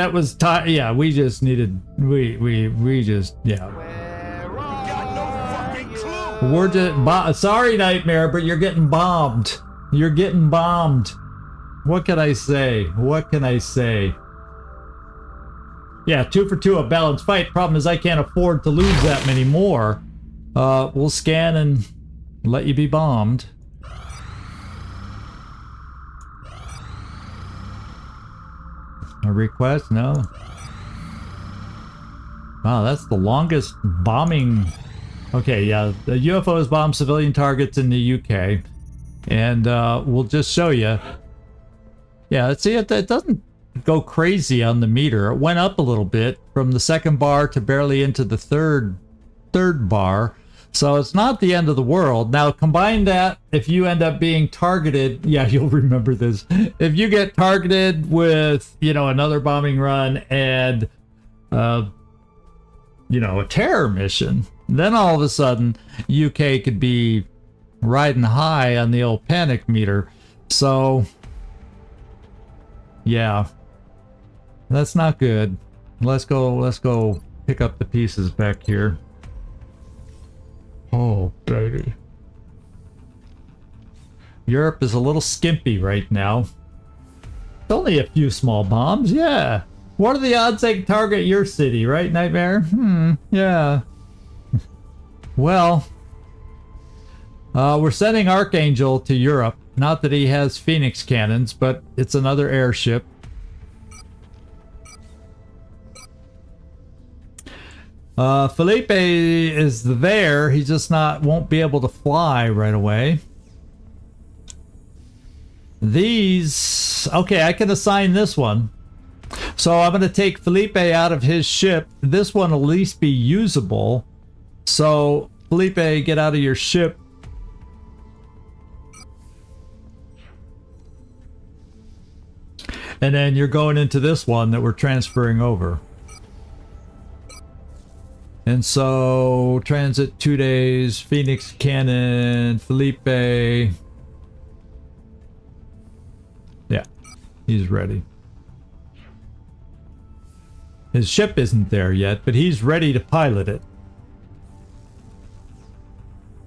yeah, we just needed we just yeah. We're just sorry, Nightmare, but you're getting bombed. You're getting bombed. What can I say? What can I say? Yeah, 2 for 2, a balanced fight. Problem is I can't afford to lose that many more. We'll scan and let you be bombed. A request? No. Wow, that's the longest bombing. Okay, yeah, the UFOs bomb civilian targets in the UK. And we'll just show you. Yeah, see, it doesn't go crazy on the meter. It went up a little bit from the second bar to barely into the third bar. So it's not the end of the world. Now combine that, if you end up being targeted, yeah, you'll remember this. If you get targeted with, you know, another bombing run and, you know, a terror mission, then all of a sudden UK could be riding high on the old panic meter. So, yeah, that's not good. Let's go pick up the pieces back here. Oh, baby. Europe is a little skimpy right now. It's only a few small bombs, yeah. What are the odds they can target your city, right, Nightmare? Yeah. Well, we're sending Archangel to Europe. Not that he has Phoenix cannons, but it's another airship. Felipe is there. He just won't be able to fly right away. These, okay, I can assign this one. So I'm going to take Felipe out of his ship. This one will at least be usable. So Felipe, get out of your ship. And then you're going into this one that we're transferring over. And so, transit 2 days, Phoenix cannon, Felipe. Yeah, he's ready. His ship isn't there yet, but he's ready to pilot it.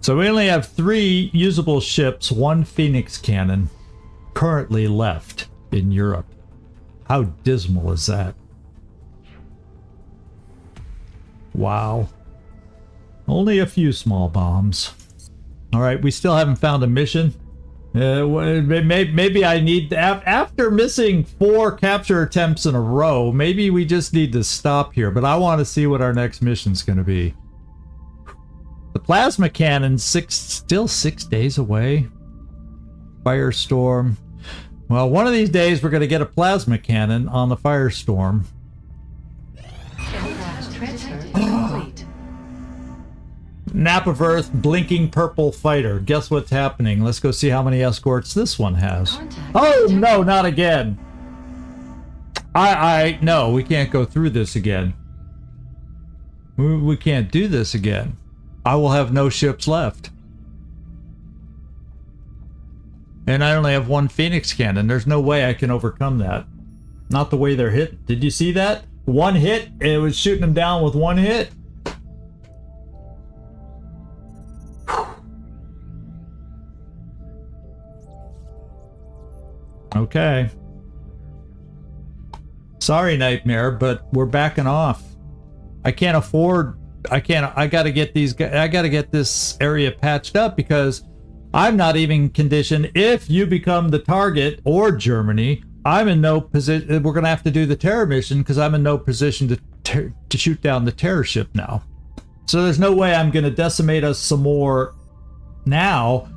So we only have 3 usable ships, 1 Phoenix cannon currently left in Europe. How dismal is that? Wow. Only a few small bombs. Alright, we still haven't found a mission. Maybe I need... After missing 4 capture attempts in a row, maybe we just need to stop here. But I want to see what our next mission's going to be. The plasma cannon, still 6 days away. Firestorm. Well, one of these days we're going to get a plasma cannon on the Firestorm. Nap of Earth, blinking purple fighter. Guess what's happening? Let's go see how many escorts this one has. Oh, no, not again. No, we can't go through this again. We can't do this again. I will have no ships left. And I only have 1 Phoenix cannon. There's no way I can overcome that. Not the way they're hit. Did you see that? 1 hit, it was shooting them down with 1 hit. Okay. Sorry, Nightmare, but we're backing off. I can't afford... I gotta get this area patched up because I'm not even conditioned. If you become the target, or Germany, I'm in no position... We're gonna have to do the terror mission because I'm in no position to shoot down the terror ship now. So there's no way I'm gonna decimate us some more now.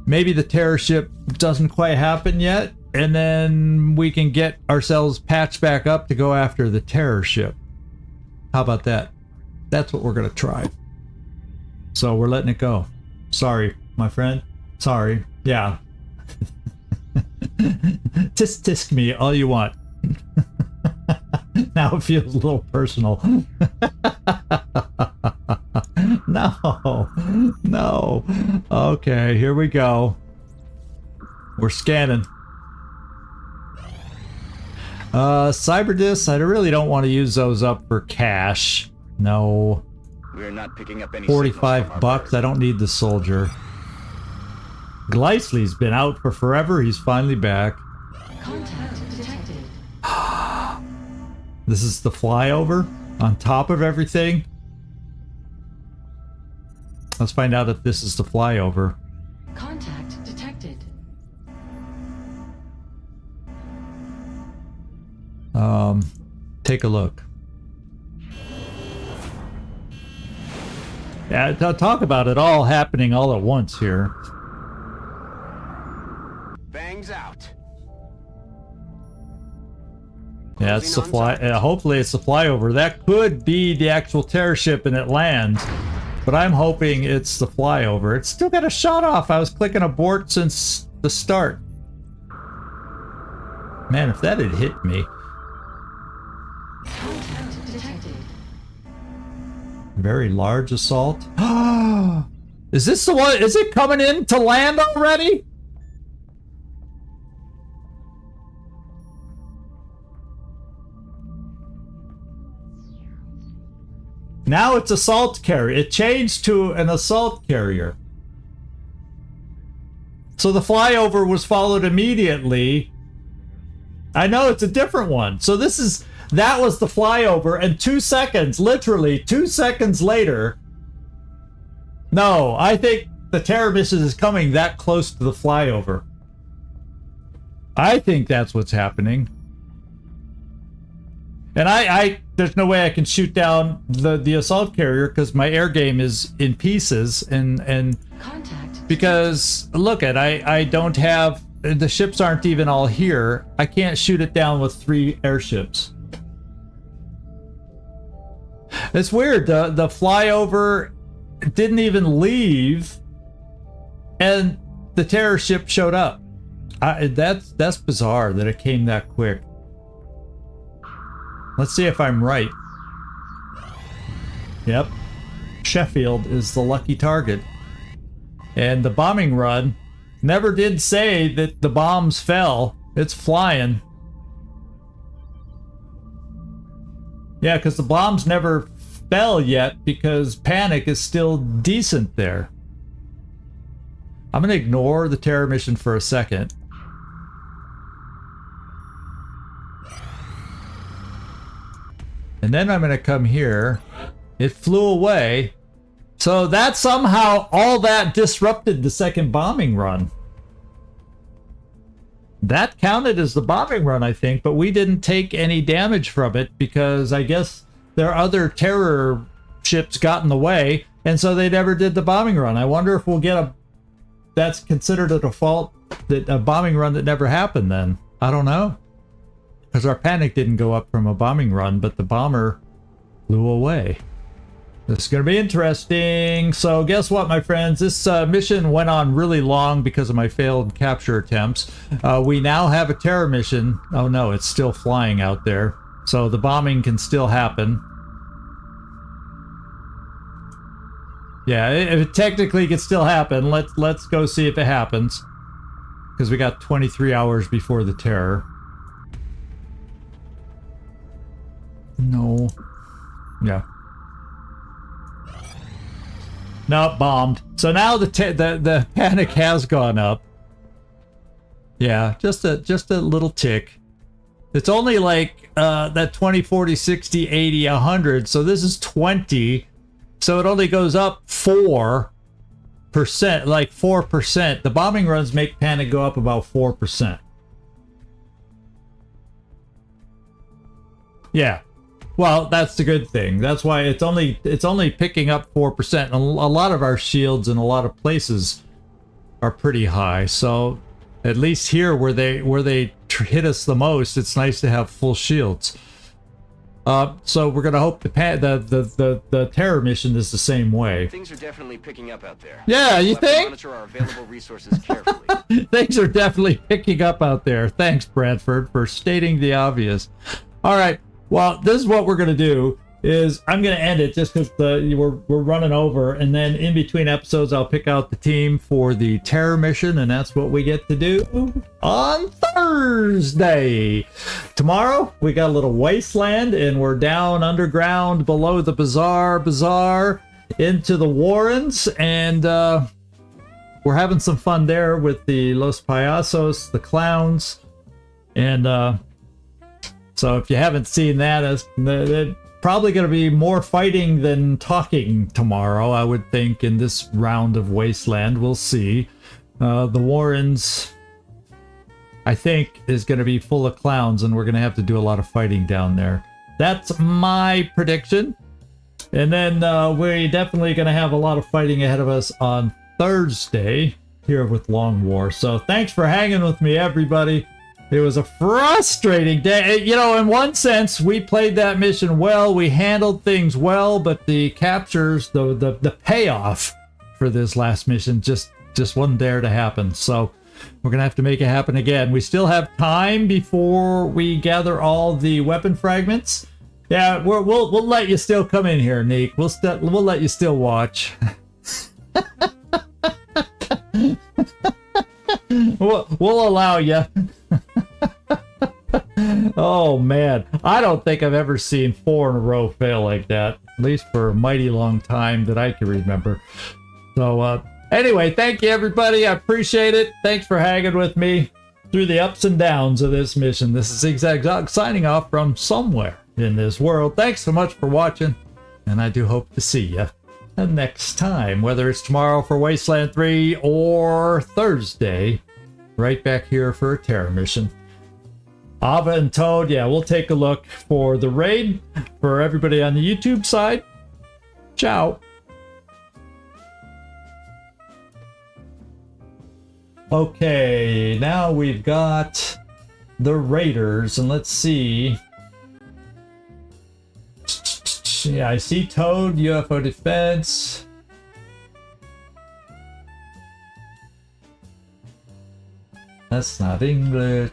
Maybe the terror ship doesn't quite happen yet, and then we can get ourselves patched back up to go after the terror ship. How about that? That's what we're gonna try. So we're letting it go. Sorry, my friend. Sorry. Yeah. Tisk me all you want. Now it feels a little personal. No. No. Okay, here we go. We're scanning. Cyber discs, I really don't want to use those up for cash. No. We're not picking up any signals from 45 our bucks. bird. I don't need the soldier. Gleisley's been out for forever. He's finally back. Contact detected. This is the flyover on top of everything. Let's find out if this is the flyover. Contact detected. Take a look. Yeah, talk about it all happening all at once here. Bangs out. Yeah, it's the fly. Hopefully, it's the flyover. That could be the actual terror ship and it lands, but I'm hoping it's the flyover. It's still got a shot off. I was clicking abort since the start. Man, if that had hit me. Contact detected. Very large assault. Is this the one? Is it coming in to land already? Now it's assault carrier. It changed to an assault carrier. So the flyover was followed immediately. I know it's a different one. So that was the flyover, and 2 seconds, literally 2 seconds later. No, I think the terror mission is coming that close to the flyover. I think that's what's happening. And there's no way I can shoot down the assault carrier because my air game is in pieces, and Contact. because look at I don't have, the ships aren't even all here. I can't shoot it down with 3 airships. It's weird. The flyover didn't even leave, and the terror ship showed up. That's bizarre that it came that quick. Let's see if I'm right. Yep. Sheffield is the lucky target. And the bombing run never did say that the bombs fell. It's flying. Yeah, because the bombs never fell yet because panic is still decent there. I'm going to ignore the terror mission for a second. And then I'm going to come here. It flew away. So that somehow, all that disrupted the second bombing run. That counted as the bombing run, I think, but we didn't take any damage from it because I guess their other terror ships got in the way, and so they never did the bombing run. I wonder if we'll get that's considered a default, that a bombing run that never happened then. I don't know. Because our panic didn't go up from a bombing run, but the bomber flew away. This is going to be interesting. So guess what, my friends? This mission went on really long because of my failed capture attempts. We now have a terror mission. Oh no, it's still flying out there. So the bombing can still happen. Yeah, it technically can still happen. Let's go see if it happens. Because we got 23 hours before the terror. No. Yeah. No, bombed. So now the panic has gone up. Yeah, just a little tick. It's only like that 20, 40, 60, 80, 100. So this is 20. So it only goes up 4%, like 4%. The bombing runs make panic go up about 4%. Yeah. Well, that's the good thing. That's why it's only picking up 4%. And a lot of our shields in a lot of places are pretty high. So at least here where they hit us the most, it's nice to have full shields. So we're gonna hope the terror mission is the same way. Things are definitely picking up out there. Yeah, you We'll have to think? monitor our available resources carefully. Things are definitely picking up out there. Thanks, Bradford, for stating the obvious. All right. Well, this is what we're going to do. is I'm going to end it just because we're running over, and then in between episodes I'll pick out the team for the terror mission, and that's what we get to do on Thursday. Tomorrow we got a little wasteland, and we're down underground below the bazaar into the Warrens, and we're having some fun there with the Los Payasos, the clowns, and so if you haven't seen that, it's probably going to be more fighting than talking tomorrow, I would think, in this round of Wasteland. We'll see. The Warrens, I think, is going to be full of clowns, and we're going to have to do a lot of fighting down there. That's my prediction. And then we're definitely going to have a lot of fighting ahead of us on Thursday here with Long War. So thanks for hanging with me, everybody. It was a frustrating day. You know, in one sense, we played that mission well. We handled things well, but the captures, the payoff for this last mission just wasn't there to happen. So we're going to have to make it happen again. We still have time before we gather all the weapon fragments. Yeah, we'll let you still come in here, Neek. We'll let you still watch. We'll allow you. Oh man, I don't think I've ever seen 4 in a row fail like that, at least for a mighty long time that I can remember. So anyway, thank you everybody. I appreciate it. Thanks for hanging with me through the ups and downs of this mission. This is Zigzag signing off from somewhere in this world. Thanks so much for watching, and I do hope to see you next time, whether it's tomorrow for Wasteland 3 or Thursday, right back here for a terror mission. Ava and Toad, yeah, we'll take a look for the raid. For everybody on the YouTube side, ciao. Okay, now we've got the raiders, and let's see. Yeah, I see Toad, UFO defense. That's not English.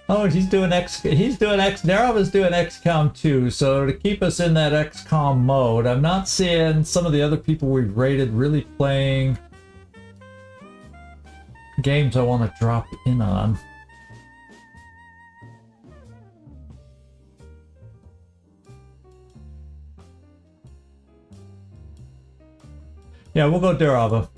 Oh, he's doing Narava's doing XCom too, so to keep us in that XCom mode. I'm not seeing some of the other people we've rated really playing games I want to drop in on. Yeah, we'll go Durava.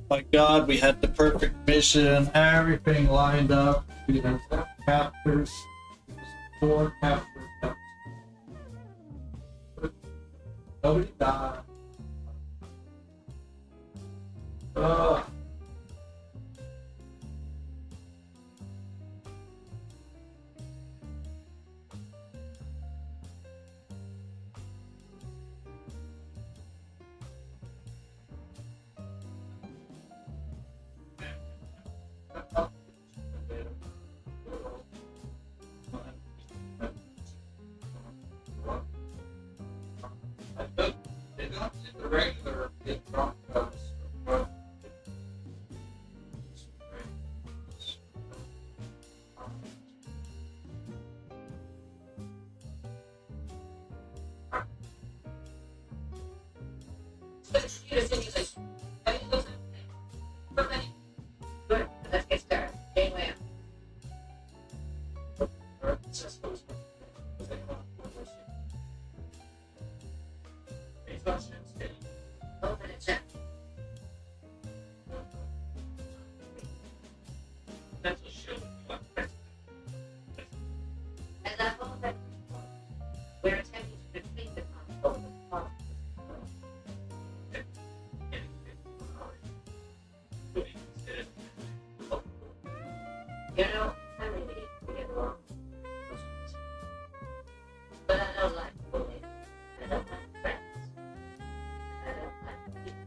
my God, we had the perfect mission, everything lined up. We had captures, 4 captures. Nobody died. Ugh. Let's get started. Janeway. Open and check. At level that we're attempting to defeat the console with policy. You know, I really need to get along. But I don't like bullying. I don't like friends. I don't like people.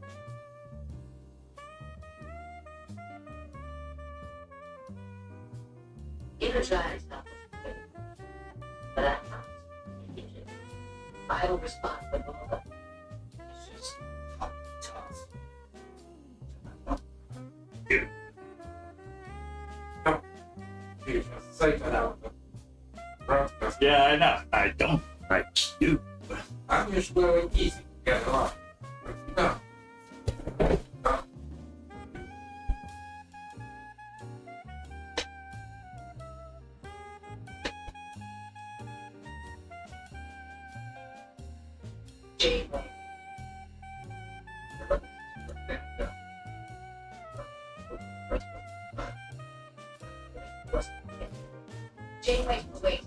Energize help us with it. But I can't. I will respond with all that. It's just tough. Yeah, I know. I don't like you. I'm just very easy to get along. No. Janeway. Janeway, wait.